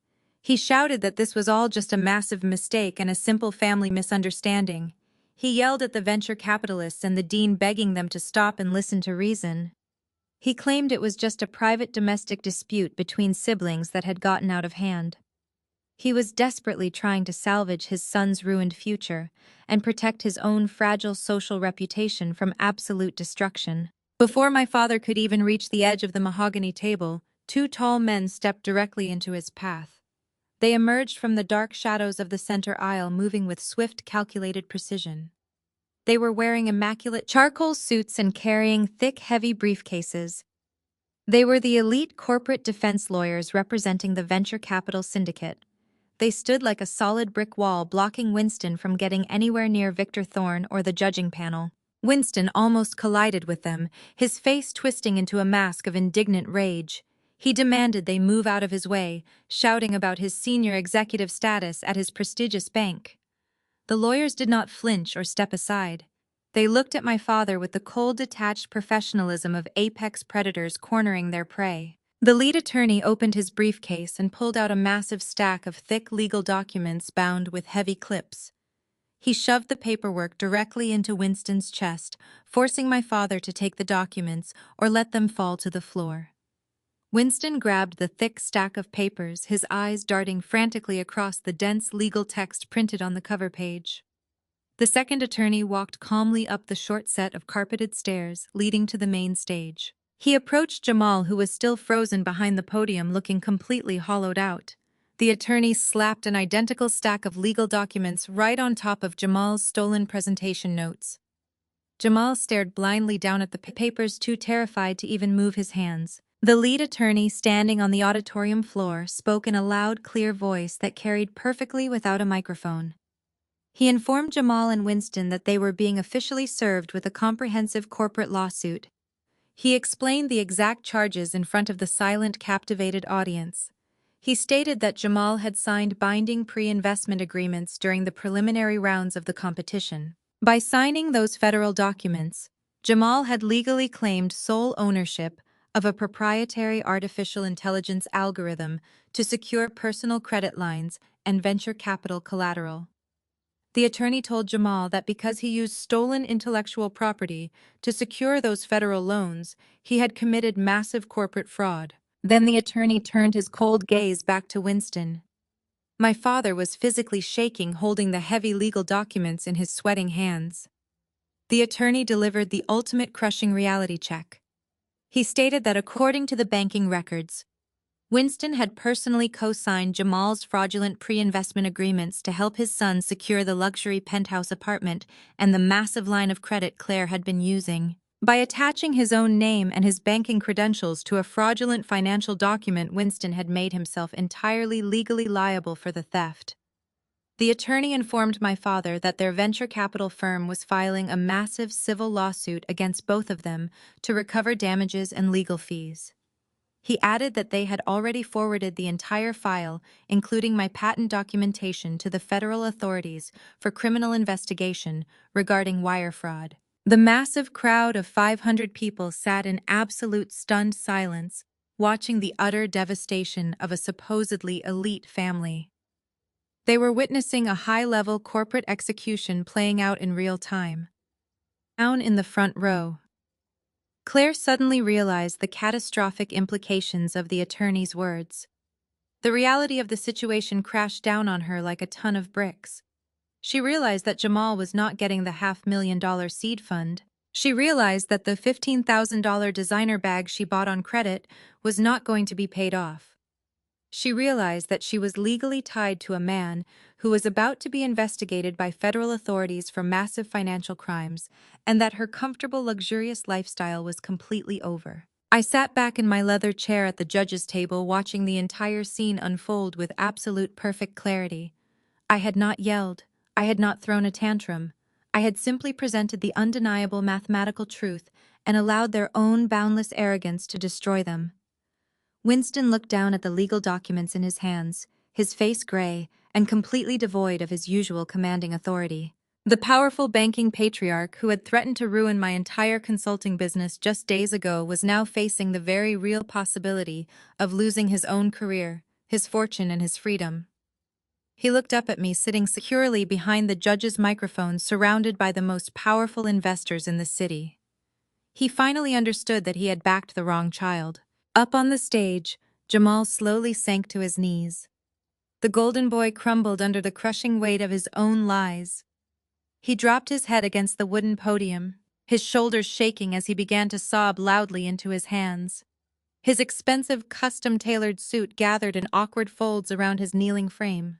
Speaker 1: He shouted that this was all just a massive mistake and a simple family misunderstanding. He yelled at the venture capitalists and the dean, begging them to stop and listen to reason. He claimed it was just a private domestic dispute between siblings that had gotten out of hand. He was desperately trying to salvage his son's ruined future and protect his own fragile social reputation from absolute destruction. Before my father could even reach the edge of the mahogany table, two tall men stepped directly into his path. They emerged from the dark shadows of the center aisle, moving with swift, calculated precision. They were wearing immaculate charcoal suits and carrying thick, heavy briefcases. They were the elite corporate defense lawyers representing the venture capital syndicate. They stood like a solid brick wall blocking Winston from getting anywhere near Victor Thorne or the judging panel. Winston almost collided with them, his face twisting into a mask of indignant rage. He demanded they move out of his way, shouting about his senior executive status at his prestigious bank. The lawyers did not flinch or step aside. They looked at my father with the cold, detached professionalism of apex predators cornering their prey. The lead attorney opened his briefcase and pulled out a massive stack of thick legal documents bound with heavy clips. He shoved the paperwork directly into Winston's chest, forcing my father to take the documents or let them fall to the floor. Winston grabbed the thick stack of papers, his eyes darting frantically across the dense legal text printed on the cover page. The second attorney walked calmly up the short set of carpeted stairs leading to the main stage. He approached Jamal, who was still frozen behind the podium, looking completely hollowed out. The attorney slapped an identical stack of legal documents right on top of Jamal's stolen presentation notes. Jamal stared blindly down at the papers, too terrified to even move his hands. The lead attorney, standing on the auditorium floor, spoke in a loud, clear voice that carried perfectly without a microphone. He informed Jamal and Winston that they were being officially served with a comprehensive corporate lawsuit. He explained the exact charges in front of the silent, captivated audience. He stated that Jamal had signed binding pre-investment agreements during the preliminary rounds of the competition. By signing those federal documents, Jamal had legally claimed sole ownership of a proprietary artificial intelligence algorithm to secure personal credit lines and venture capital collateral. The attorney told Jamal that because he used stolen intellectual property to secure those federal loans, he had committed massive corporate fraud. Then the attorney turned his cold gaze back to Winston. My father was physically shaking, holding the heavy legal documents in his sweating hands. The attorney delivered the ultimate crushing reality check. He stated that according to the banking records, Winston had personally co-signed Jamal's fraudulent pre-investment agreements to help his son secure the luxury penthouse apartment and the massive line of credit Claire had been using. By attaching his own name and his banking credentials to a fraudulent financial document, Winston had made himself entirely legally liable for the theft. The attorney informed my father that their venture capital firm was filing a massive civil lawsuit against both of them to recover damages and legal fees. He added that they had already forwarded the entire file, including my patent documentation, to the federal authorities for criminal investigation regarding wire fraud. The massive crowd of 500 people sat in absolute stunned silence, watching the utter devastation of a supposedly elite family. They were witnessing a high-level corporate execution playing out in real time. Down in the front row, Claire suddenly realized the catastrophic implications of the attorney's words. The reality of the situation crashed down on her like a ton of bricks. She realized that Jamal was not getting the $500,000 seed fund. She realized that the $15,000 designer bag she bought on credit was not going to be paid off. She realized that she was legally tied to a man who was about to be investigated by federal authorities for massive financial crimes, and that her comfortable, luxurious lifestyle was completely over. I sat back in my leather chair at the judge's table, watching the entire scene unfold with absolute perfect clarity. I had not yelled. I had not thrown a tantrum. I had simply presented the undeniable mathematical truth and allowed their own boundless arrogance to destroy them. Winston looked down at the legal documents in his hands, his face gray and completely devoid of his usual commanding authority. The powerful banking patriarch who had threatened to ruin my entire consulting business just days ago was now facing the very real possibility of losing his own career, his fortune, and his freedom. He looked up at me, sitting securely behind the judge's microphone, surrounded by the most powerful investors in the city. He finally understood that he had backed the wrong child. Up on the stage, Jamal slowly sank to his knees. The golden boy crumbled under the crushing weight of his own lies. He dropped his head against the wooden podium, his shoulders shaking as he began to sob loudly into his hands. His expensive, custom-tailored suit gathered in awkward folds around his kneeling frame.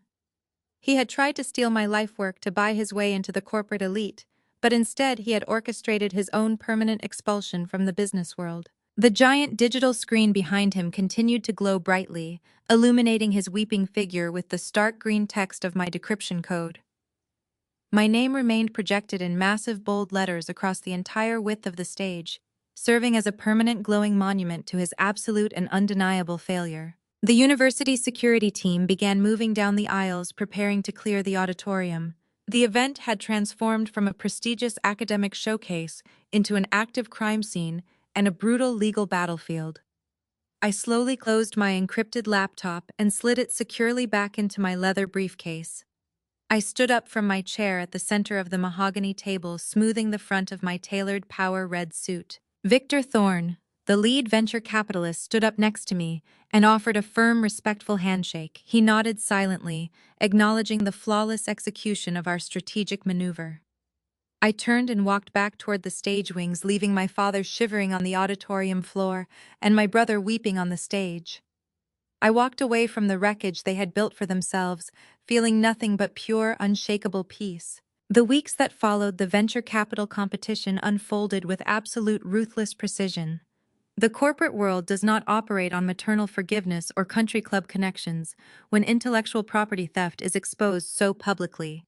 Speaker 1: He had tried to steal my life work to buy his way into the corporate elite, but instead he had orchestrated his own permanent expulsion from the business world. The giant digital screen behind him continued to glow brightly, illuminating his weeping figure with the stark green text of my decryption code. My name remained projected in massive bold letters across the entire width of the stage, serving as a permanent glowing monument to his absolute and undeniable failure. The university security team began moving down the aisles, preparing to clear the auditorium. The event had transformed from a prestigious academic showcase into an active crime scene and a brutal legal battlefield. I slowly closed my encrypted laptop and slid it securely back into my leather briefcase. I stood up from my chair at the center of the mahogany table, smoothing the front of my tailored power red suit. Victor Thorne, the lead venture capitalist, stood up next to me and offered a firm, respectful handshake. He nodded silently, acknowledging the flawless execution of our strategic maneuver. I turned and walked back toward the stage wings, leaving my father shivering on the auditorium floor and my brother weeping on the stage. I walked away from the wreckage they had built for themselves, feeling nothing but pure, unshakable peace. The weeks that followed the venture capital competition unfolded with absolute ruthless precision. The corporate world does not operate on maternal forgiveness or country club connections when intellectual property theft is exposed so publicly.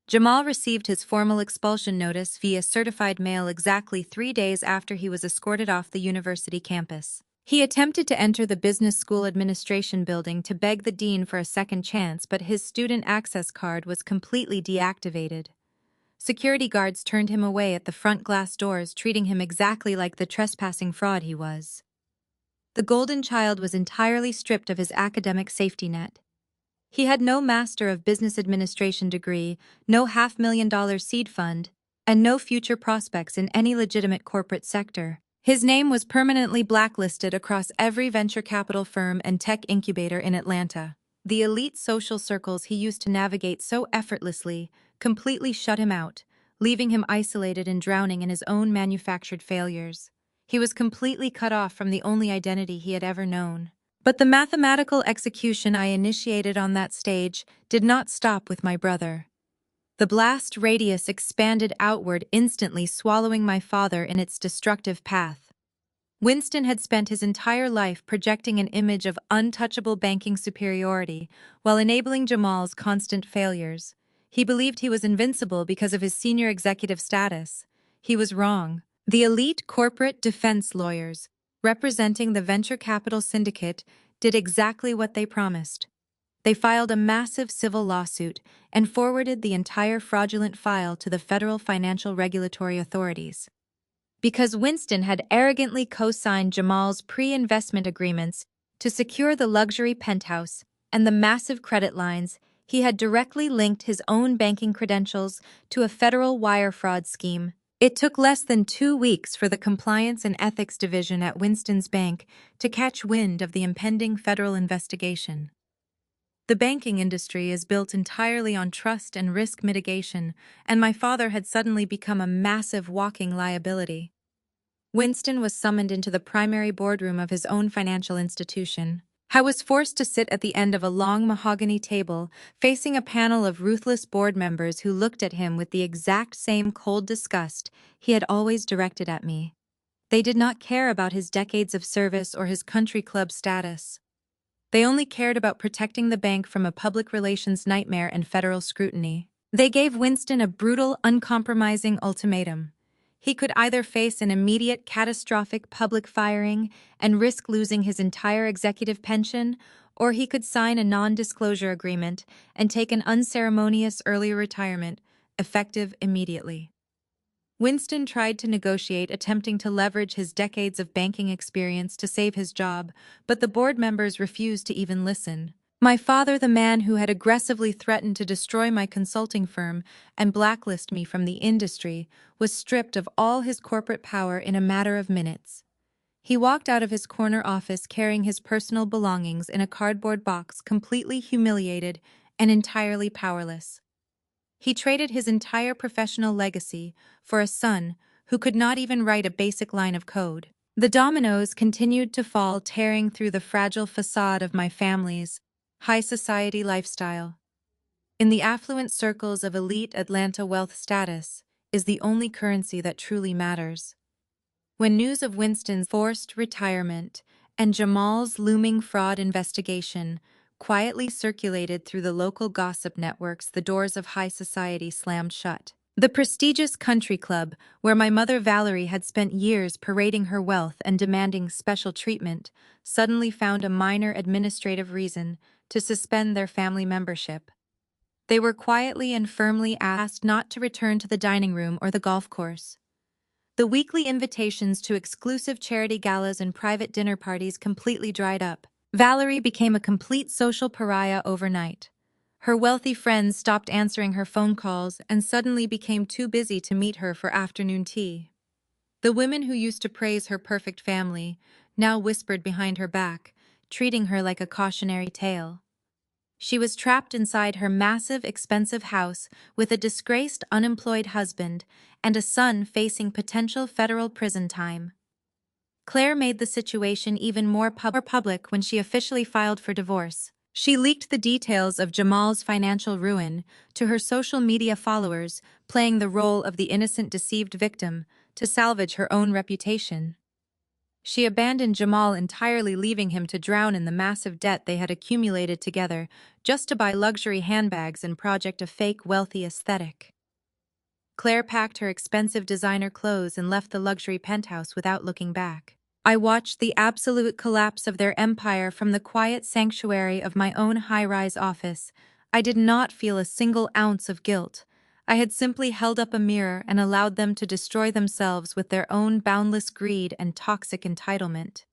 Speaker 1: Jamal received his formal expulsion notice via certified mail exactly 3 days after he was escorted off the university campus. He attempted to enter the business school administration building to beg the dean for a second chance, but his student access card was completely deactivated. Security guards turned him away at the front glass doors, treating him exactly like the trespassing fraud he was. The golden child was entirely stripped of his academic safety net. He had no Master of Business Administration degree, no $500,000 seed fund, and no future prospects in any legitimate corporate sector. His name was permanently blacklisted across every venture capital firm and tech incubator in Atlanta. The elite social circles he used to navigate so effortlessly completely shut him out, leaving him isolated and drowning in his own manufactured failures. He was completely cut off from the only identity he had ever known. But the mathematical execution I initiated on that stage did not stop with my brother. The blast radius expanded outward, instantly swallowing my father in its destructive path. Winston had spent his entire life projecting an image of untouchable banking superiority while enabling Jamal's constant failures. He believed he was invincible because of his senior executive status. He was wrong. The elite corporate defense lawyers, representing the venture capital syndicate, did exactly what they promised. They filed a massive civil lawsuit and forwarded the entire fraudulent file to the federal financial regulatory authorities. Because Winston had arrogantly co-signed Jamal's pre-investment agreements to secure the luxury penthouse and the massive credit lines, he had directly linked his own banking credentials to a federal wire fraud scheme. It took less than 2 weeks for the Compliance and Ethics Division at Winston's bank to catch wind of the impending federal investigation. The banking industry is built entirely on trust and risk mitigation, and my father had suddenly become a massive walking liability. Winston was summoned into the primary boardroom of his own financial institution. I was forced to sit at the end of a long mahogany table, facing a panel of ruthless board members who looked at him with the exact same cold disgust he had always directed at me. They did not care about his decades of service or his country club status. They only cared about protecting the bank from a public relations nightmare and federal scrutiny. They gave Winston a brutal, uncompromising ultimatum. He could either face an immediate, catastrophic public firing and risk losing his entire executive pension, or he could sign a non-disclosure agreement and take an unceremonious early retirement, effective immediately. Winston tried to negotiate, attempting to leverage his decades of banking experience to save his job, but the board members refused to even listen. My father, the man who had aggressively threatened to destroy my consulting firm and blacklist me from the industry, was stripped of all his corporate power in a matter of minutes. He walked out of his corner office carrying his personal belongings in a cardboard box, completely humiliated and entirely powerless. He traded his entire professional legacy for a son who could not even write a basic line of code. The dominoes continued to fall, tearing through the fragile facade of my family's high society lifestyle. In the affluent circles of elite Atlanta, wealth status is the only currency that truly matters. When news of Winston's forced retirement and Jamal's looming fraud investigation quietly circulated through the local gossip networks, the doors of high society slammed shut. The prestigious country club, where my mother Valerie had spent years parading her wealth and demanding special treatment, suddenly found a minor administrative reason to suspend their family membership. They were quietly and firmly asked not to return to the dining room or the golf course. The weekly invitations to exclusive charity galas and private dinner parties completely dried up. Valerie became a complete social pariah overnight. Her wealthy friends stopped answering her phone calls and suddenly became too busy to meet her for afternoon tea. The women who used to praise her perfect family now whispered behind her back, treating her like a cautionary tale. She was trapped inside her massive, expensive house with a disgraced, unemployed husband and a son facing potential federal prison time. Claire made the situation even more public when she officially filed for divorce. She leaked the details of Jamal's financial ruin to her social media followers, playing the role of the innocent deceived victim to salvage her own reputation. She abandoned Jamal entirely, leaving him to drown in the massive debt they had accumulated together just to buy luxury handbags and project a fake wealthy aesthetic. Claire packed her expensive designer clothes and left the luxury penthouse without looking back. I watched the absolute collapse of their empire from the quiet sanctuary of my own high-rise office. I did not feel a single ounce of guilt. I had simply held up a mirror and allowed them to destroy themselves with their own boundless greed and toxic entitlement.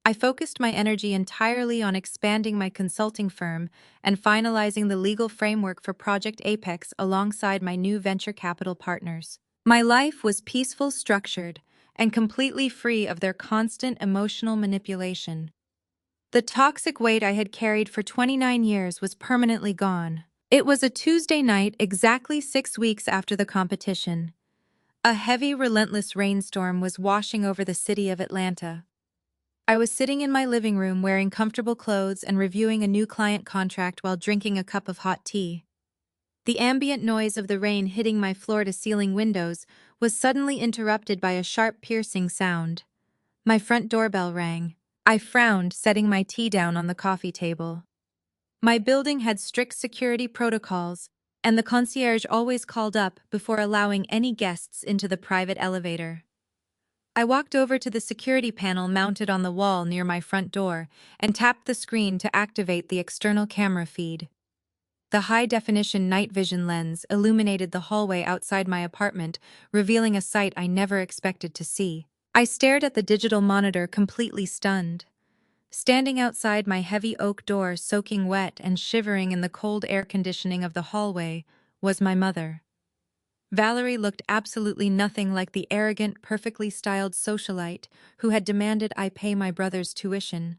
Speaker 1: I focused my energy entirely on expanding my consulting firm and finalizing the legal framework for Project Apex alongside my new venture capital partners. My life was peaceful, structured, and completely free of their constant emotional manipulation. The toxic weight I had carried for 29 years was permanently gone. It was a Tuesday night, exactly 6 weeks after the competition. A heavy, relentless rainstorm was washing over the city of Atlanta. I was sitting in my living room wearing comfortable clothes and reviewing a new client contract while drinking a cup of hot tea. The ambient noise of the rain hitting my floor-to-ceiling windows was suddenly interrupted by a sharp, piercing sound. My front doorbell rang. I frowned, setting my tea down on the coffee table. My building had strict security protocols, and the concierge always called up before allowing any guests into the private elevator. I walked over to the security panel mounted on the wall near my front door and tapped the screen to activate the external camera feed. The high-definition night vision lens illuminated the hallway outside my apartment, revealing a sight I never expected to see. I stared at the digital monitor, completely stunned. Standing outside my heavy oak door, soaking wet and shivering in the cold air conditioning of the hallway, was my mother. Valerie looked absolutely nothing like the arrogant, perfectly styled socialite who had demanded I pay my brother's tuition.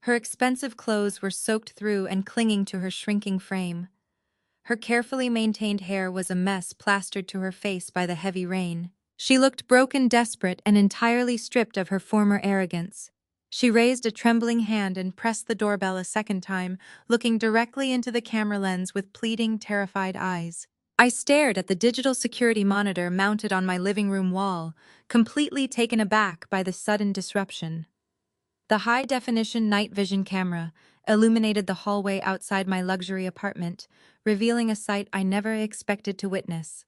Speaker 1: Her expensive clothes were soaked through and clinging to her shrinking frame. Her carefully maintained hair was a mess plastered to her face by the heavy rain. She looked broken, desperate, and entirely stripped of her former arrogance. She raised a trembling hand and pressed the doorbell a second time, looking directly into the camera lens with pleading, terrified eyes. I stared at the digital security monitor mounted on my living room wall, completely taken aback by the sudden disruption. The high-definition night vision camera illuminated the hallway outside my luxury apartment, revealing a sight I never expected to witness.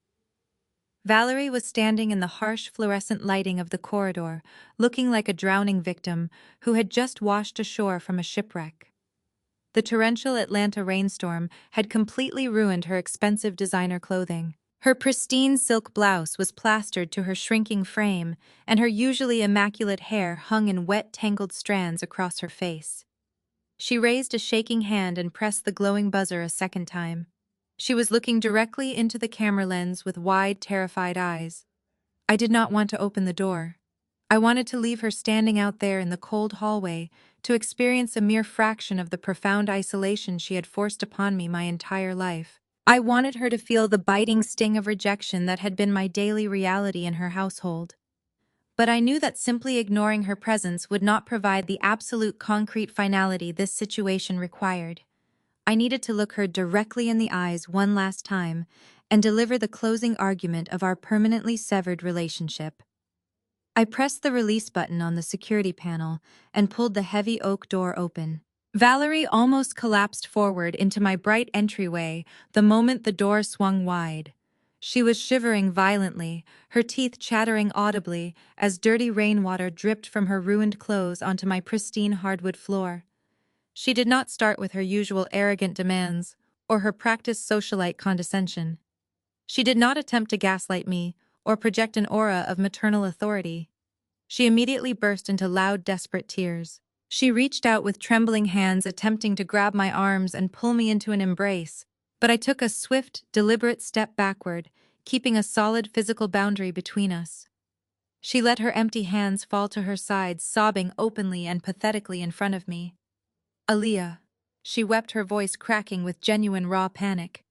Speaker 1: Valerie was standing in the harsh fluorescent lighting of the corridor, looking like a drowning victim who had just washed ashore from a shipwreck. The torrential Atlanta rainstorm had completely ruined her expensive designer clothing. Her pristine silk blouse was plastered to her shrinking frame, and her usually immaculate hair hung in wet, tangled strands across her face. She raised a shaking hand and pressed the glowing buzzer a second time. She was looking directly into the camera lens with wide, terrified eyes. I did not want to open the door. I wanted to leave her standing out there in the cold hallway to experience a mere fraction of the profound isolation she had forced upon me my entire life. I wanted her to feel the biting sting of rejection that had been my daily reality in her household. But I knew that simply ignoring her presence would not provide the absolute concrete finality this situation required. I needed to look her directly in the eyes one last time and deliver the closing argument of our permanently severed relationship. I pressed the release button on the security panel and pulled the heavy oak door open. Valerie almost collapsed forward into my bright entryway the moment the door swung wide. She was shivering violently, her teeth chattering audibly as dirty rainwater dripped from her ruined clothes onto my pristine hardwood floor. She did not start with her usual arrogant demands or her practiced socialite condescension. She did not attempt to gaslight me or project an aura of maternal authority. She immediately burst into loud, desperate tears. She reached out with trembling hands, attempting to grab my arms and pull me into an embrace, but I took a swift, deliberate step backward, keeping a solid physical boundary between us. She let her empty hands fall to her sides, sobbing openly and pathetically in front of me. Aaliyah. She wept, her voice cracking with genuine raw panic.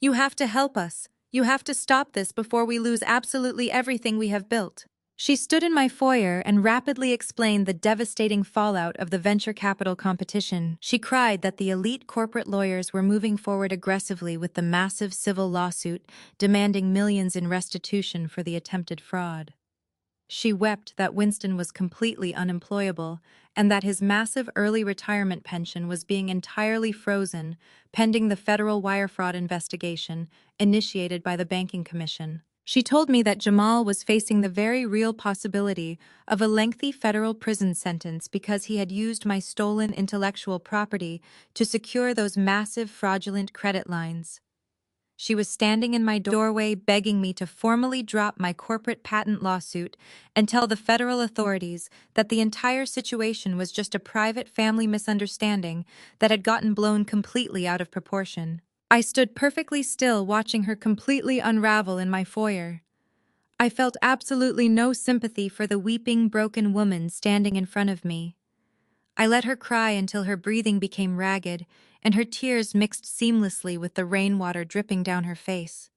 Speaker 1: You have to help us. You have to stop this before we lose absolutely everything we have built. She stood in my foyer and rapidly explained the devastating fallout of the venture capital competition. She cried that the elite corporate lawyers were moving forward aggressively with the massive civil lawsuit, demanding millions in restitution for the attempted fraud. She wept that Winston was completely unemployable and that his massive early retirement pension was being entirely frozen pending the federal wire fraud investigation initiated by the Banking Commission. She told me that Jamal was facing the very real possibility of a lengthy federal prison sentence because he had used my stolen intellectual property to secure those massive fraudulent credit lines. She was standing in my doorway begging me to formally drop my corporate patent lawsuit and tell the federal authorities that the entire situation was just a private family misunderstanding that had gotten blown completely out of proportion. I stood perfectly still, watching her completely unravel in my foyer. I felt absolutely no sympathy for the weeping, broken woman standing in front of me. I let her cry until her breathing became ragged and her tears mixed seamlessly with the rainwater dripping down her face.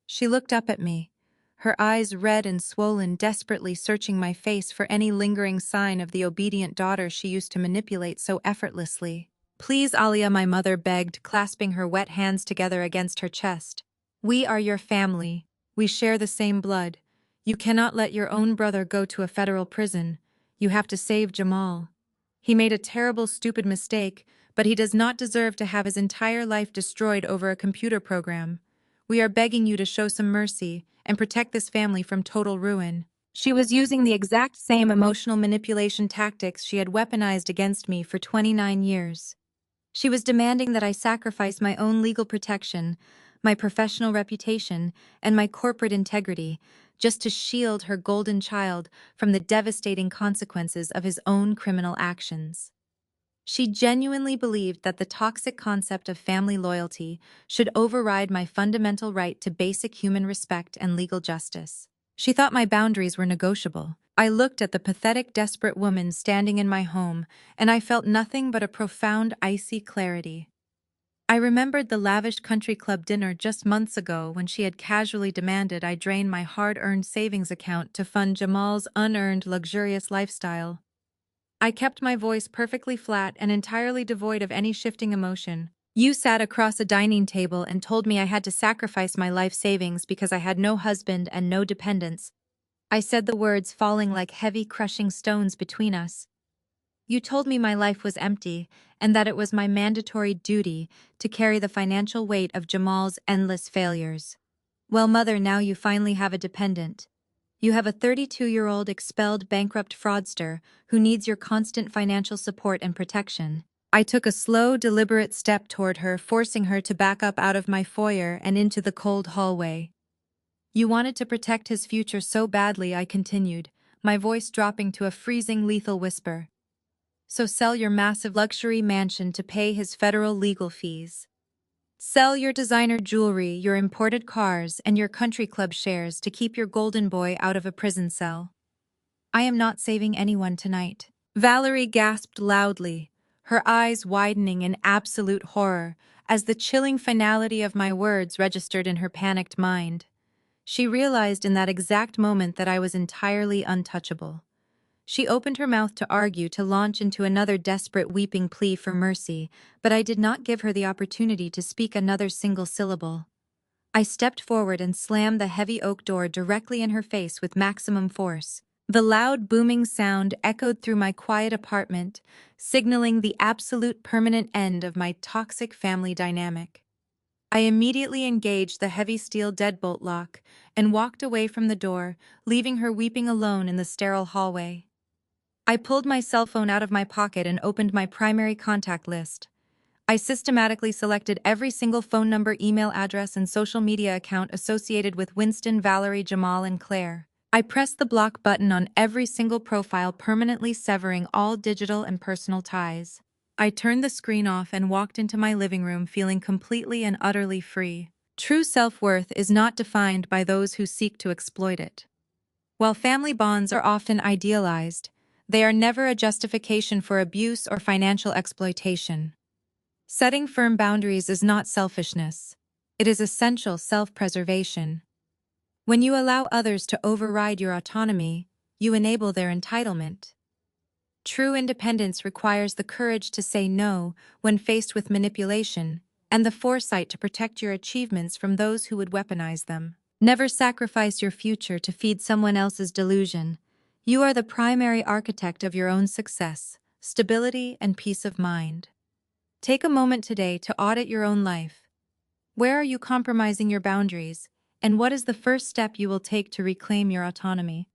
Speaker 1: She looked up at me, her eyes red and swollen, desperately searching my face for any lingering sign of the obedient daughter she used to manipulate so effortlessly. Please, Alia, my mother begged, clasping her wet hands together against her chest. We are your family. We share the same blood. You cannot let your own brother go to a federal prison. You have to save Jamal. He made a terrible, stupid mistake, but he does not deserve to have his entire life destroyed over a computer program. We are begging you to show some mercy and protect this family from total ruin. She was using the exact same emotional manipulation tactics she had weaponized against me for 29 years. She was demanding that I sacrifice my own legal protection, my professional reputation, and my corporate integrity, just to shield her golden child from the devastating consequences of his own criminal actions. She genuinely believed that the toxic concept of family loyalty should override my fundamental right to basic human respect and legal justice. She thought my boundaries were negotiable. I looked at the pathetic, desperate woman standing in my home, and I felt nothing but a profound, icy clarity. I remembered the lavish country club dinner just months ago when she had casually demanded I drain my hard-earned savings account to fund Jamal's unearned, luxurious lifestyle. I kept my voice perfectly flat and entirely devoid of any shifting emotion. You sat across a dining table and told me I had to sacrifice my life savings because I had no husband and no dependents. I said, the words falling like heavy, crushing stones between us. You told me my life was empty and that it was my mandatory duty to carry the financial weight of Jamal's endless failures. Well, Mother, now you finally have a dependent. You have a 32-year-old expelled bankrupt fraudster who needs your constant financial support and protection. I took a slow, deliberate step toward her, forcing her to back up out of my foyer and into the cold hallway. You wanted to protect his future so badly, I continued, my voice dropping to a freezing, lethal whisper. So sell your massive luxury mansion to pay his federal legal fees. Sell your designer jewelry, your imported cars, and your country club shares to keep your golden boy out of a prison cell. I am not saving anyone tonight. Valerie gasped loudly, her eyes widening in absolute horror as the chilling finality of my words registered in her panicked mind. She realized in that exact moment that I was entirely untouchable. She opened her mouth to argue, to launch into another desperate weeping plea for mercy, but I did not give her the opportunity to speak another single syllable. I stepped forward and slammed the heavy oak door directly in her face with maximum force. The loud booming sound echoed through my quiet apartment, signaling the absolute permanent end of my toxic family dynamic. I immediately engaged the heavy steel deadbolt lock and walked away from the door, leaving her weeping alone in the sterile hallway. I pulled my cell phone out of my pocket and opened my primary contact list. I systematically selected every single phone number, email address, and social media account associated with Winston, Valerie, Jamal, and Claire. I pressed the block button on every single profile, permanently severing all digital and personal ties. I turned the screen off and walked into my living room feeling completely and utterly free. True self-worth is not defined by those who seek to exploit it. While family bonds are often idealized, they are never a justification for abuse or financial exploitation. Setting firm boundaries is not selfishness. It is essential self-preservation. When you allow others to override your autonomy, you enable their entitlement. True independence requires the courage to say no when faced with manipulation, and the foresight to protect your achievements from those who would weaponize them. Never sacrifice your future to feed someone else's delusion. You are the primary architect of your own success, stability, and peace of mind. Take a moment today to audit your own life. Where are you compromising your boundaries, and what is the first step you will take to reclaim your autonomy?